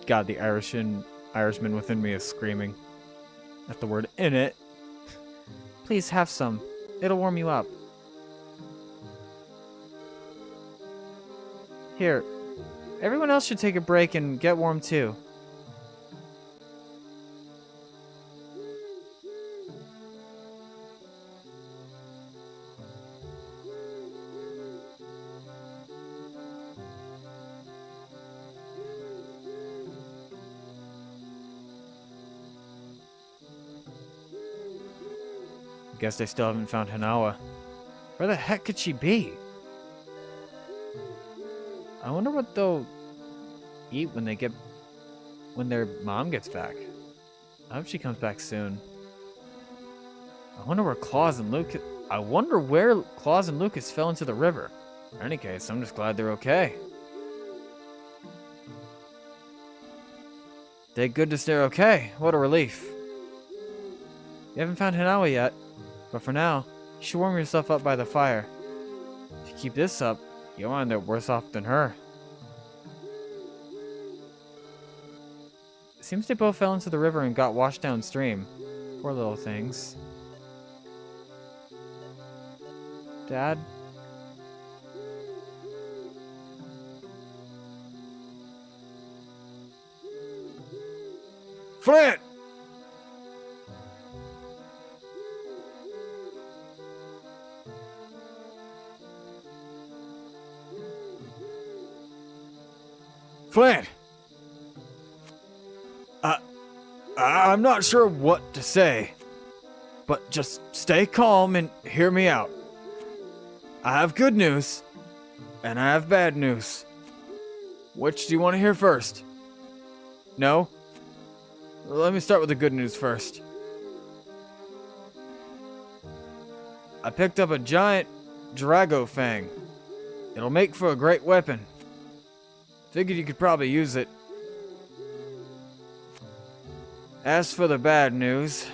God, the Irishman within me is screaming at the word in it. Please have some. It'll warm you up. Here, everyone else should take a break and get warm too. Guess they still haven't found Hanawa. Where the heck could she be? I wonder what they'll eat when their mom gets back. I hope she comes back soon. I wonder where Claus and Lucas fell into the river. In any case, I'm just glad they're okay. Thank goodness they're okay. What a relief. You haven't found Hanawa yet, but for now, you should warm yourself up by the fire. If you keep this up, you'll end up worse off than her. It seems they both fell into the river and got washed downstream. Poor little things. Dad? Flint! Flint! I'm not sure what to say, but just stay calm and hear me out. I have good news, and I have bad news. Which do you want to hear first? No? Let me start with the good news first. I picked up a giant Drago Fang. It'll make for a great weapon. Figured you could probably use it. As for the bad news,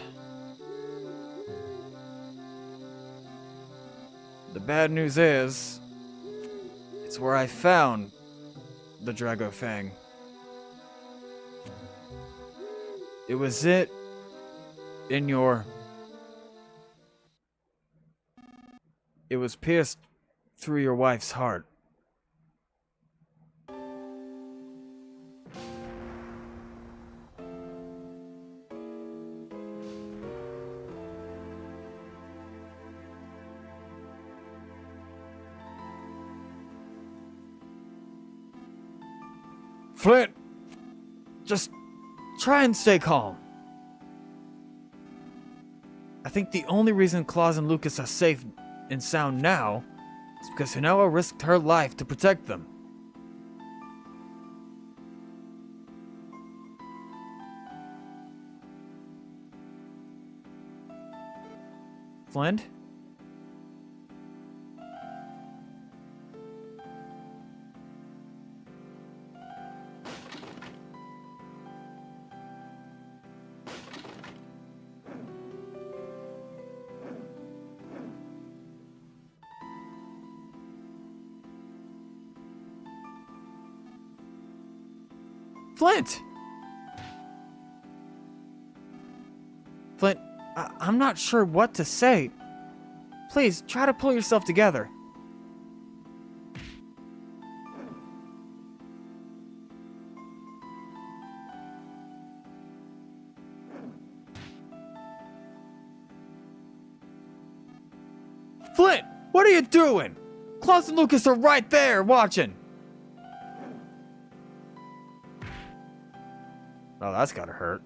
the bad news is, it's where I found the Drago Fang. It was in your... It was pierced through your wife's heart. Flint, just try and stay calm. I think the only reason Claus and Lucas are safe and sound now is because Hanawa risked her life to protect them. Flint? Flint! Flint, I'm not sure what to say. Please, try to pull yourself together. Flint, what are you doing? Claus and Lucas are right there watching. Oh, that's gotta hurt.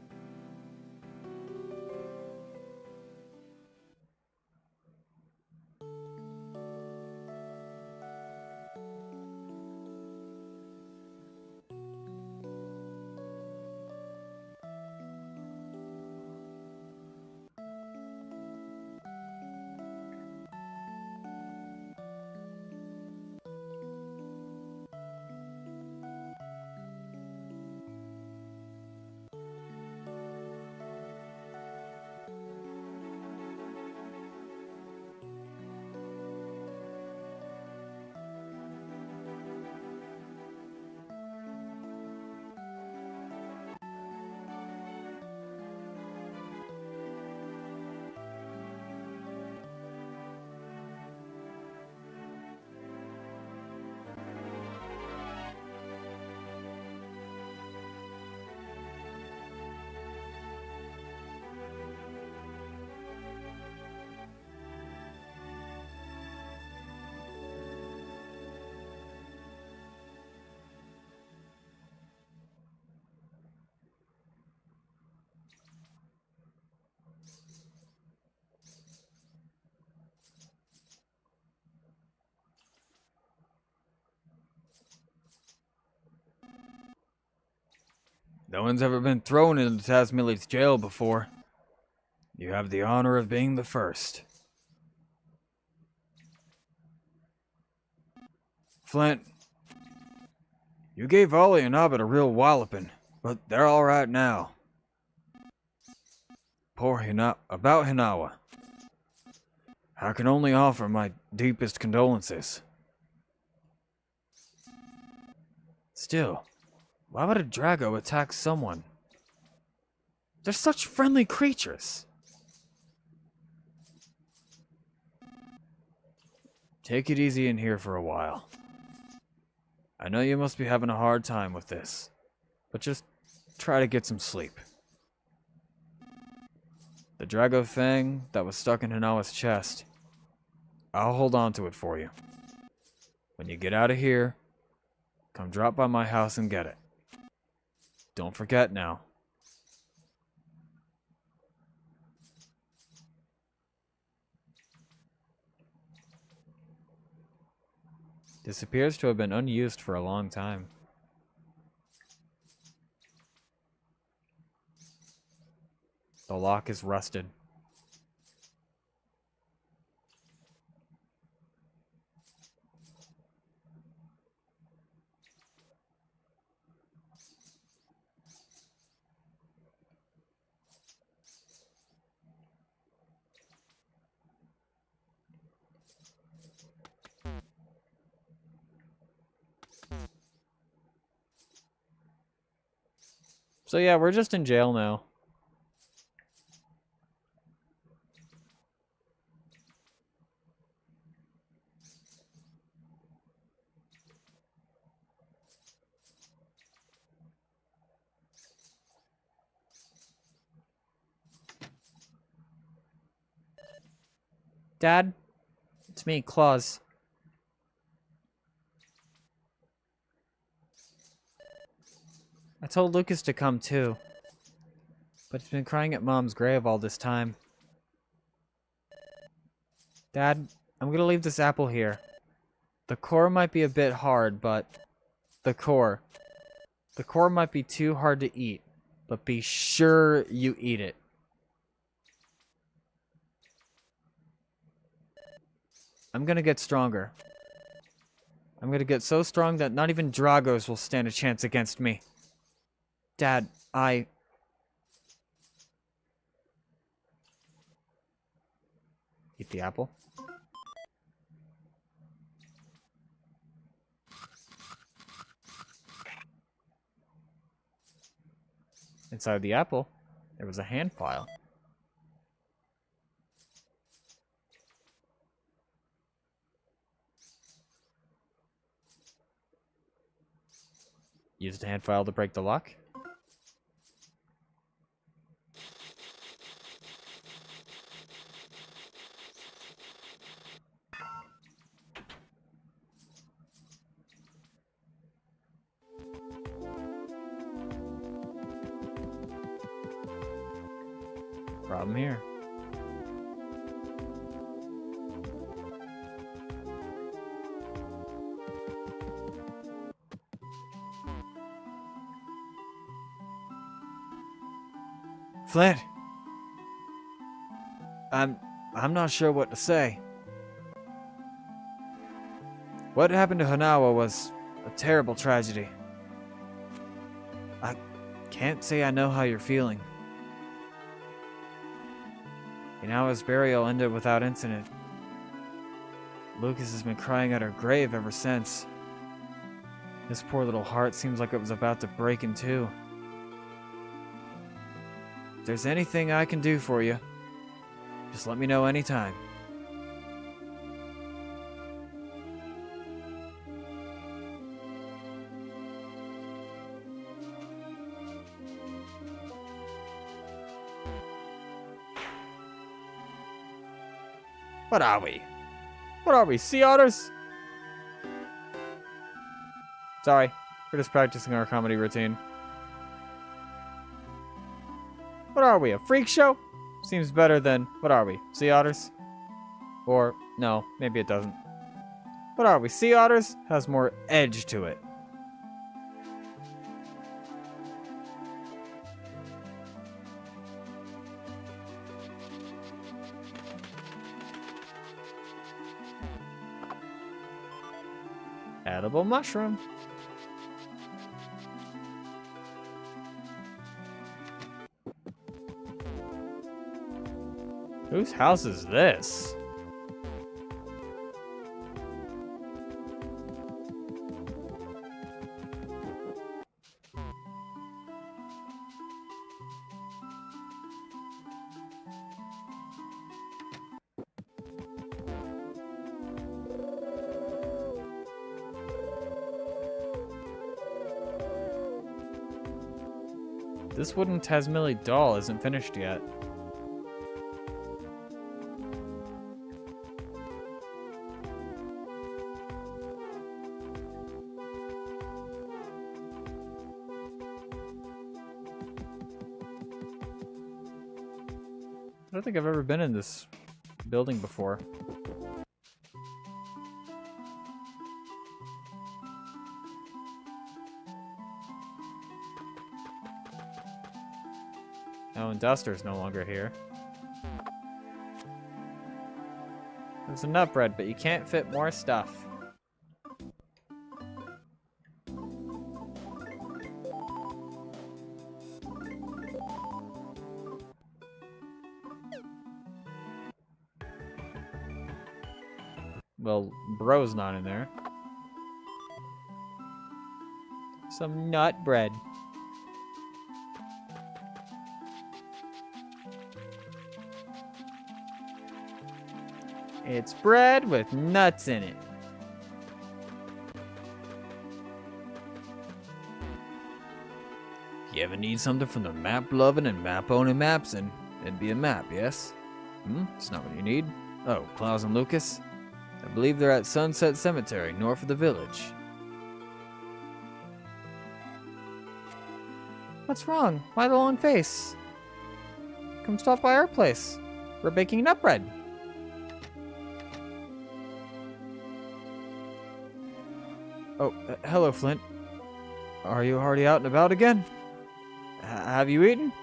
No one's ever been thrown into Tasmilly's jail before. You have the honor of being the first. Flint, you gave Ollie and Hobbit a real walloping, but they're all right now. Poor about Hinawa. I can only offer my deepest condolences. Still, why would a Drago attack someone? They're such friendly creatures. Take it easy in here for a while. I know you must be having a hard time with this, but just try to get some sleep. The Drago Fang that was stuck in Hanawa's chest, I'll hold on to it for you. When you get out of here, come drop by my house and get it. Don't forget now. This appears to have been unused for a long time. The lock is rusted. So yeah, we're just in jail now. Dad, it's me, Claus. I told Lucas to come too, but he's been crying at Mom's grave all this time. Dad, I'm gonna leave this apple here. The core might be a bit hard, but the core might be too hard to eat, but be sure you eat it. I'm gonna get stronger. I'm gonna get so strong that not even Dragos will stand a chance against me. Dad, Eat the apple. Inside the apple, there was a hand file. Use the hand file to break the lock. Problem here. Flint! I'm not sure what to say. What happened to Hanawa was a terrible tragedy. I can't say I know how you're feeling. Hanawa's burial ended without incident. Lucas has been crying at her grave ever since. His poor little heart seems like it was about to break in two. If there's anything I can do for you, just let me know anytime. What are we? What are we, sea otters? Sorry, we're just practicing our comedy routine. What are we, a freak show? Seems better than, what are we, sea otters? Or, no, maybe it doesn't. What are we, sea otters? Has more edge to it. Edible mushroom. Whose house is this? This wooden Tasmilly doll isn't finished yet. I don't think I've ever been in this building before. Oh, and Duster's no longer here. There's a nut bread, but you can't fit more stuff. Well, bro's not in there. Some nut bread. It's bread with nuts in it. You ever need something from the map-loving and map-owning Mapson, it'd be a map, yes? It's not what you need. Oh, Klaus and Lucas? I believe they're at Sunset Cemetery, north of the village. What's wrong? Why the long face? Come stop by our place. We're baking nut bread. Oh, hello, Flint. Are you already out and about again? Have you eaten?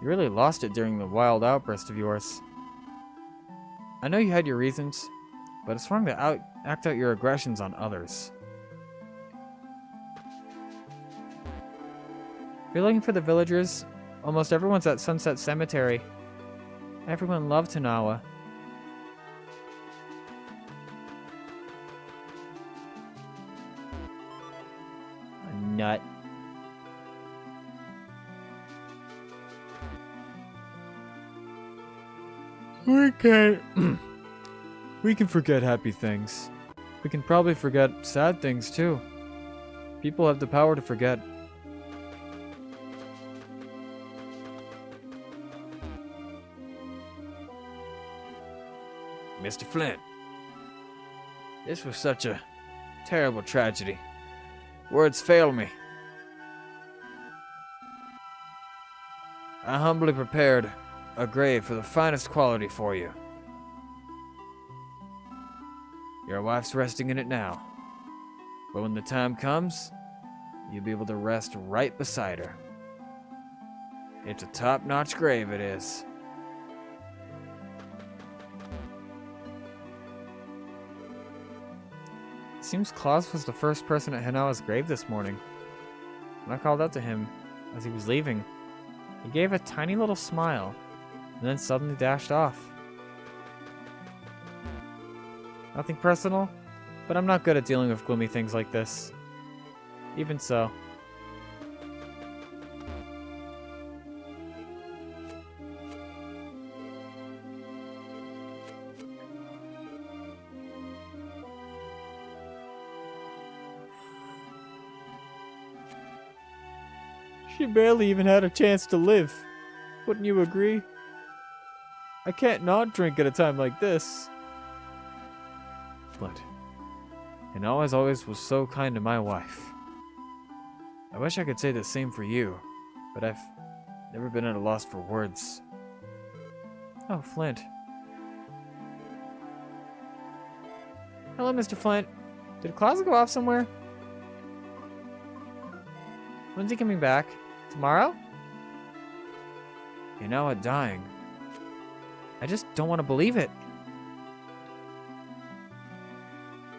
You really lost it during the wild outburst of yours. I know you had your reasons, but it's wrong to act out your aggressions on others. If you're looking for the villagers, almost everyone's at Sunset Cemetery. Everyone loved Tanawa. A nut. We can forget happy things. We can probably forget sad things too. People have the power to forget. Mr. Flint, this was such a terrible tragedy. Words fail me. I humbly prepared a grave for the finest quality for you. Your wife's resting in it now, but when the time comes, you'll be able to rest right beside her. It's a top-notch grave, it is. Seems Klaus was the first person at Hanawa's grave this morning. When I called out to him as he was leaving, he gave a tiny little smile and then suddenly dashed off. Nothing personal, but I'm not good at dealing with gloomy things like this. Even so. She barely even had a chance to live. Wouldn't you agree? I can't not drink at a time like this. But and always was so kind to my wife. I wish I could say the same for you, but I've never been at a loss for words. Oh, Flint. Hello, Mr. Flint. Did Claus go off somewhere? When's he coming back? Tomorrow? You know what, dying. I just don't want to believe it.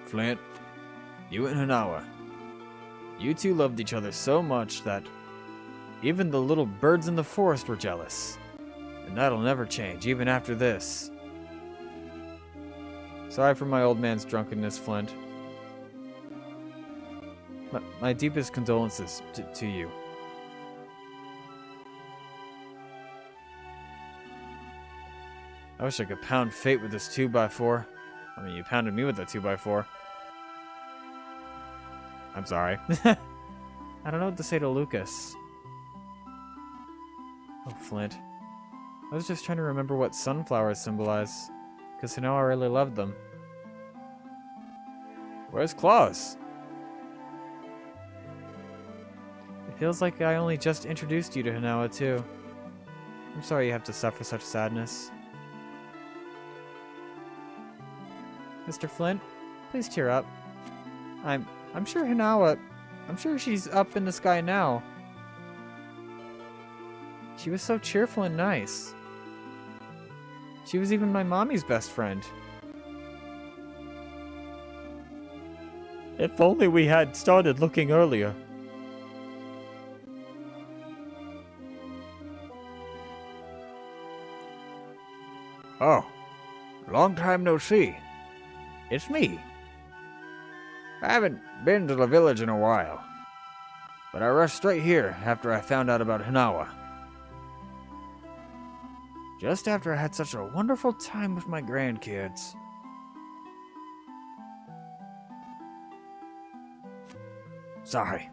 Flint, you and Hanawa. You two loved each other so much that even the little birds in the forest were jealous. And that'll never change, even after this. Sorry for my old man's drunkenness, Flint. My deepest condolences to you. I wish I could pound fate with this 2x4. I mean, you pounded me with a 2x4. I'm sorry. I don't know what to say to Lucas. Oh, Flint. I was just trying to remember what sunflowers symbolize, because I know I really loved them. Where's Claus? It feels like I only just introduced you to Hanawa, too. I'm sorry you have to suffer such sadness. Mr. Flint, please cheer up. I'm sure Hanawa... I'm sure she's up in the sky now. She was so cheerful and nice. She was even my mommy's best friend. If only we had started looking earlier. Oh, long time no see. It's me. I haven't been to the village in a while, but I rushed straight here after I found out about Hanawa. Just after I had such a wonderful time with my grandkids. Sorry.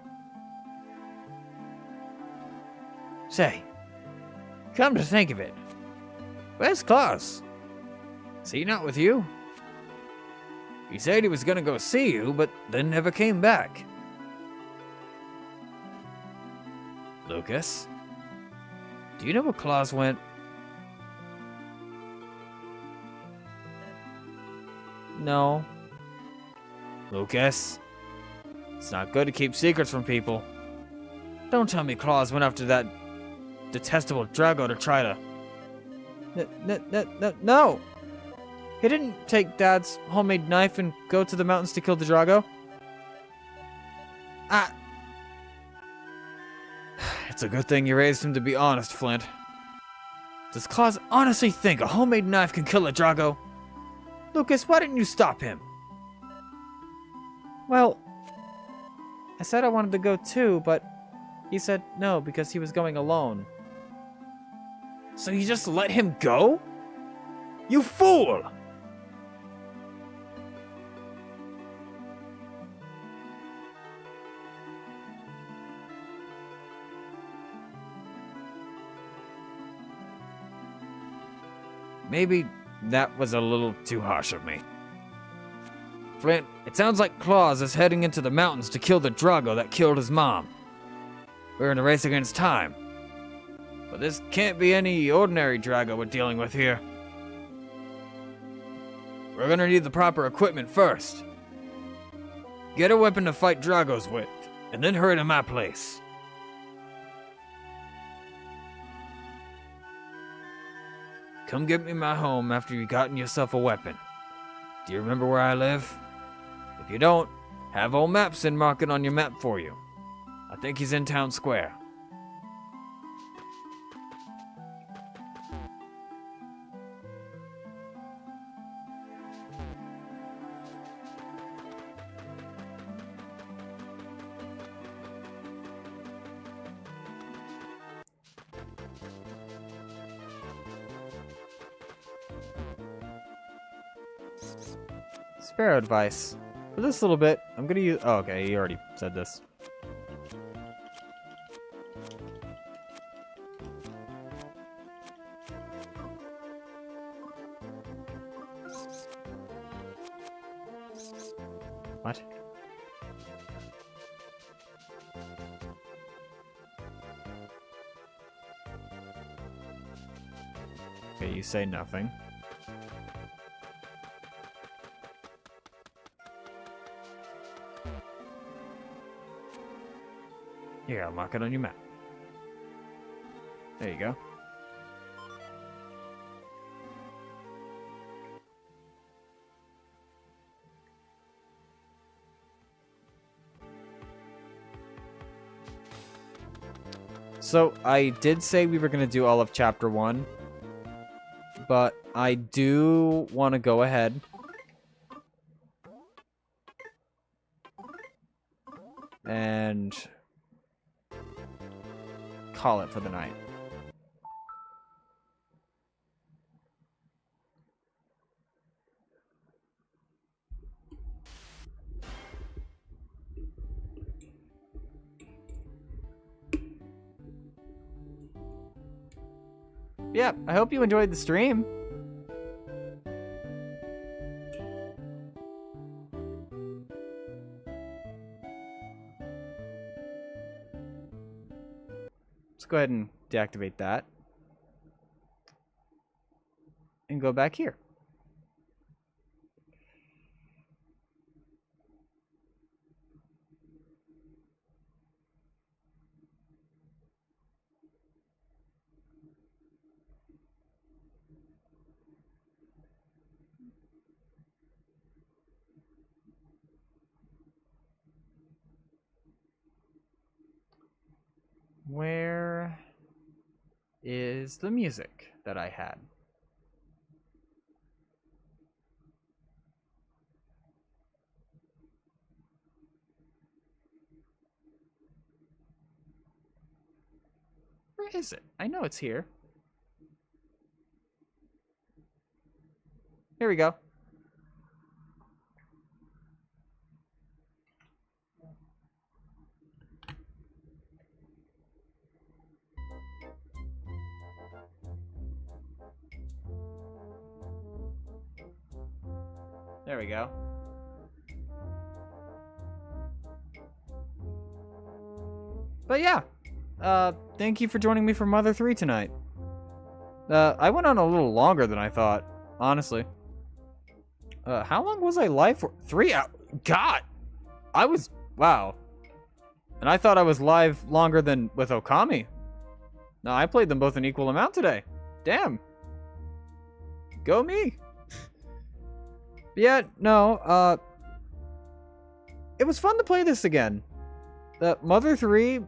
Say, come to think of it, where's Claus? Is he not with you? He said he was gonna go see you, but then never came back. Lucas, do you know where Claus went? No. Lucas, it's not good to keep secrets from people. Don't tell me Claus went after that detestable Drago to try to... No! He didn't take Dad's homemade knife and go to the mountains to kill the Drago. It's a good thing you raised him to be honest, Flint. Does Claus honestly think a homemade knife can kill a Drago? Lucas, why didn't you stop him? Well, I said I wanted to go too, but he said no because he was going alone. So you just let him go? You fool! Maybe that was a little too harsh of me. Flint, it sounds like Claus is heading into the mountains to kill the Drago that killed his mom. We're in a race against time. But this can't be any ordinary Drago we're dealing with here. We're gonna need the proper equipment first. Get a weapon to fight Dragos with, and then hurry to my place. Come get me my home after you've gotten yourself a weapon. Do you remember where I live? If you don't, have old Mapson mark it on your map for you. I think he's in town square. Sparrow advice. For this little bit, I'm gonna use... Oh, okay, you already said this. What? Okay, you say nothing. Here, I'll mark it on your map. There you go. So, I did say we were going to do all of Chapter 1, but I do want to go ahead and call it for the night. Yeah, I hope you enjoyed the stream. Let's go ahead and deactivate that. And go back here. Where is the music that I had? Where is it? I know it's here. Here we go. There we go. But yeah, thank you for joining me for Mother 3 tonight. I went on a little longer than I thought, honestly. How long was I live for? 3 hours? God! Wow. And I thought I was live longer than with Okami. No, I played them both an equal amount today. Damn. Go me. Yeah, no, it was fun to play this again. Mother 3,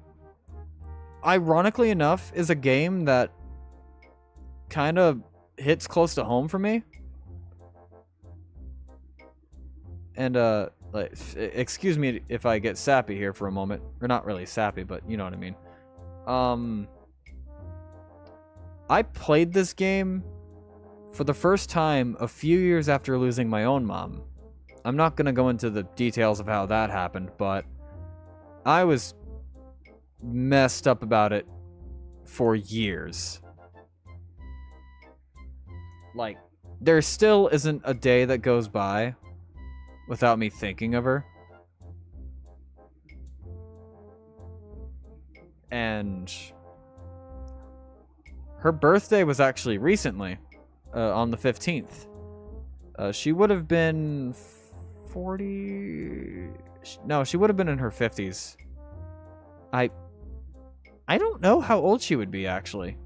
ironically enough, is a game that kind of hits close to home for me. And, like, excuse me if I get sappy here for a moment. Or not really sappy, but you know what I mean. I played this game for the first time a few years after losing my own mom. I'm not going to go into the details of how that happened, but I was messed up about it for years. Like, there still isn't a day that goes by without me thinking of her. And her birthday was actually recently. On the 15th. She would have been 40... No, she would have been in her 50s. I don't know how old she would be, actually.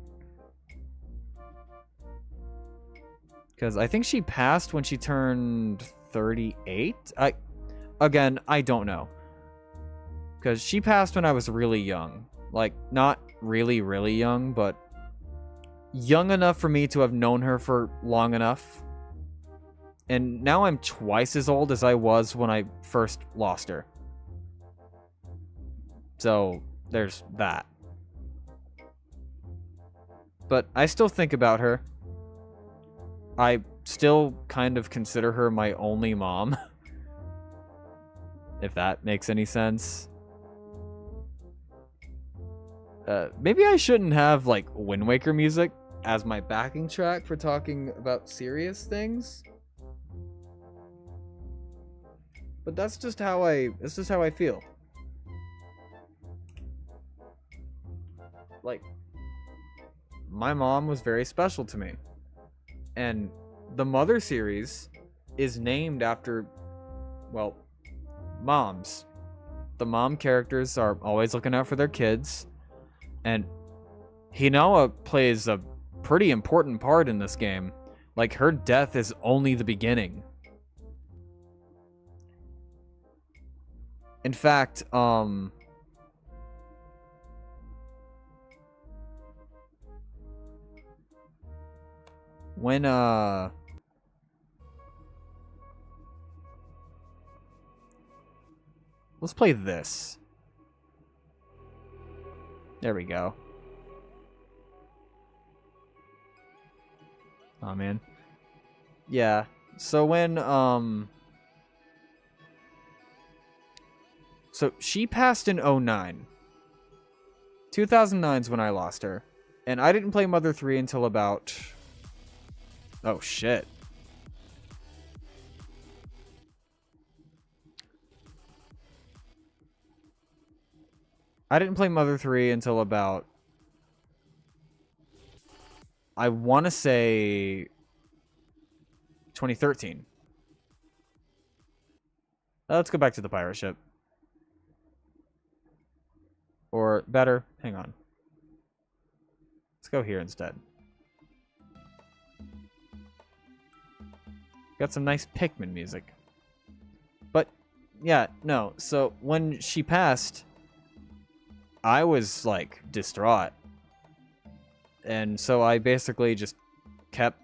Because I think she passed when she turned 38? Again, I don't know. Because she passed when I was really young. Like, not really, really young, but young enough for me to have known her for long enough. And now I'm twice as old as I was when I first lost her. So, there's that. But I still think about her. I still kind of consider her my only mom. If that makes any sense. Maybe I shouldn't have, like, Wind Waker music as my backing track for talking about serious things. But that's just how I feel. Like, my mom was very special to me. And the Mother series is named after, well, moms. the mom characters are always looking out for their kids, and Hinawa plays a pretty important part in this game. Like, her death is only the beginning. In fact, when, let's play this. There we go. Oh, man. Yeah. So when, so she passed in 09. 2009 is when I lost her. And I didn't play Mother 3 until about... Oh, shit. I didn't play Mother 3 until about... I want to say 2013. Let's go back to the pirate ship. Or better, hang on. Let's go here instead. Got some nice Pikmin music. But, yeah, no. So, when she passed, I was, like, distraught. And so I basically just kept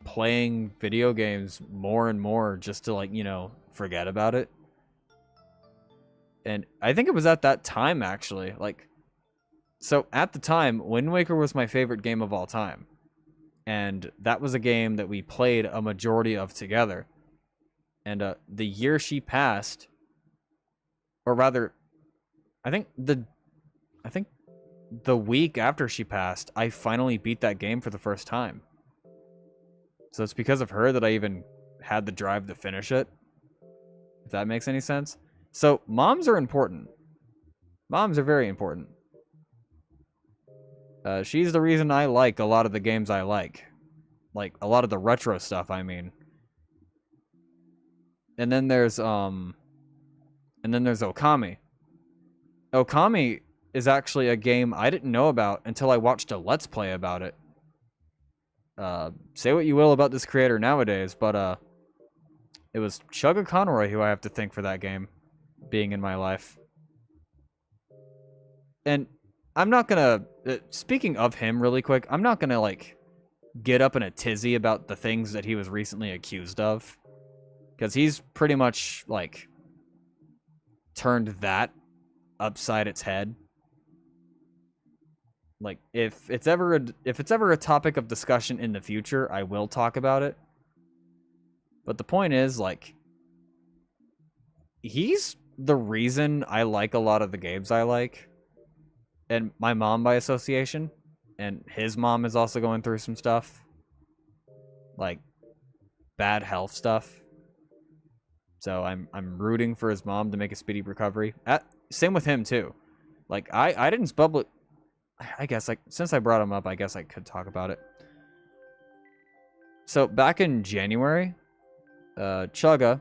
playing video games more and more just to, like, you know, forget about it. And I think it was at that time, actually. Like, so at the time, Wind Waker was my favorite game of all time. And that was a game that we played a majority of together. And the year she passed, or rather, I think the week after she passed, I finally beat that game for the first time. So it's because of her that I even had the drive to finish it. If that makes any sense. So moms are important. Moms are very important. She's the reason I like a lot of the games I like. Like, a lot of the retro stuff, I mean. And then there's Okami. Okami is actually a game I didn't know about until I watched a Let's Play about it. Say what you will about this creator nowadays, but it was Chugga Conroy who I have to thank for that game being in my life. And I'm not gonna, speaking of him really quick, I'm not gonna, like, get up in a tizzy about the things that he was recently accused of. Because he's pretty much, like, turned that upside its head. Like, if it's ever a topic of discussion in the future, I will talk about it. But the point is, like, he's the reason I like a lot of the games I like. And my mom by association. And his mom is also going through some stuff. Like, bad health stuff. So I'm rooting for his mom to make a speedy recovery. Same with him, too. Like, I didn't bubble... I guess, like, since I brought him up, I guess I could talk about it. So, back in January, Chugga,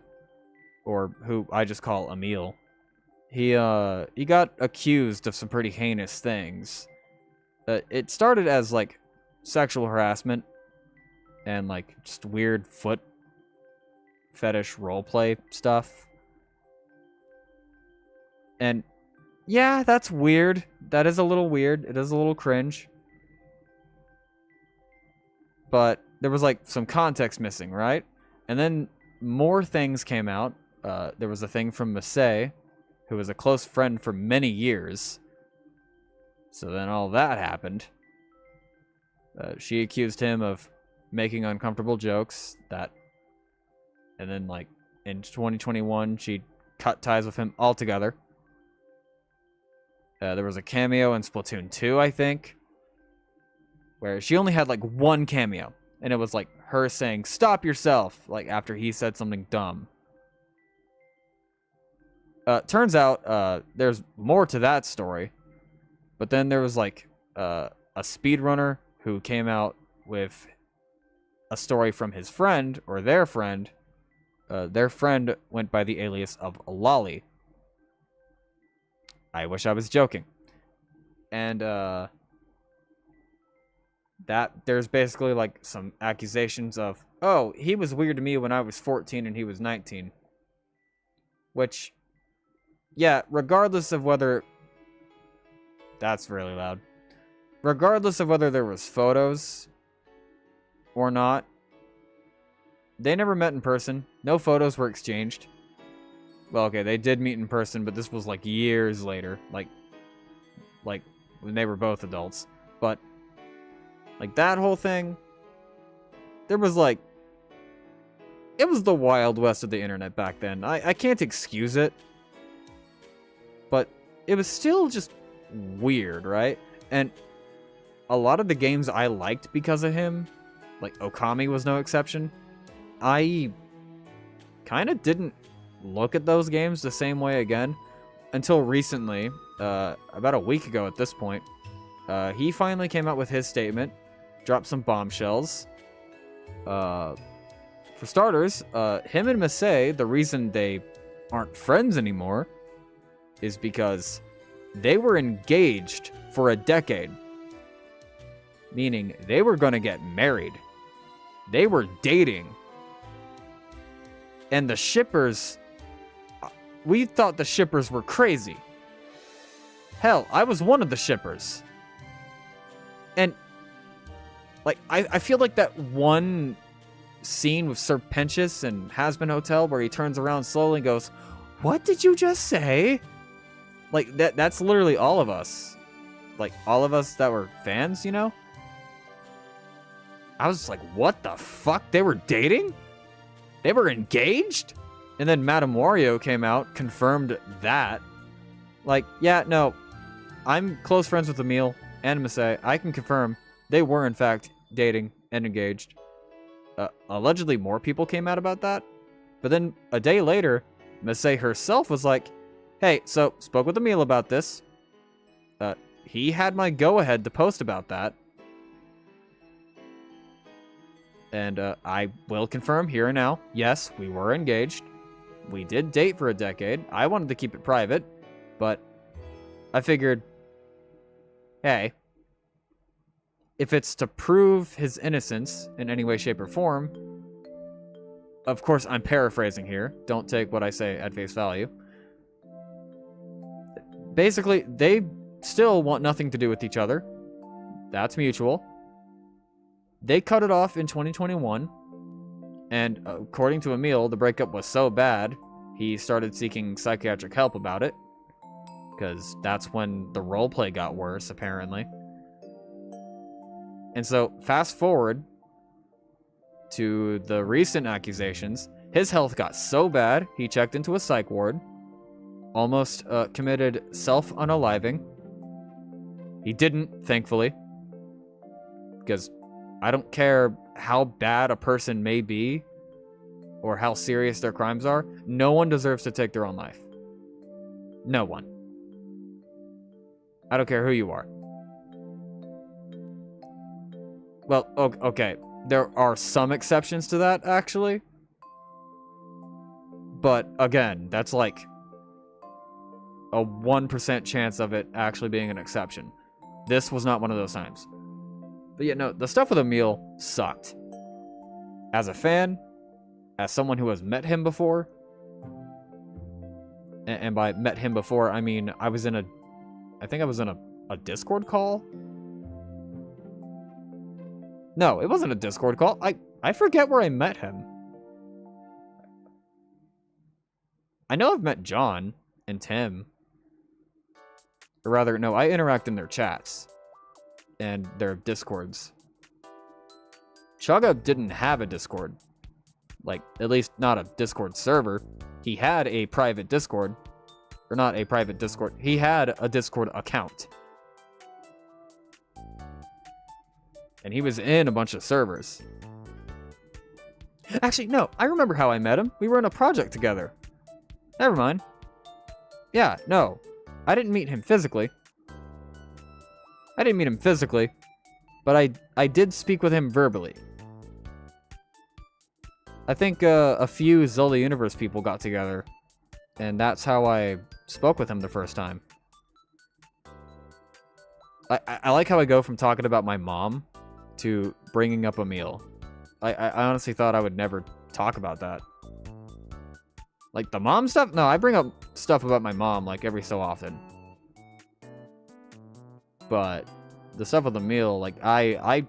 or who I just call Emil, he got accused of some pretty heinous things. It started as, like, sexual harassment and, like, just weird foot fetish roleplay stuff. And yeah, that's weird. That is a little weird. It is a little cringe. But there was, like, some context missing, right? And then more things came out. There was a thing from Masay, who was a close friend for many years. So then all that happened. She accused him of making uncomfortable jokes. And then, like, in 2021, she cut ties with him altogether. There was a cameo in Splatoon 2, I think, where she only had, like, one cameo. And it was, like, her saying, "Stop yourself," like, after he said something dumb. Turns out, there's more to that story. But then there was, like, a speedrunner who came out with a story from his friend, or their friend. Their friend went by the alias of Lolly. I wish I was joking. And that there's basically like some accusations of, oh, he was weird to me when I was 14 and he was 19. Which, yeah, regardless of whether... That's really loud. Regardless of whether there was photos or not, they never met in person. No photos were exchanged. Well, okay, they did meet in person, but this was like years later. Like when they were both adults. But like that whole thing, there was like, it was the Wild West of the internet back then. I can't excuse it, but it was still just weird, right? And a lot of the games I liked because of him, like Okami was no exception, I kind of didn't look at those games the same way again until recently, about a week ago at this point. He finally came out with his statement, dropped some bombshells. For starters, him and Masei, the reason they aren't friends anymore is because they were engaged for a decade. Meaning they were going to get married. They were dating. And the shippers, we thought the shippers were crazy. Hell, I was one of the shippers. And, like, I feel like that one scene with Serpentious and Hazbin Hotel where he turns around slowly and goes, "What did you just say?" Like, that's literally all of us. Like, all of us that were fans, you know? I was like, what the fuck? They were dating? They were engaged? And then Madame Wario came out, confirmed that. Like, yeah, no. I'm close friends with Emil and Masei. I can confirm they were, in fact, dating and engaged. Allegedly, more people came out about that. But then, a day later, Masei herself was like, hey, so, spoke with Emil about this. He had my go-ahead to post about that. And I will confirm here and now, yes, we were engaged. We did date for a decade. I wanted to keep it private, but I figured, hey, if it's to prove his innocence in any way, shape, or form, of course, I'm paraphrasing here. Don't take what I say at face value. Basically, they still want nothing to do with each other. That's mutual. They cut it off in 2021, and according to Emil, the breakup was so bad, he started seeking psychiatric help about it, because that's when the roleplay got worse, apparently. And so, fast forward to the recent accusations, his health got so bad, he checked into a psych ward, almost committed self-unaliving. He didn't, thankfully, because I don't care how bad a person may be or how serious their crimes are. No one deserves to take their own life. No one. I don't care who you are. Well, okay. There are some exceptions to that, actually. But, again, that's like a 1% chance of it actually being an exception. This was not one of those times. But yeah, no, the stuff with Emil sucked. As a fan, as someone who has met him before, and by met him before, I mean I think I was in a Discord call? No, it wasn't a Discord call. I forget where I met him. I know I've met John and Tim. Or rather, no, I interact in their chats and their Discords. Chaga didn't have a Discord. Like, at least not a Discord server. He had a private Discord. Or not a private Discord. He had a Discord account. And he was in a bunch of servers. Actually, no, I remember how I met him. We were in a project together. Never mind. Yeah, no. I didn't meet him physically. But I did speak with him verbally. I think a few Zelda Universe people got together, and that's how I spoke with him the first time. I like how I go from talking about my mom to bringing up a meal. I honestly thought I would never talk about that. Like the mom stuff? No, I bring up stuff about my mom like every so often. But the stuff with the meal, like I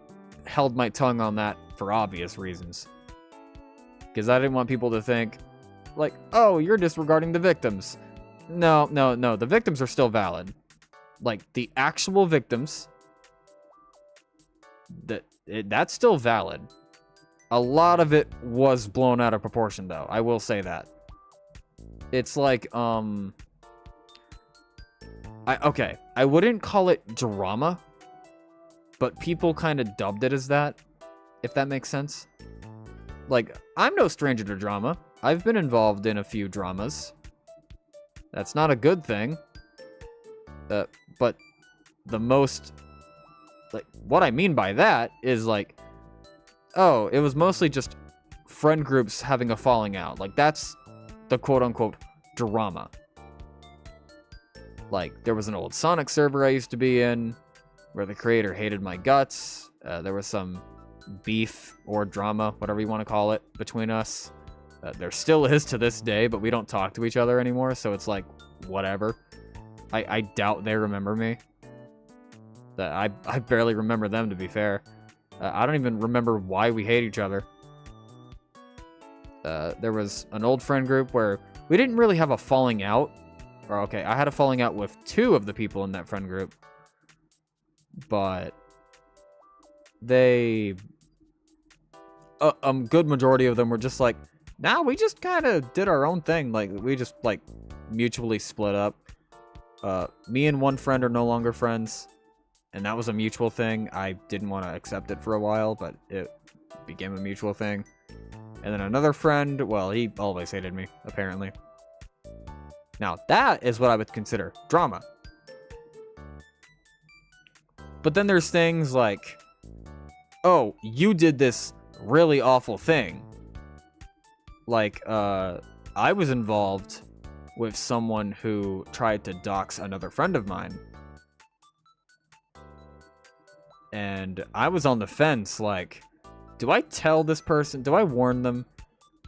held my tongue on that for obvious reasons. Because I didn't want people to think, like, oh, you're disregarding the victims. No, the victims are still valid. Like, the actual victims, that's still valid. A lot of it was blown out of proportion, though. I will say that. It's like, I wouldn't call it drama, but people kind of dubbed it as that, if that makes sense. Like, I'm no stranger to drama. I've been involved in a few dramas. That's not a good thing. But the most, like, what I mean by that is, like, oh, it was mostly just friend groups having a falling out. Like, that's the quote-unquote drama. Like, there was an old Sonic server I used to be in where the creator hated my guts. There was some beef or drama, whatever you want to call it, between us. There still is to this day, but we don't talk to each other anymore, so it's like, whatever. I doubt they remember me. I barely remember them, to be fair. I don't even remember why we hate each other. There was an old friend group where we didn't really have a falling out. Or, okay, I had a falling out with 2 of the people in that friend group. But they... a good majority of them were just like, nah, we just kind of did our own thing. Like, we just, like, mutually split up. Me and one friend are no longer friends. And that was a mutual thing. I didn't want to accept it for a while, but it became a mutual thing. And then another friend, well, he always hated me, apparently. Now, that is what I would consider drama. But then there's things like, oh, you did this really awful thing. Like, I was involved with someone who tried to dox another friend of mine. And I was on the fence, like, do I tell this person? Do I warn them?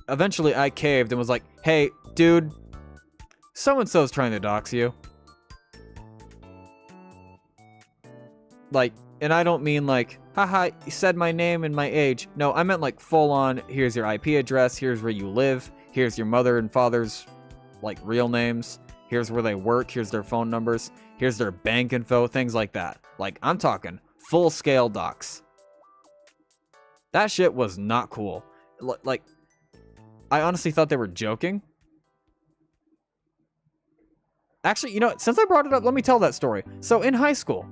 Eventually, I caved and was like, hey, dude, so-and-so's trying to dox you. Like, and I don't mean like, haha, you said my name and my age. No, I meant like full on, here's your IP address, here's where you live, here's your mother and father's, like, real names, here's where they work, here's their phone numbers, here's their bank info, things like that. Like, I'm talking full-scale dox. That shit was not cool. Like, I honestly thought they were joking. Actually, you know what? Since I brought it up, let me tell that story. So, in high school,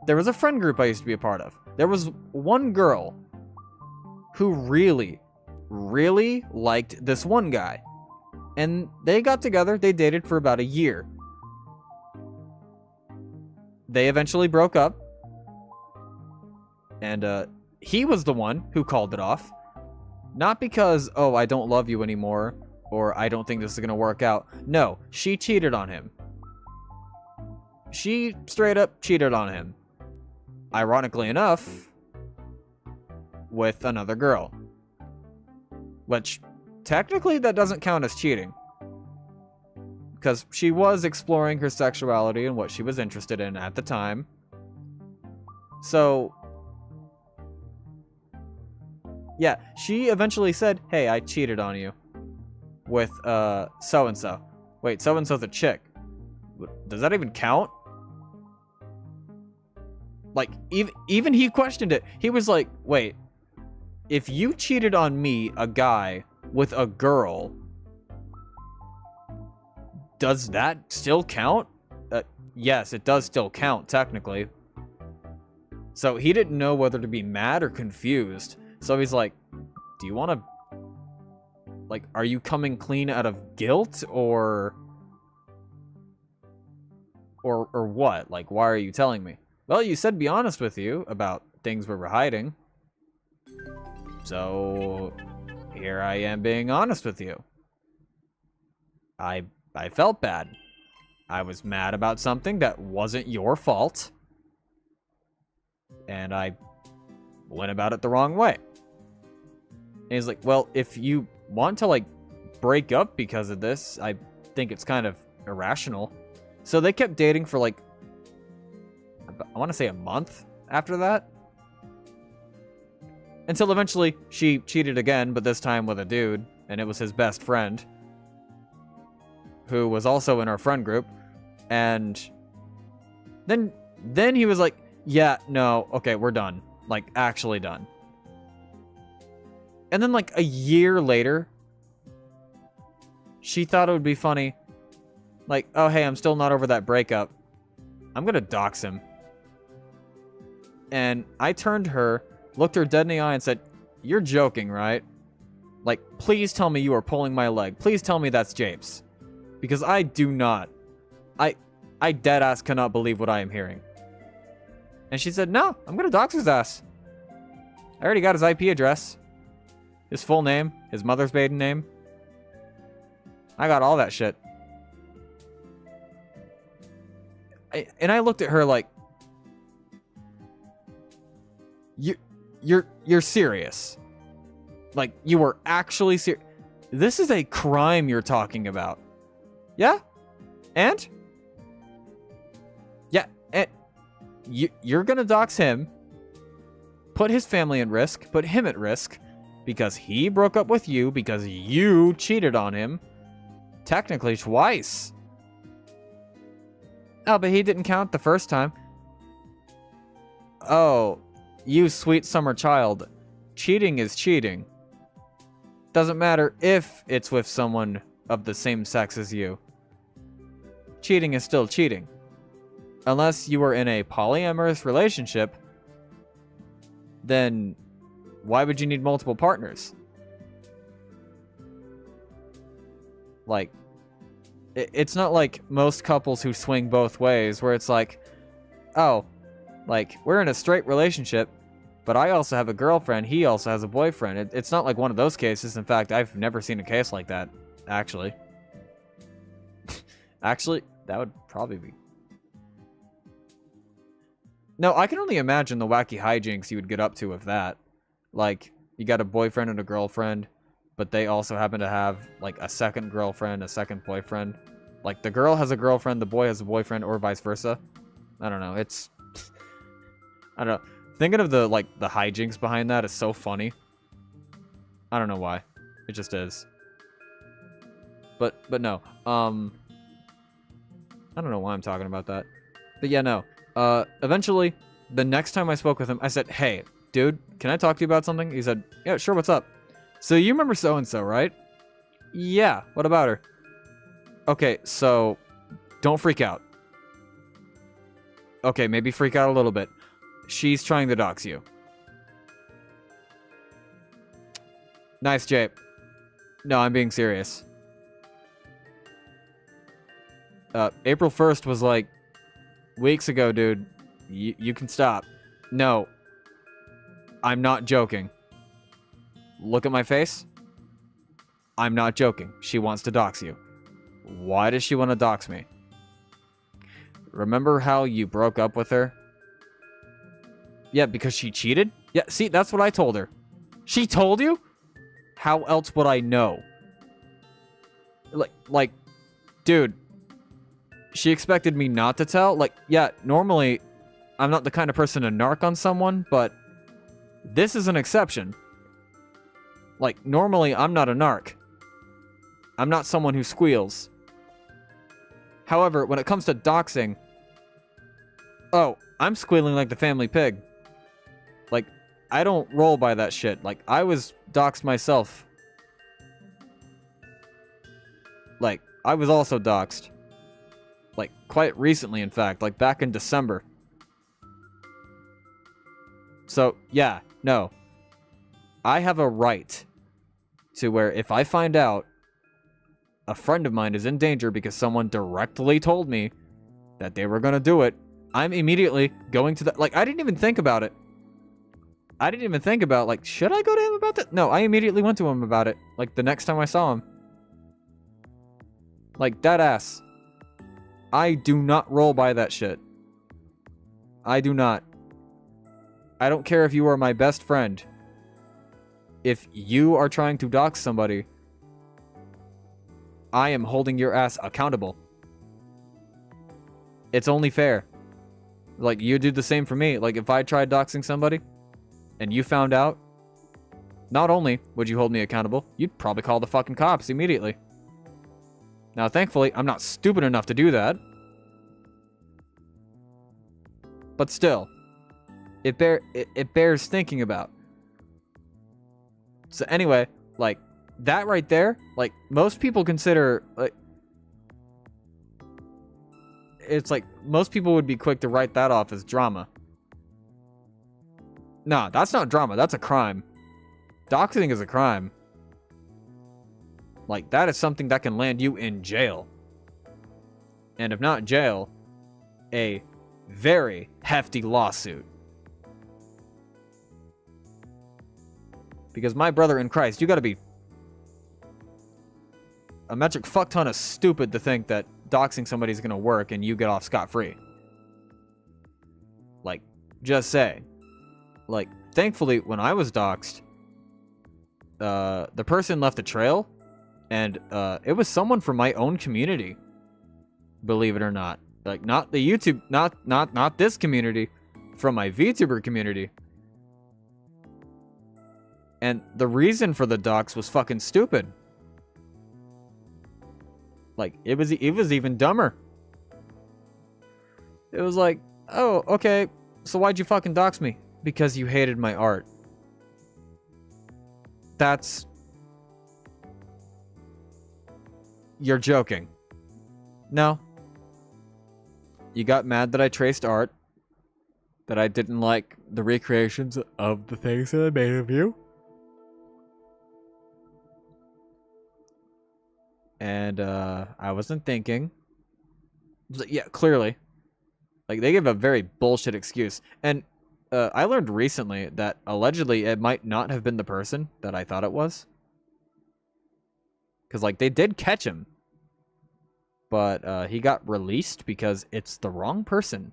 there was a friend group I used to be a part of. There was one girl who really, really liked this one guy. And they got together, they dated for about a year. They eventually broke up. And he was the one who called it off. Not because, oh, I don't love you anymore, or I don't think this is going to work out. No, she cheated on him. She straight up cheated on him. Ironically enough, with another girl. Which, technically, that doesn't count as cheating. Because she was exploring her sexuality and what she was interested in at the time. So, yeah, she eventually said, hey, I cheated on you with so-and-so. Wait, so-and-so's a chick. Does that even count? Like, even he questioned it. He was like, wait, if you cheated on me, a guy, with a girl, does that still count? Yes, it does still count, technically. So he didn't know whether to be mad or confused. So he's like, do you want to, like, are you coming clean out of guilt, or what? Like, why are you telling me? Well, you said be honest with you about things we were hiding. So, here I am being honest with you. I felt bad. I was mad about something that wasn't your fault. And I went about it the wrong way. And he's like, well, if you want to, like, break up because of this, I think it's kind of irrational. So they kept dating for, like, I want to say a month after that. Until eventually she cheated again, but this time with a dude, and it was his best friend, who was also in our friend group. And then he was like, yeah, no, okay, we're done. Like, actually done. And then, like, a year later, she thought it would be funny. Like, oh, hey, I'm still not over that breakup. I'm gonna dox him. And I turned to her, looked her dead in the eye, and said, you're joking, right? Like, please tell me you are pulling my leg. Please tell me that's Japes. Because I do not. I deadass cannot believe what I am hearing. And she said, no, I'm gonna dox his ass. I already got his IP address. His full name. His mother's maiden name. I got all that shit. And I looked at her like, you're serious. Like, you were actually serious. This is a crime you're talking about. Yeah? And? Yeah, and you're gonna dox him, put his family at risk, put him at risk, because he broke up with you, because you cheated on him. Technically twice. Oh, but he didn't count the first time. Oh, you sweet summer child. Cheating is cheating. Doesn't matter if it's with someone of the same sex as you. Cheating is still cheating. Unless you were in a polyamorous relationship, then why would you need multiple partners? Like, it's not like most couples who swing both ways, where it's like, oh, like, we're in a straight relationship, but I also have a girlfriend, he also has a boyfriend. It's not like one of those cases. In fact, I've never seen a case like that, actually. Actually, that would probably be... No, I can only imagine the wacky hijinks you would get up to with that. Like, you got a boyfriend and a girlfriend, but they also happen to have, like, a second girlfriend, a second boyfriend. Like, the girl has a girlfriend, the boy has a boyfriend, or vice versa. I don't know, it's... I don't know. Thinking of the, like, the hijinks behind that is so funny. I don't know why. It just is. But no. I don't know why I'm talking about that. But yeah, no. Eventually, the next time I spoke with him, I said, hey, dude, can I talk to you about something? He said, yeah, sure, what's up? So you remember so-and-so, right? Yeah, what about her? Okay, so don't freak out. Okay, maybe freak out a little bit. She's trying to dox you. Nice, Jape. No, I'm being serious. April 1st was like weeks ago, dude. You can stop. No. I'm not joking. Look at my face. I'm not joking. She wants to dox you. Why does she want to dox me? Remember how you broke up with her? Yeah, because she cheated? Yeah, see, that's what I told her. She told you? How else would I know? Like, dude, she expected me not to tell? Like, yeah, normally, I'm not the kind of person to narc on someone, but this is an exception. Like, normally, I'm not a narc. I'm not someone who squeals. However, when it comes to doxing, oh, I'm squealing like the family pig. Like, I don't roll by that shit. Like, I was doxed myself. Like, I was also doxed. Like, quite recently, in fact. Like, back in December. So, yeah, no. I have a right to where if I find out a friend of mine is in danger because someone directly told me that they were going to do it, I'm immediately going to that. Like, I didn't even think about it. I didn't even think about, like, should I go to him about that? No, I immediately went to him about it. Like, the next time I saw him. Like, dead ass. I do not roll by that shit. I do not. I don't care if you are my best friend. If you are trying to dox somebody, I am holding your ass accountable. It's only fair. Like, you do the same for me. Like, if I tried doxing somebody and you found out, not only would you hold me accountable, you'd probably call the fucking cops immediately. Now, thankfully, I'm not stupid enough to do that. But still, it bears thinking about. So anyway, like, that right there, like, most people consider, like, it's like, most people would be quick to write that off as drama. Nah, that's not drama, that's a crime. Doxing is a crime. Like, that is something that can land you in jail. And if not jail, a very hefty lawsuit. Because my brother in Christ, you gotta be a metric fuck ton of stupid to think that doxing somebody's gonna work and you get off scot-free. Like, just say. Like, thankfully, when I was doxed, the person left a trail, and it was someone from my own community. Believe it or not. Like, not the YouTube, not this community, from my VTuber community. And the reason for the dox was fucking stupid. Like, it was even dumber. It was like, oh, okay, so why'd you fucking dox me? Because you hated my art. That's... You're joking. No. You got mad that I traced art. That I didn't like the recreations of the things that I made of you. And, I wasn't thinking. Yeah, clearly. Like, they give a very bullshit excuse. And, I learned recently that allegedly it might not have been the person that I thought it was. Because, like, they did catch him. But, he got released because it's the wrong person.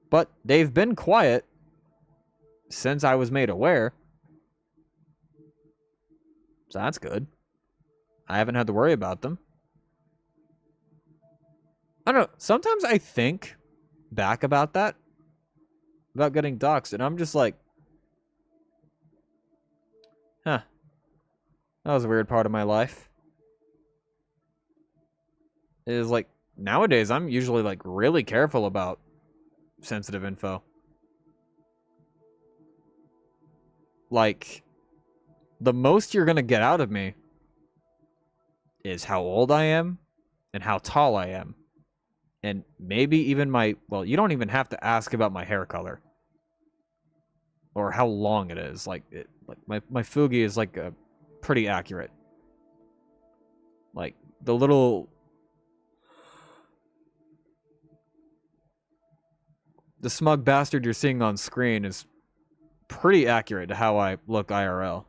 But they've been quiet since I was made aware. So that's good. I haven't had to worry about them. I don't know. Sometimes I think back about that. About getting doxxed. And I'm just like, huh. That was a weird part of my life. It is like, nowadays I'm usually like really careful about sensitive info. Like, the most you're gonna get out of me is how old I am and how tall I am. And maybe even my... Well, you don't even have to ask about my hair color. Or how long it is. Like my fugi is like pretty accurate. Like, the little... The smug bastard you're seeing on screen is pretty accurate to how I look IRL.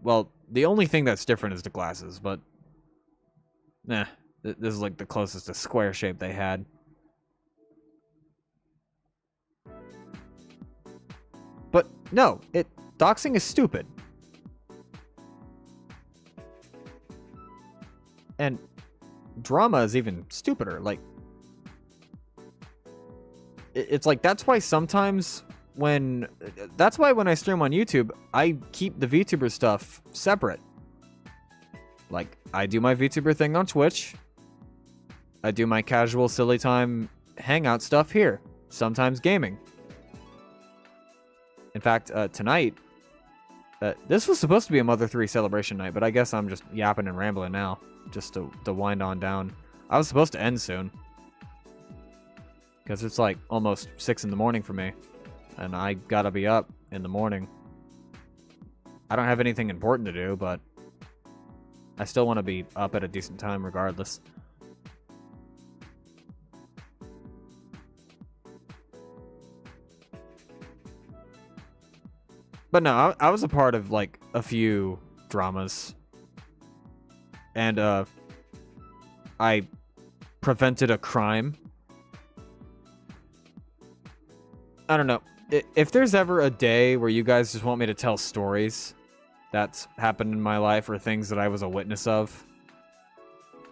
Well, the only thing that's different is the glasses, but... Nah, this is like the closest to square shape they had. But, no, doxing is stupid. And drama is even stupider, like... It's like, that's why sometimes... That's why when I stream on YouTube, I keep the VTuber stuff separate. Like, I do my VTuber thing on Twitch. I do my casual, silly time hangout stuff here. Sometimes gaming. In fact, tonight, this was supposed to be a Mother 3 celebration night, but I guess I'm just yapping and rambling now, just to wind on down. I was supposed to end soon. Because it's like almost 6 in the morning for me. And I gotta be up in the morning. I don't have anything important to do, but I still want to be up at a decent time regardless. But no, I was a part of like a few dramas. And I prevented a crime. I don't know. If there's ever a day where you guys just want me to tell stories that's happened in my life or things that I was a witness of,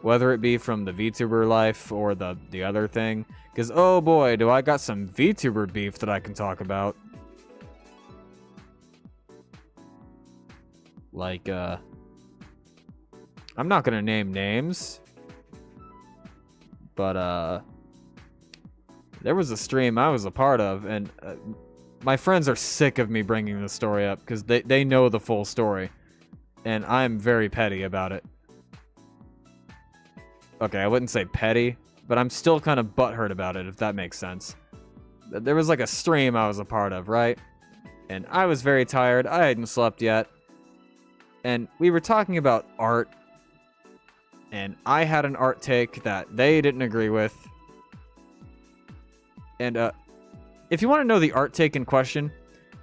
whether it be from the VTuber life or the other thing, because oh boy, do I got some VTuber beef that I can talk about. Like, I'm not gonna name names, but there was a stream I was a part of, and my friends are sick of me bringing the story up because they know the full story, and I'm very petty about it. Okay, I wouldn't say petty, but I'm still kind of butthurt about it, if that makes sense. There was like a stream I was a part of, right? And I was very tired. I hadn't slept yet. And we were talking about art. And I had an art take that they didn't agree with. And if you want to know the art take in question,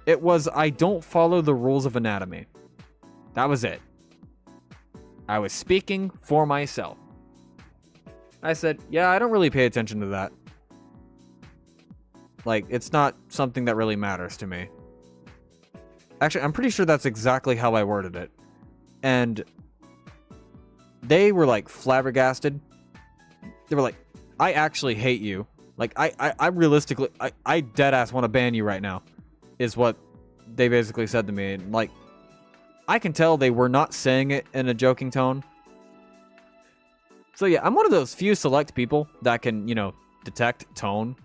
it was I don't follow the rules of anatomy. That was it. I was speaking for myself. I said, yeah, I don't really pay attention to that. Like, it's not something that really matters to me. Actually, I'm pretty sure that's exactly how I worded it. And they were, like, flabbergasted. They were like, I actually hate you. Like, I realistically, I deadass want to ban you right now, is what they basically said to me. And, like, I can tell they were not saying it in a joking tone. So yeah, I'm one of those few select people that can, you know, detect tone.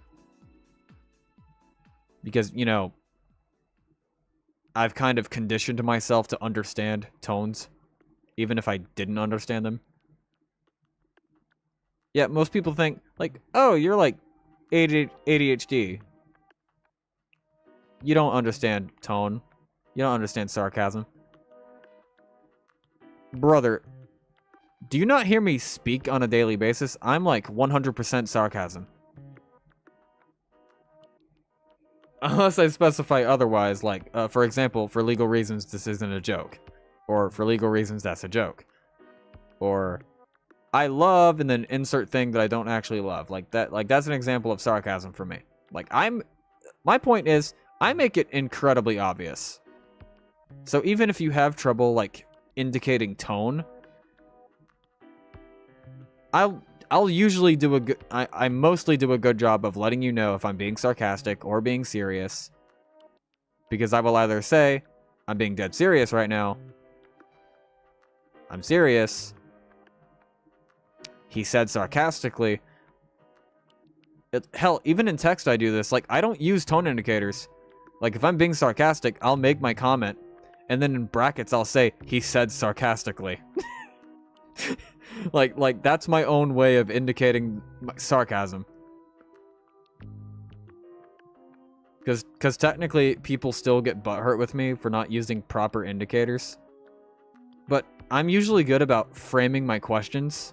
Because, you know, I've kind of conditioned myself to understand tones, even if I didn't understand them. Yeah, most people think, like, oh, you're like ADHD. You don't understand tone. You don't understand sarcasm. Brother, do you not hear me speak on a daily basis? I'm like 100% sarcasm. Unless I specify otherwise, like, for example, for legal reasons, this isn't a joke. Or for legal reasons, that's a joke. Or, I love, and then insert thing that I don't actually love. Like, that's an example of sarcasm for me. Like, my point is, I make it incredibly obvious. So even if you have trouble, like, indicating tone, I'll usually do a good... I mostly do a good job of letting you know if I'm being sarcastic or being serious. Because I will either say, I'm being dead serious right now. I'm serious. He said sarcastically. Hell, even in text I do this. Like, I don't use tone indicators. Like, if I'm being sarcastic, I'll make my comment. And then in brackets, I'll say, he said sarcastically. Like that's my own way of indicating sarcasm. Because technically, people still get butthurt with me for not using proper indicators. But I'm usually good about framing my questions.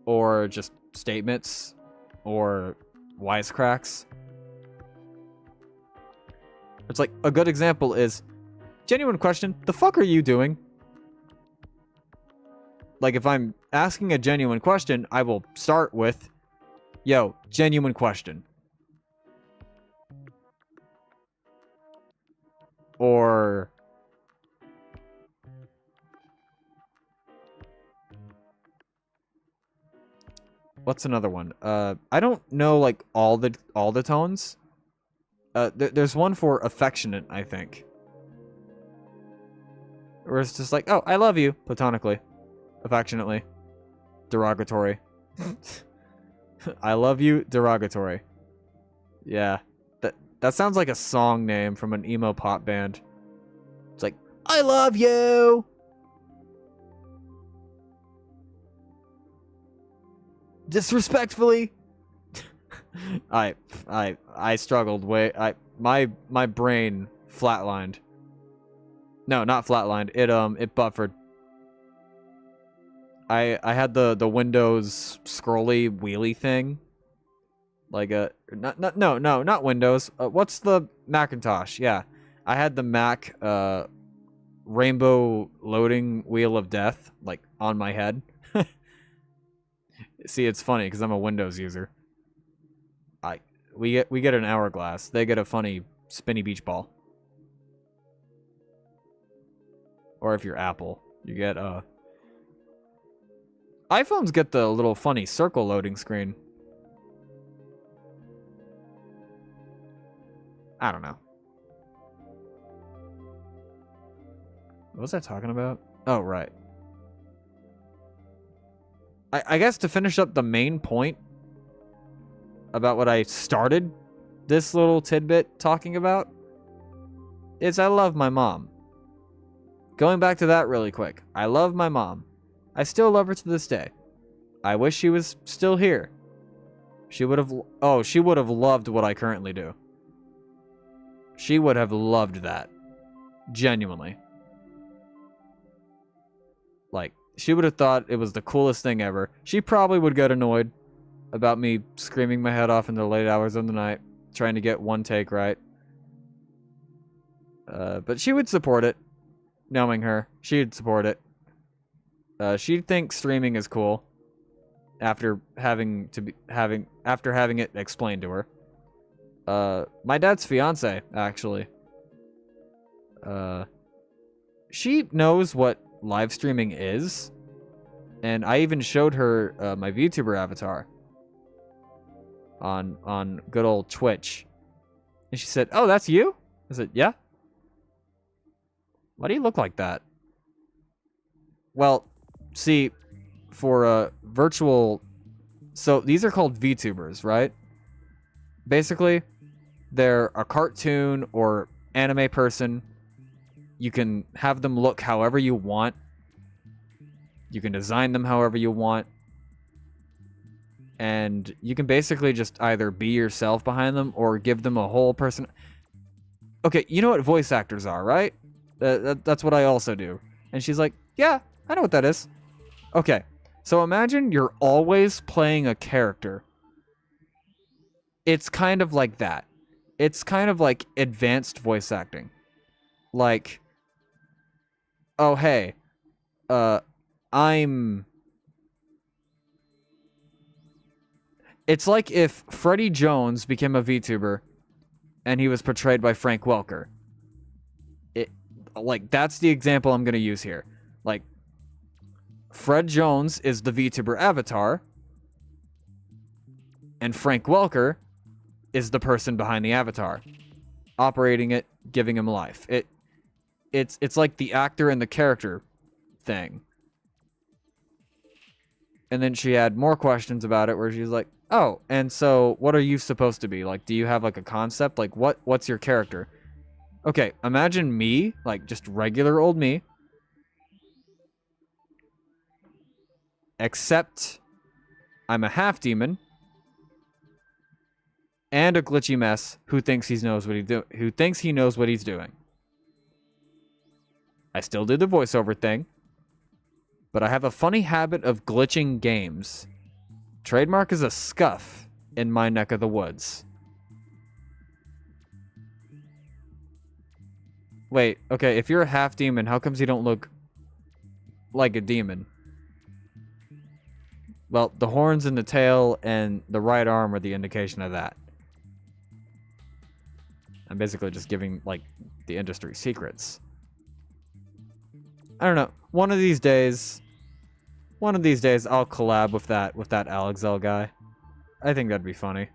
Or just statements. Or wisecracks. It's like, a good example is... Genuine question, the fuck are you doing? Like, if I'm asking a genuine question, I will start with, yo, genuine question. Or... what's another one? I don't know, like, all the tones. There's one for affectionate, I think. Where it's just like, oh, I love you, platonically, affectionately, derogatory. I love you, derogatory. Yeah, that sounds like a song name from an emo pop band. It's like, I love you. Disrespectfully. I struggled way. My brain flatlined. No, not flatlined. It buffered. I had the Windows scrolly wheelie thing. Like not Windows. What's the Macintosh? Yeah. I had the Mac rainbow loading wheel of death, like, on my head. See, it's funny because I'm a Windows user. We get an hourglass. They get a funny spinny beach ball. Or if you're Apple, you get iPhones get the little funny circle loading screen. I don't know. What was I talking about? Oh, right. I guess to finish up the main point about what I started this little tidbit talking about is I love my mom. Going back to that really quick. I love my mom. I still love her to this day. I wish she was still here. She would have loved what I currently do. She would have loved that. Genuinely. Like, she would have thought it was the coolest thing ever. She probably would get annoyed about me screaming my head off in the late hours of the night, trying to get one take right. But she would support it. Knowing her, she'd support it. She'd think streaming is cool after having it explained to her. My dad's fiance, actually. She knows what live streaming is, and I even showed her my VTuber avatar on good old Twitch, and she said, "Oh, that's you?" I said, "Yeah." Why do you look like that? Well, see, for virtual, so these are called VTubers, right? Basically, they're a cartoon or anime person. You can have them look however you want. You can design them however you want. And you can basically just either be yourself behind them or give them a whole person. Okay, you know what voice actors are, right? That's what I also do. And she's like, yeah, I know what that is. Okay, so imagine you're always playing a character. It's kind of like that. It's kind of like advanced voice acting. Like, oh, hey, It's like if Freddie Jones became a VTuber and he was portrayed by Frank Welker. Like, that's the example I'm going to use here. Like, Fred Jones is the VTuber avatar, and Frank Welker is the person behind the avatar, operating it, giving him life. It's like the actor and the character thing. And then she had more questions about it, where she's like, "Oh, and so what are you supposed to be? Like, do you have like a concept? Like, what's your character?" Okay, imagine me, like just regular old me, except I'm a half demon and a glitchy mess who thinks he knows what he's doing. I still do the voiceover thing, but I have a funny habit of glitching games. Trademark is a scuff in my neck of the woods. Wait, okay, if you're a half demon, how comes you don't look like a demon? Well, the horns and the tail and the right arm are the indication of that. I'm basically just giving, like, the industry secrets. I don't know. One of these days, I'll collab with that Alexel guy. I think that'd be funny.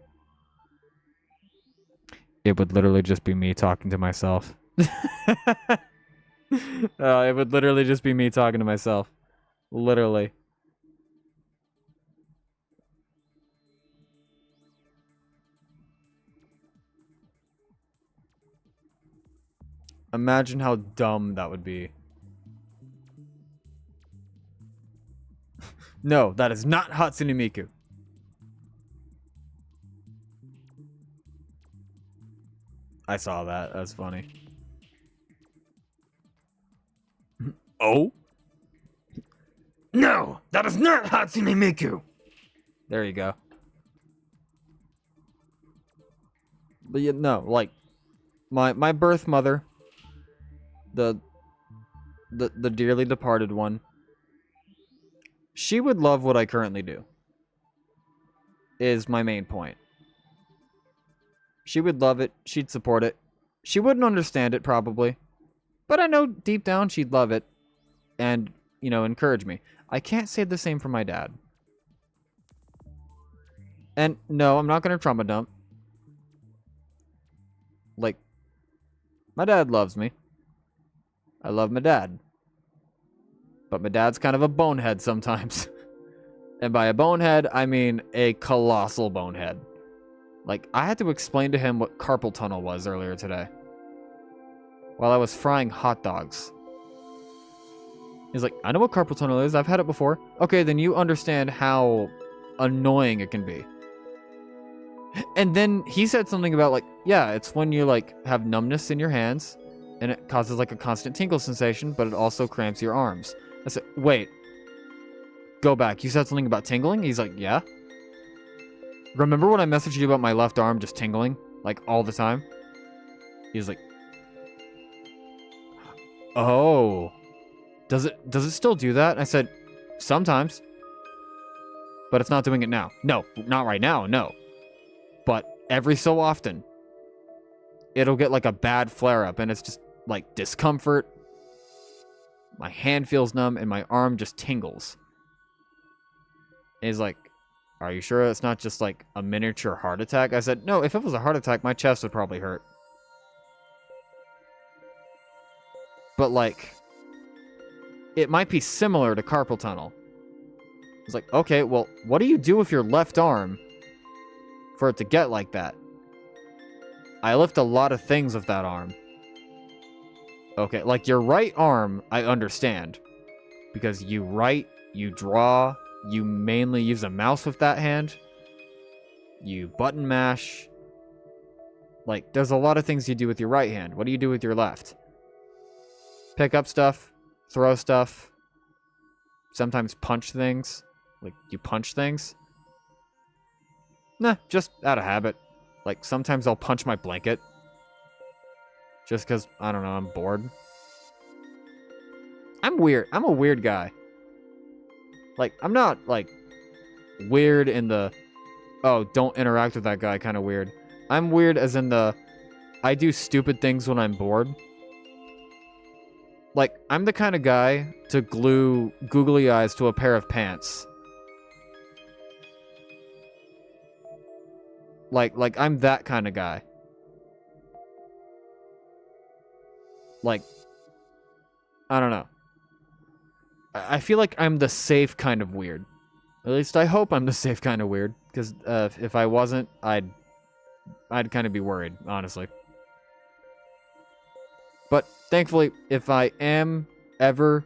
It would literally just be me talking to myself. It would literally just be me talking to myself. Literally. Imagine how dumb that would be. No, that is not Hatsune Miku. I saw that. That's funny. Oh? No, that is not Hatsune Miku. There you go. But no, like my birth mother, the the dearly departed one, she would love what I currently do. Is my main point. She would love it. She'd support it. She wouldn't understand it probably, but I know deep down she'd love it and, you know, encourage me. I can't say the same for my dad. And no, I'm not going to trauma dump. Like, my dad loves me. I love my dad. But my dad's kind of a bonehead sometimes. And by a bonehead, I mean a colossal bonehead. Like, I had to explain to him what carpal tunnel was earlier today, while I was frying hot dogs. He's like, I know what carpal tunnel is. I've had it before. Okay, then you understand how annoying it can be. And then he said something about, like, yeah, it's when you, like, have numbness in your hands, and it causes, like, a constant tingle sensation, but it also cramps your arms. I said, wait. Go back. You said something about tingling? He's like, yeah. Remember when I messaged you about my left arm just tingling? Like, all the time? He's like, oh. Does it still do that? I said, sometimes. But it's not doing it now. No, not right now, no. But every so often, it'll get like a bad flare-up, and it's just like discomfort. My hand feels numb, and my arm just tingles. And he's like, are you sure it's not just like a miniature heart attack? I said, no, if it was a heart attack, my chest would probably hurt. But like, it might be similar to carpal tunnel. It's like, okay, well, what do you do with your left arm for it to get like that? I lift a lot of things with that arm. Okay, like your right arm, I understand. Because you write, you draw, you mainly use a mouse with that hand. You button mash. Like, there's a lot of things you do with your right hand. What do you do with your left? Pick up stuff, throw stuff, sometimes punch things. Like, you punch things. Nah, just out of habit. Like, sometimes I'll punch my blanket. Just because, I don't know, I'm bored. I'm weird. I'm a weird guy. Like, I'm not, like, weird in the, oh, don't interact with that guy kind of weird. I'm weird as in the, I do stupid things when I'm bored. Like, I'm the kind of guy to glue googly eyes to a pair of pants. Like, I'm that kind of guy. Like, I don't know. I feel like I'm the safe kind of weird. At least I hope I'm the safe kind of weird. Because if I wasn't, I'd kind of be worried, honestly. But thankfully, if I am ever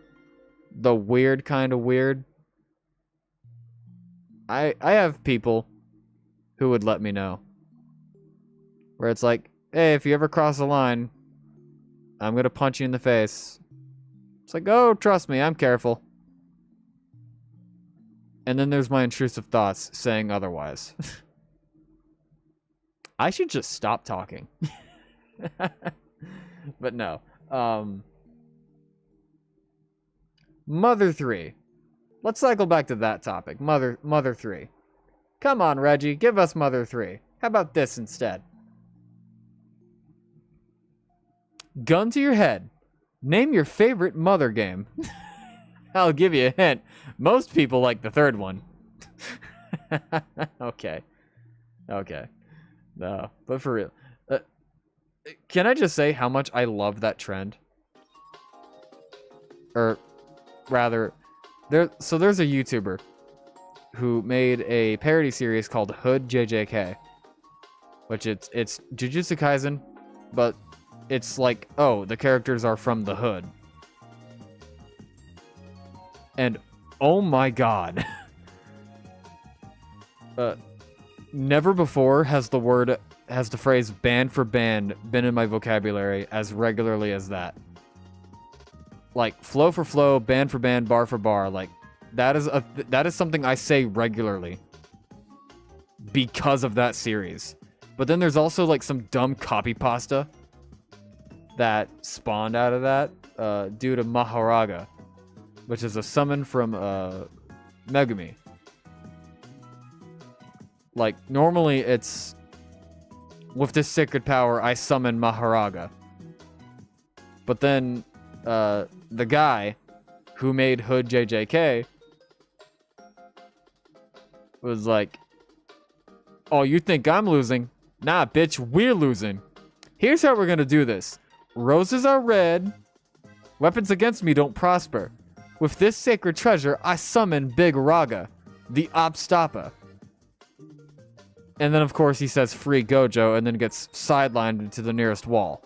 the weird kind of weird, I have people who would let me know. Where it's like, hey, if you ever cross a line, I'm going to punch you in the face. It's like, oh, trust me, I'm careful. And then there's my intrusive thoughts saying otherwise. I should just stop talking. But no. Mother 3. Let's cycle back to that topic. Mother 3. Come on, Reggie, give us Mother 3. How about this instead? Gun to your head. Name your favorite Mother game. I'll give you a hint. Most people like the third one. Okay. No, but for real. Can I just say how much I love that trend? Or rather, there's a YouTuber who made a parody series called Hood JJK, which it's Jujutsu Kaisen, but it's like, oh, the characters are from the hood. And oh my god. Never before has the phrase band for band been in my vocabulary as regularly as that. Like, flow for flow, band for band, bar for bar, like, that is something I say regularly because of that series. But then there's also, like, some dumb copy pasta that spawned out of that. due to Maharaga, which is a summon from Megumi. Like, normally it's, with this sacred power, I summon Maharaga. But then, the guy who made Hood JJK was like, oh, you think I'm losing? Nah, bitch, we're losing. Here's how we're gonna do this. Roses are red. Weapons against me don't prosper. With this sacred treasure, I summon Big Raga, the Obstapa. And then, of course, he says free Gojo and then gets sidelined into the nearest wall.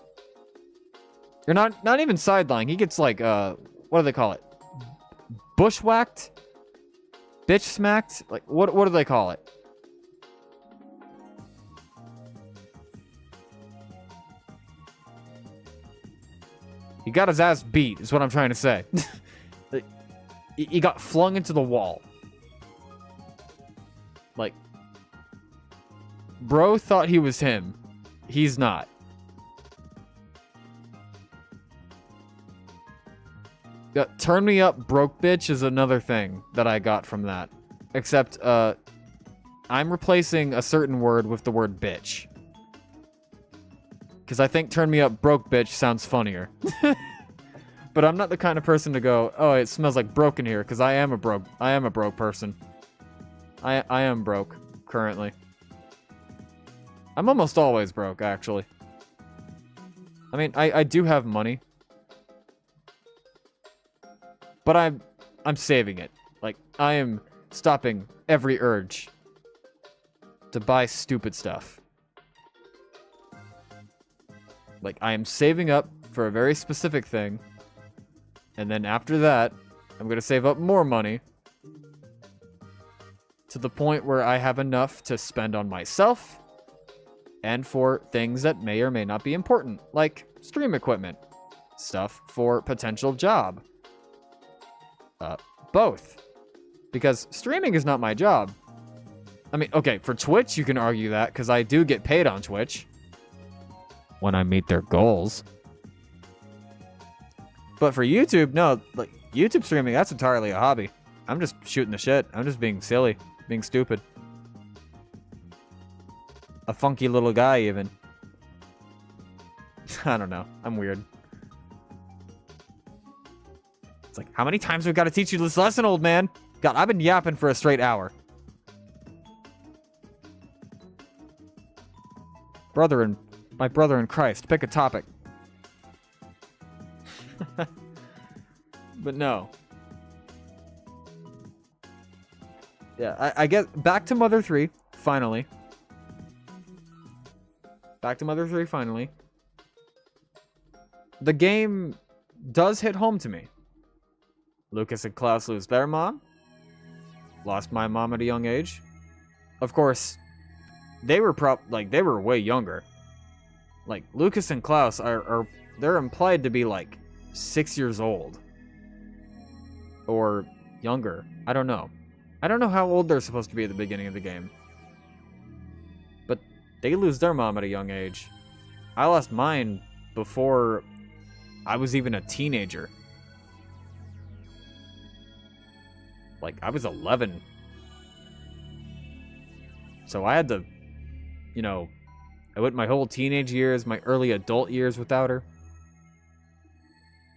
Or not even sidelined. He gets, like, what do they call it? Bushwhacked? Bitch smacked? Like, what do they call it? He got his ass beat, is what I'm trying to say. He got flung into the wall. Like, bro thought he was him. He's not. Yeah, turn me up, broke bitch is another thing that I got from that. Except, I'm replacing a certain word with the word bitch. Because I think turn me up, broke bitch sounds funnier. But I'm not the kind of person to go, oh, it smells like broke in here, because I am a broke person. I am broke, currently. I'm almost always broke, actually. I mean, I do have money. But I'm saving it. Like, I am stopping every urge to buy stupid stuff. Like, I am saving up for a very specific thing. And then after that, I'm going to save up more money to the point where I have enough to spend on myself and for things that may or may not be important, like stream equipment, stuff for potential job. Both. Because streaming is not my job. I mean, okay, for Twitch, you can argue that, because I do get paid on Twitch. When I meet their goals. But for YouTube, no, like, YouTube streaming, that's entirely a hobby. I'm just shooting the shit. I'm just being silly, being stupid. A funky little guy, even. I don't know. I'm weird. It's like, how many times we got to teach you this lesson, old man? God, I've been yapping for a straight hour. My brother in Christ, pick a topic. But no. Yeah, I get back to Mother 3, finally. Back to Mother 3, finally. The game does hit home to me. Lucas and Klaus lose their mom. Lost my mom at a young age. Of course, they were they were way younger. Like, Lucas and Klaus they're implied to be like 6 years old. Or younger. I don't know. I don't know how old they're supposed to be at the beginning of the game. But they lose their mom at a young age. I lost mine before I was even a teenager. Like, I was 11. So I had to, I went my whole teenage years, my early adult years without her.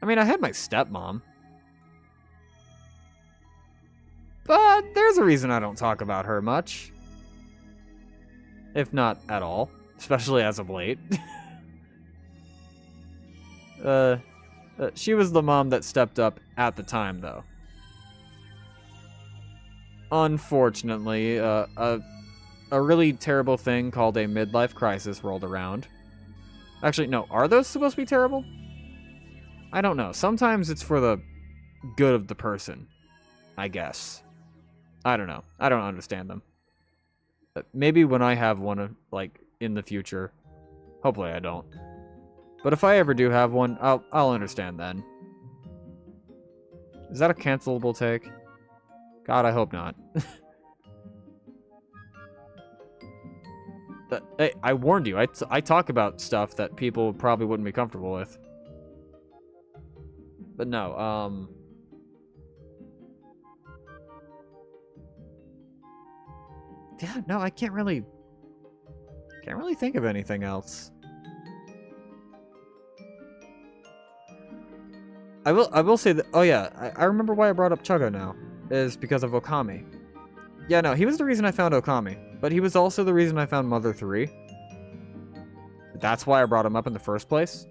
I mean, I had my stepmom. But there's a reason I don't talk about her much. If not at all. Especially as of late. She was the mom that stepped up at the time, though. Unfortunately, a really terrible thing called a midlife crisis rolled around. Actually, no, are those supposed to be terrible? I don't know. Sometimes it's for the good of the person, I guess. I don't know. I don't understand them. Maybe when I have one, like, in the future. Hopefully I don't. But if I ever do have one, I'll understand then. Is that a cancelable take? God, I hope not. Hey, I warned you. I talk about stuff that people probably wouldn't be comfortable with. But no, yeah, no, I can't really think of anything else. I will say that, oh yeah, I remember why I brought up Chugga now, is because of Okami. Yeah, no, he was the reason I found Okami, but he was also the reason I found Mother 3. That's why I brought him up in the first place.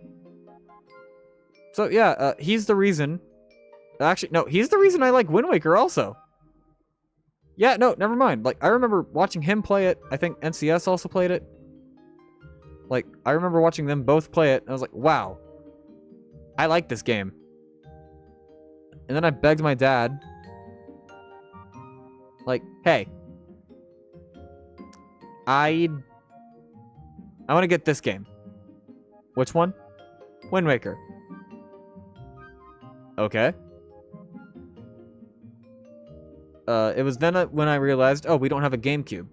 So yeah, he's the reason. Actually, no, he's the reason I like Wind Waker also. Yeah, no, never mind. Like, I remember watching him play it. I think NCS also played it. Like, I remember watching them both play it, and I was like, wow, I like this game. And then I begged my dad, like, hey, I want to get this game. Which one? Wind Waker. Okay. It was then when I realized, oh, we don't have a GameCube.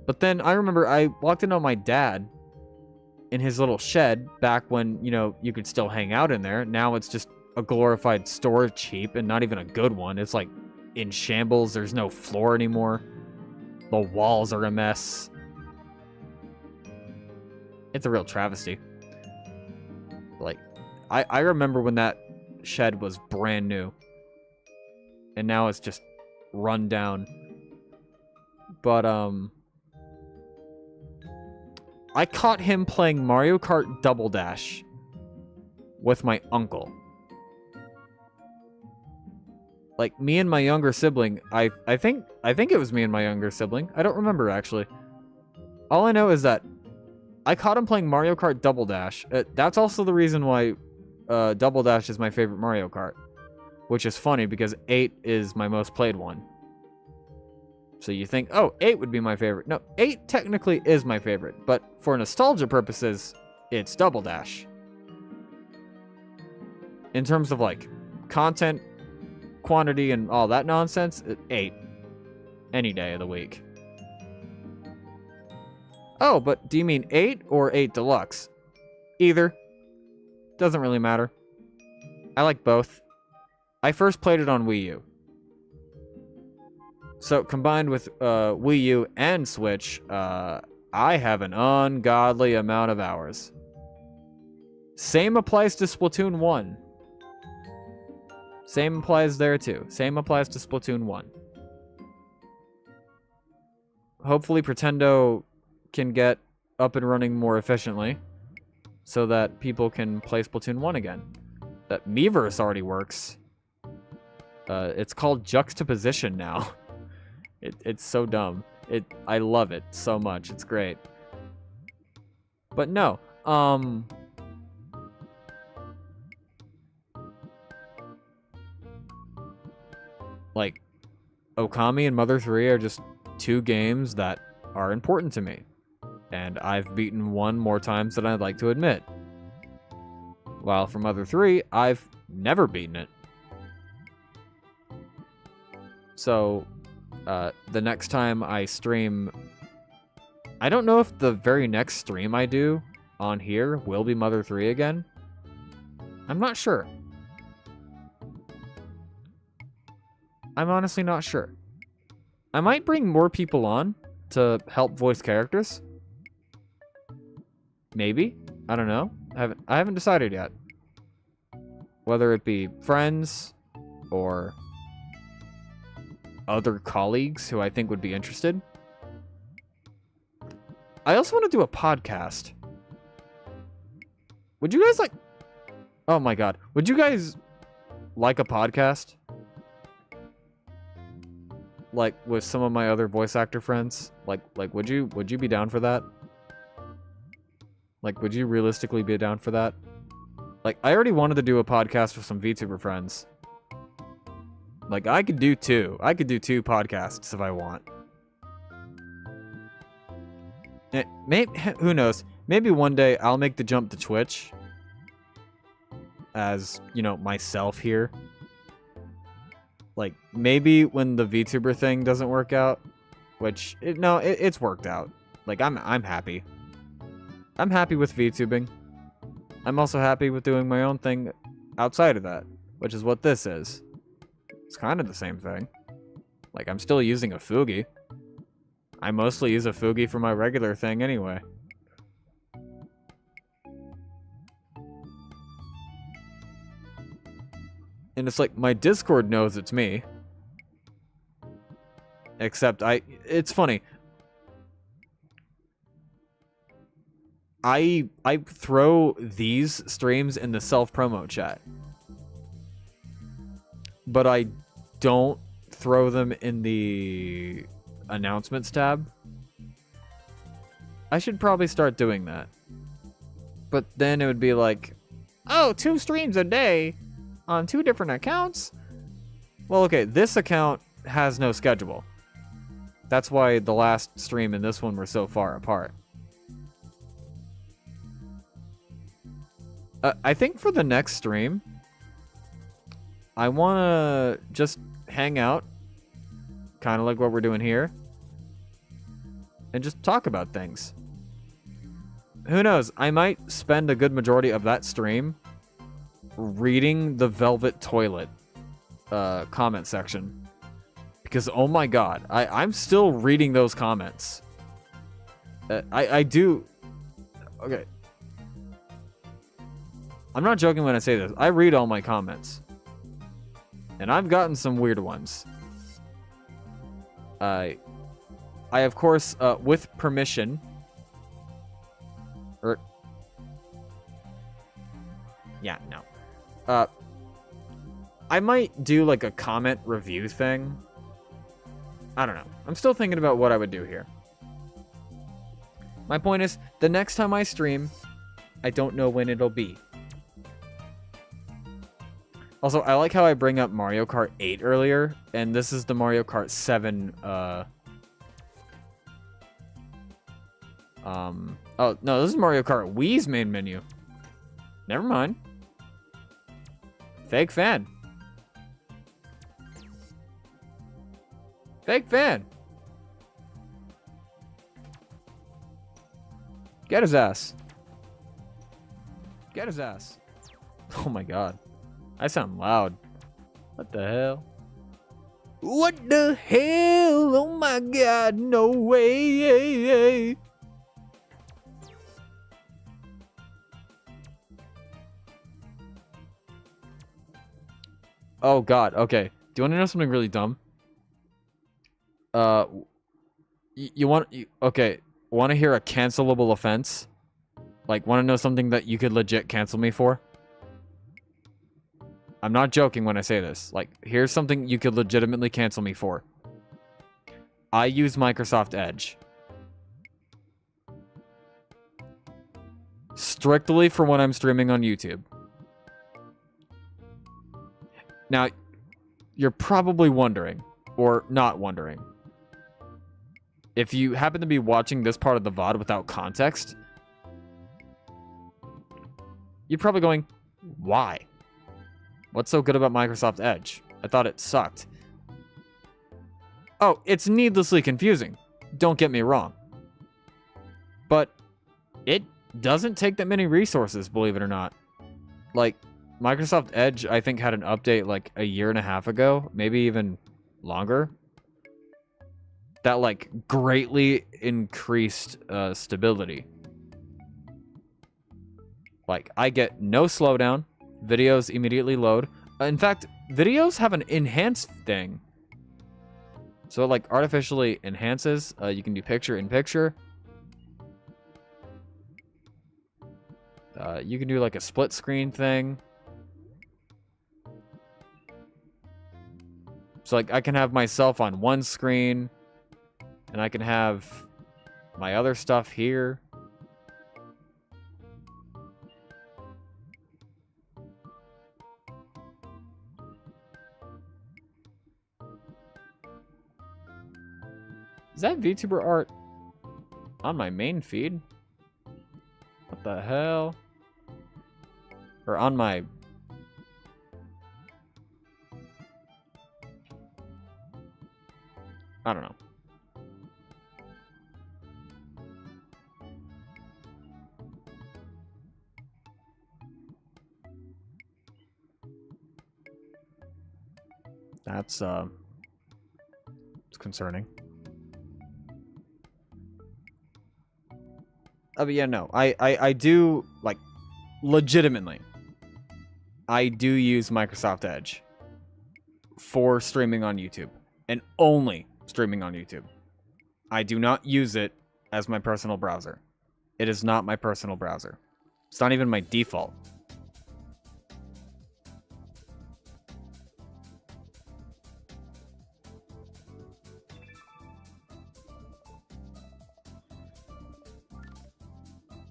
But then I remember I walked in on my dad in his little shed back when, you know, you could still hang out in there. Now it's just a glorified storage heap and not even a good one. It's like in shambles. There's no floor anymore. The walls are a mess. It's a real travesty. Like, I remember when that shed was brand new. And now it's just run down. But, I caught him playing Mario Kart Double Dash with my uncle. Like, me and my younger sibling, I think it was me and my younger sibling. I don't remember, actually. All I know is that I caught him playing Mario Kart Double Dash. That's also the reason why Double Dash is my favorite Mario Kart. Which is funny, because 8 is my most played one. So you think, oh, 8 would be my favorite. No, 8 technically is my favorite. But for nostalgia purposes, it's Double Dash. In terms of, like, content, quantity, and all that nonsense, 8. Any day of the week. Oh, but do you mean 8 or 8 Deluxe? Either. Doesn't really matter. I like both. I first played it on Wii U. So, combined with Wii U and Switch, I have an ungodly amount of hours. Same applies to Splatoon 1. Same applies there too. Same applies to Splatoon 1. Hopefully Pretendo can get up and running more efficiently so that people can play Splatoon 1 again. That Miiverse already works. It's called Juxtaposition now. It's so dumb. I love it so much. It's great. But no, like, Okami and Mother 3 are just two games that are important to me. And I've beaten one more times than I'd like to admit. While for Mother 3, I've never beaten it. So, the next time I stream, I don't know if the very next stream I do on here will be Mother 3 again. I'm not sure. I'm honestly not sure. I might bring more people on to help voice characters. Maybe. I don't know. I haven't decided yet. Whether it be friends or other colleagues who I think would be interested. I also want to do a podcast. Would you guys like... Oh my god. Would you guys like a podcast? Like, with some of my other voice actor friends? Like, would you be down for that? Like, would you realistically be down for that? Like, I already wanted to do a podcast with some VTuber friends. Like, I could do two. I could do 2 podcasts if I want. Who knows? Maybe one day I'll make the jump to Twitch. As, you know, myself here. Like, maybe when the VTuber thing doesn't work out. Which, it's worked out. Like, I'm happy. I'm happy with VTubing. I'm also happy with doing my own thing outside of that, which is what this is. It's kind of the same thing. Like, I'm still using a Fugi. I mostly use a Fugi for my regular thing anyway. And it's like, my Discord knows it's me. Except it's funny. I throw these streams in the self-promo chat. But I don't throw them in the announcements tab. I should probably start doing that. But then it would be like, oh, 2 streams a day on 2 different accounts? Well, okay, this account has no schedule. That's why the last stream and this one were so far apart. I think for the next stream, I want to just hang out, kind of like what we're doing here, and just talk about things. Who knows? I might spend a good majority of that stream reading the Velvet Toilet comment section. Because, oh my god, I'm still reading those comments. I do... Okay. I'm not joking when I say this. I read all my comments. And I've gotten some weird ones. I of course, with permission... Yeah, no. I might do, like, a comment review thing. I don't know. I'm still thinking about what I would do here. My point is, the next time I stream, I don't know when it'll be. Also, I like how I bring up Mario Kart 8 earlier, and this is the Mario Kart 7, oh, no, this is Mario Kart Wii's main menu. Never mind. Fake fan. Fake fan. Get his ass. Get his ass. Oh my god. I sound loud. What the hell? What the hell? Oh my god, no way. Oh god, okay. Do you want to know something really dumb? Okay, want to hear a cancelable offense? Like, want to know something that you could legit cancel me for? I'm not joking when I say this. Like, here's something you could legitimately cancel me for. I use Microsoft Edge. Strictly for when I'm streaming on YouTube. Now, you're probably wondering, or not wondering, if you happen to be watching this part of the VOD without context, you're probably going, why? What's so good about Microsoft Edge? I thought it sucked. Oh, it's needlessly confusing. Don't get me wrong. But it doesn't take that many resources, believe it or not. Like, Microsoft Edge, I think, had an update like a year and a half ago, maybe even longer, that like greatly increased stability. Like, I get no slowdown. Videos immediately load. In fact, videos have an enhanced thing. So it like artificially enhances. You can do picture-in-picture. You can do like a split screen thing. So like I can have myself on one screen, and I can have my other stuff here. Is that VTuber art on my main feed? What the hell? Or on my... I don't know. That's it's concerning. But yeah, no. I do, like, legitimately, I do use Microsoft Edge for streaming on YouTube, and only streaming on YouTube. I do not use it as my personal browser. It is not my personal browser. It's not even my default.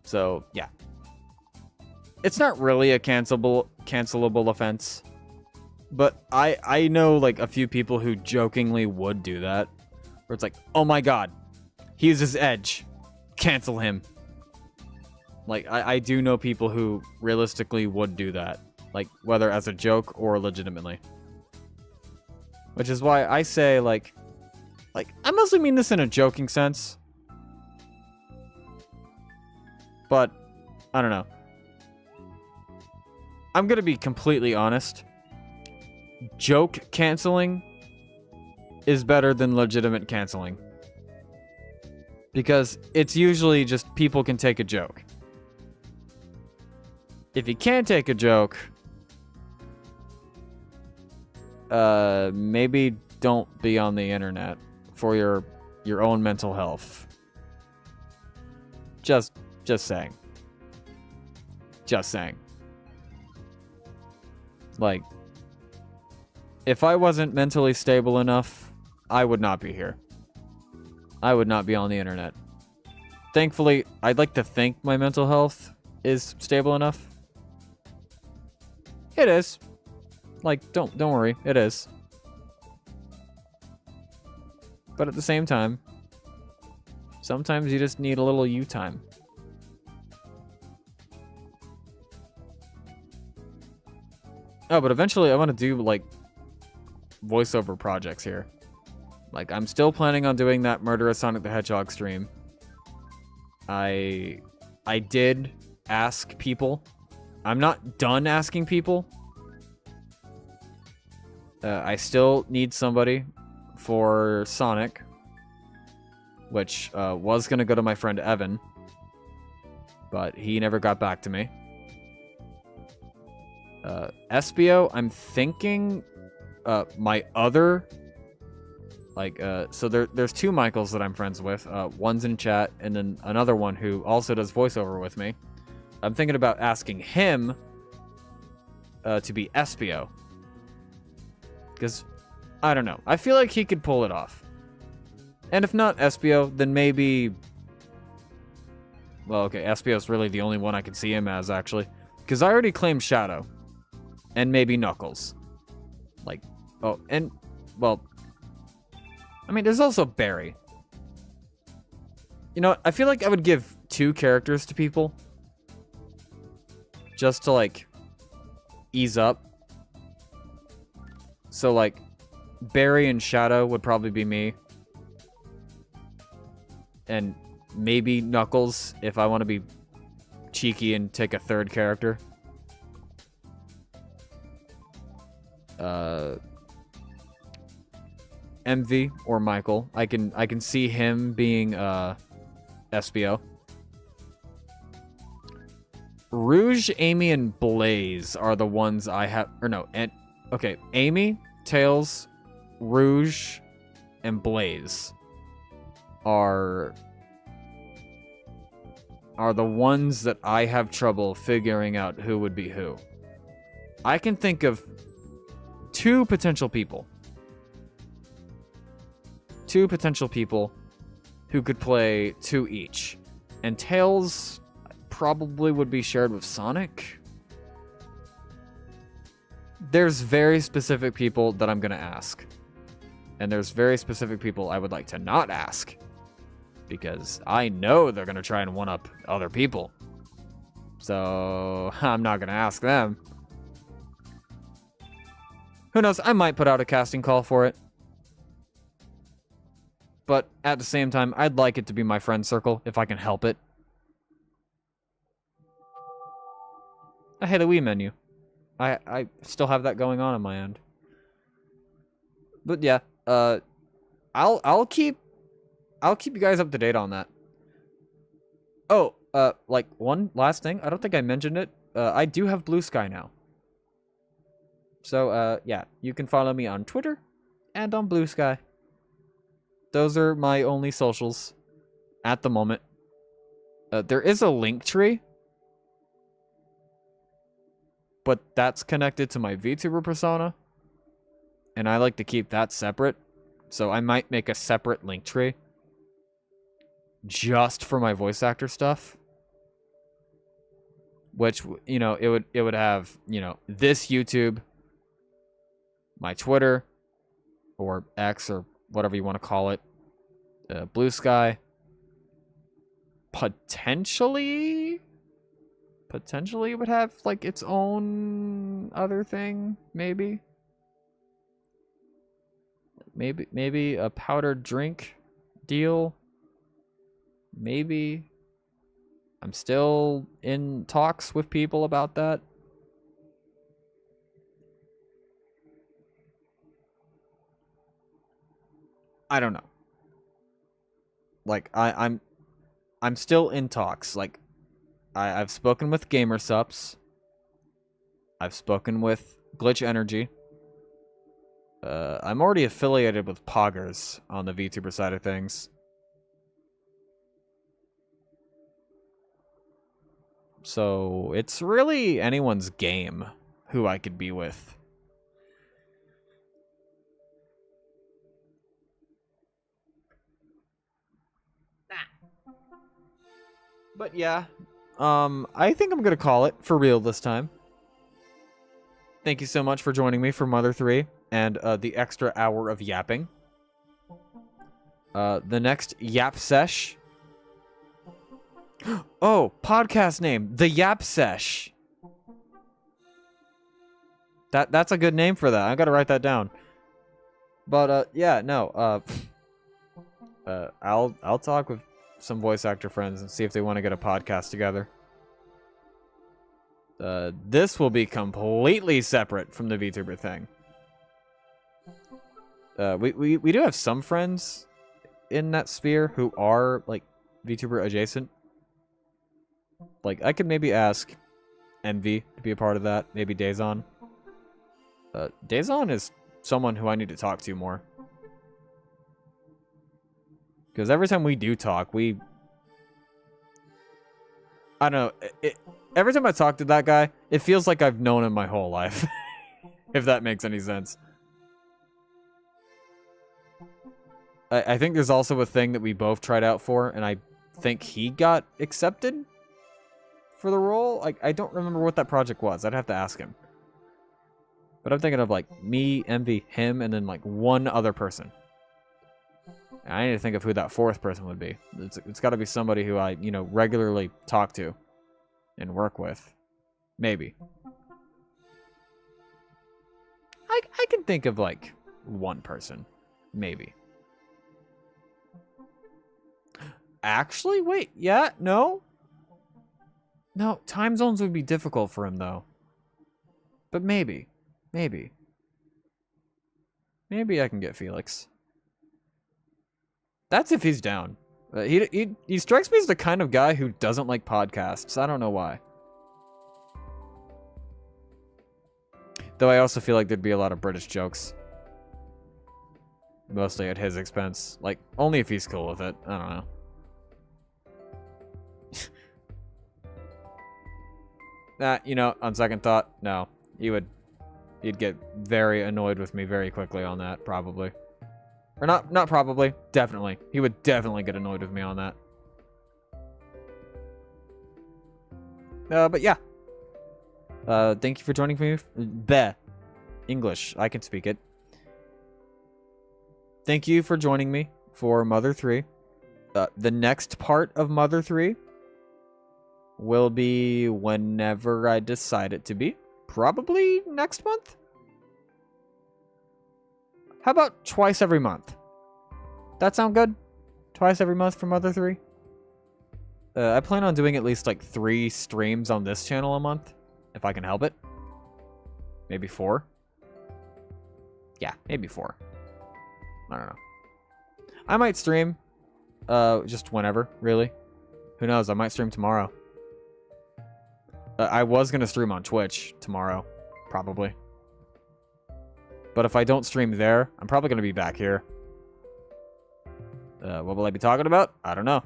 So, yeah. It's not really a cancelable offense. But I know, like, a few people who jokingly would do that. Where it's like, oh my god, he uses Edge. Cancel him. Like, I do know people who realistically would do that. Like, whether as a joke or legitimately. Which is why I say, like, I mostly mean this in a joking sense. But, I don't know. I'm gonna be completely honest. Joke canceling is better than legitimate canceling. Because it's usually just people can take a joke. If you can't take a joke, maybe don't be on the internet for your own mental health. Just saying. Just saying. Like, if I wasn't mentally stable enough, I would not be here. I would not be on the internet. Thankfully, I'd like to think my mental health is stable enough. It is. Like, don't worry, it is. But at the same time, sometimes you just need a little you time. Oh, but eventually I want to do, like, voiceover projects here. Like, I'm still planning on doing that Murderous Sonic the Hedgehog stream. I did ask people. I'm not done asking people. I still need somebody for Sonic, which was going to go to my friend Evan, but he never got back to me. Espio, I'm thinking my other, like, so there's two Michaels that I'm friends with. One's in chat, and then another one who also does voiceover with me. I'm thinking about asking him to be Espio. Because, I don't know. I feel like he could pull it off. And if not Espio, then maybe... Well, okay, Espio's really the only one I can see him as, actually. Because I already claimed Shadow. And maybe Knuckles. Like, oh, and, well... I mean, there's also Barry. You know what? I feel like I would give 2 characters to people. Just to, like, ease up. So, like, Barry and Shadow would probably be me. And maybe Knuckles if I want to be cheeky and take a 3rd character. MV or Michael. I can see him being Espio. Rouge, Amy, and Blaze are the ones I have, or no, and okay, Amy, Tails, Rouge, and Blaze are the ones that I have trouble figuring out who would be who. I can think of 2 potential people. 2 potential people who could play 2 each. And Tails probably would be shared with Sonic. There's very specific people that I'm going to ask. And there's very specific people I would like to not ask. Because I know they're going to try and one-up other people. So, I'm not going to ask them. Who knows? I might put out a casting call for it. But at the same time, I'd like it to be my friend circle, if I can help it. Hey, the Wii menu. I still have that going on my end. But yeah, I'll keep you guys up to date on that. Oh, like one last thing. I don't think I mentioned it. I do have Blue Sky now. So, yeah, you can follow me on Twitter and on Blue Sky. Those are my only socials at the moment. There is a link tree, but that's connected to my VTuber persona, and I like to keep that separate. So I might make a separate link tree just for my voice actor stuff, which, you know, it would have, you know, this YouTube, my Twitter, or X, or whatever you want to call it, Blue Sky, potentially it would have like its own other thing, maybe a powdered drink deal, maybe. I'm still in talks with people about that. I don't know. Like, I'm still in talks. Like, I've spoken with GamerSups. I've spoken with Glitch Energy. I'm already affiliated with Poggers on the VTuber side of things. So, it's really anyone's game who I could be with. But yeah, I think I'm gonna call it for real this time. Thank you so much for joining me for Mother 3 and the extra hour of yapping. The next Yap Sesh. Oh, podcast name, The Yap Sesh. That's a good name for that. I gotta write that down. But yeah, no. I'll talk with some voice actor friends and see if they want to get a podcast together. This will be completely separate from the VTuber thing. We do have some friends in that sphere who are like VTuber adjacent. Like, I could maybe ask Envy to be a part of that. Maybe Dazon. Dazon is someone who I need to talk to more. Because every time we do talk, I don't know. Every time I talk to that guy, it feels like I've known him my whole life. If that makes any sense. I think there's also a thing that we both tried out for, and I think he got accepted for the role. I don't remember what that project was. I'd have to ask him. But I'm thinking of, like, me, Envy, him, and then, like, one other person. I need to think of who that fourth person would be. It's got to be somebody who I, you know, regularly talk to and work with. Maybe. I can think of, like, one person. Maybe. Actually, wait. Yeah, no? No, time zones would be difficult for him, though. But maybe. Maybe. Maybe I can get Felix. That's if he's down. He strikes me as the kind of guy who doesn't like podcasts. I don't know why. Though I also feel like there'd be a lot of British jokes. Mostly at his expense. Like, only if he's cool with it. I don't know. Nah, you know, on second thought, no. He'd get very annoyed with me very quickly on that, probably. Or not probably, definitely. He would definitely get annoyed with me on that. But yeah. Thank you for joining me. English, I can speak it. Thank you for joining me for Mother 3. The next part of Mother 3 will be whenever I decide it to be. Probably next month? How about twice every month? That sound good? Twice every month for Mother 3? I plan on doing at least like 3 streams on this channel a month, if I can help it. Maybe 4. Yeah, maybe 4. I don't know. I might stream. Just whenever, really. Who knows? I might stream tomorrow. I was gonna stream on Twitch tomorrow, probably. But if I don't stream there, I'm probably gonna be back here. What will I be talking about? I don't know.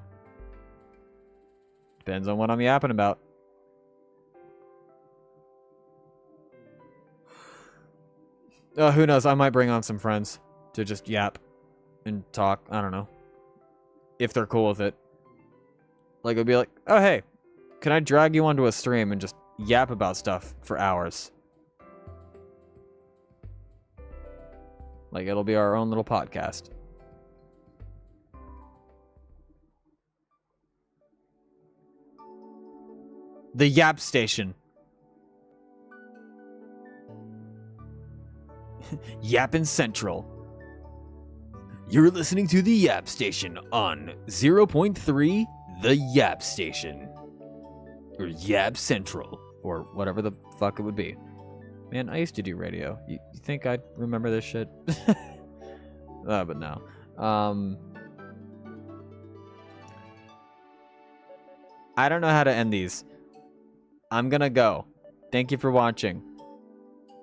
Depends on what I'm yapping about. Who knows? I might bring on some friends to just yap and talk. I don't know. If they're cool with it. Like, it'll be like, oh, hey, can I drag you onto a stream and just yap about stuff for hours? Like, it'll be our own little podcast. The Yap Station. Yappin' Central. You're listening to the Yap Station on 0.3 The Yap Station. Or Yap Central. Or whatever the fuck it would be. Man, I used to do radio. You think I'd remember this shit? But no. I don't know how to end these. I'm gonna go. Thank you for watching.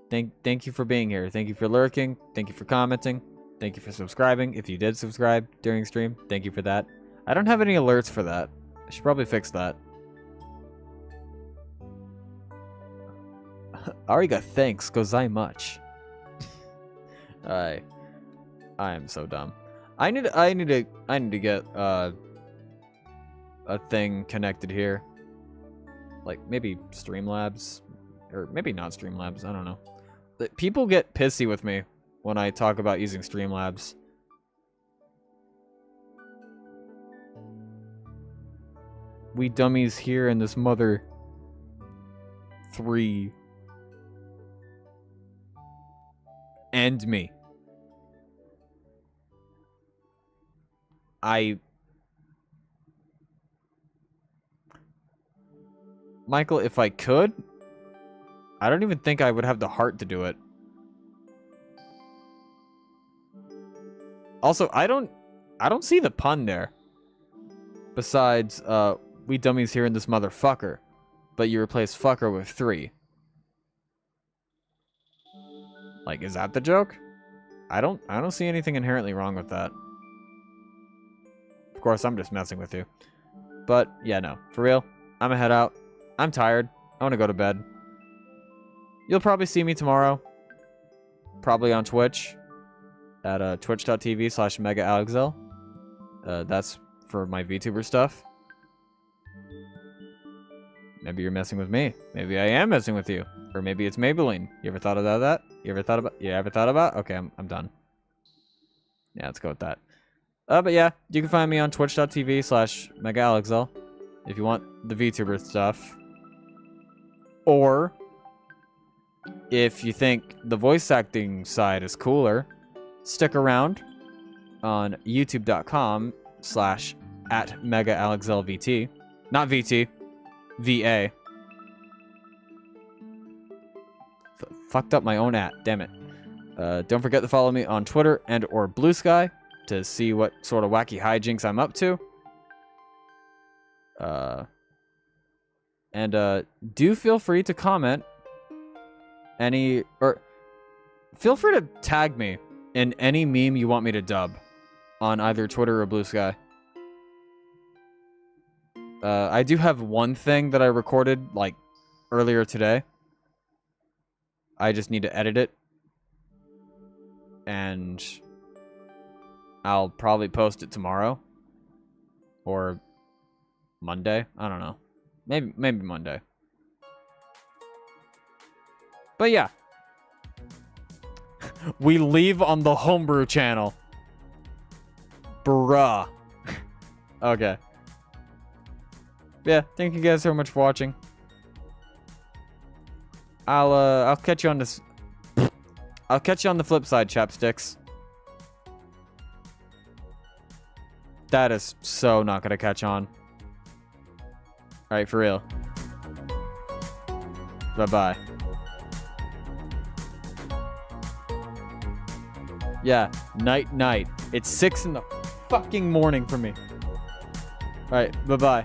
Thank you for being here. Thank you for lurking. Thank you for commenting. Thank you for subscribing. If you did subscribe during stream, thank you for that. I don't have any alerts for that. I should probably fix that. Ariga, thanks, gozaimasu. I am so dumb. I need to get a thing connected here. Like maybe Streamlabs, or maybe not Streamlabs. I don't know. People get pissy with me when I talk about using Streamlabs. We dummies here in this mother 3. And me. Michael, if I could, I don't even think I would have the heart to do it. Also, I don't see the pun there. Besides, we dummies here in this motherfucker. But you replace fucker with 3. Like, is that the joke? I don't see anything inherently wrong with that. Of course, I'm just messing with you. But, yeah, no. For real, I'm gonna head out. I'm tired. I want to go to bed. You'll probably see me tomorrow. Probably on Twitch. At twitch.tv/megaalexel. That's for my VTuber stuff. Maybe you're messing with me. Maybe I am messing with you. Or maybe it's Maybelline. You ever thought about that? You ever thought about? Okay, I'm done. Yeah, let's go with that. But yeah, you can find me on twitch.tv/megaalexel if you want the VTuber stuff. Or if you think the voice acting side is cooler, stick around on youtube.com/@megaalexelvt. Not VT. VA. Fucked up my own @ damn it. Don't forget to follow me on Twitter and or Blue Sky to see what sort of wacky hijinks I'm up to. And do feel free to comment feel free to tag me in any meme you want me to dub on either Twitter or Blue Sky. I do have one thing that I recorded, like, earlier today. I just need to edit it. And I'll probably post it tomorrow. Or Monday. I don't know. Maybe Monday. But yeah. We leave on the Homebrew channel. Bruh. Okay. Yeah, thank you guys so much for watching. I'll catch you on this. I'll catch you on the flip side, chapsticks. That is so not gonna catch on. Alright, for real. Bye-bye. Yeah, night. It's 6 in the fucking morning for me. All right, bye-bye.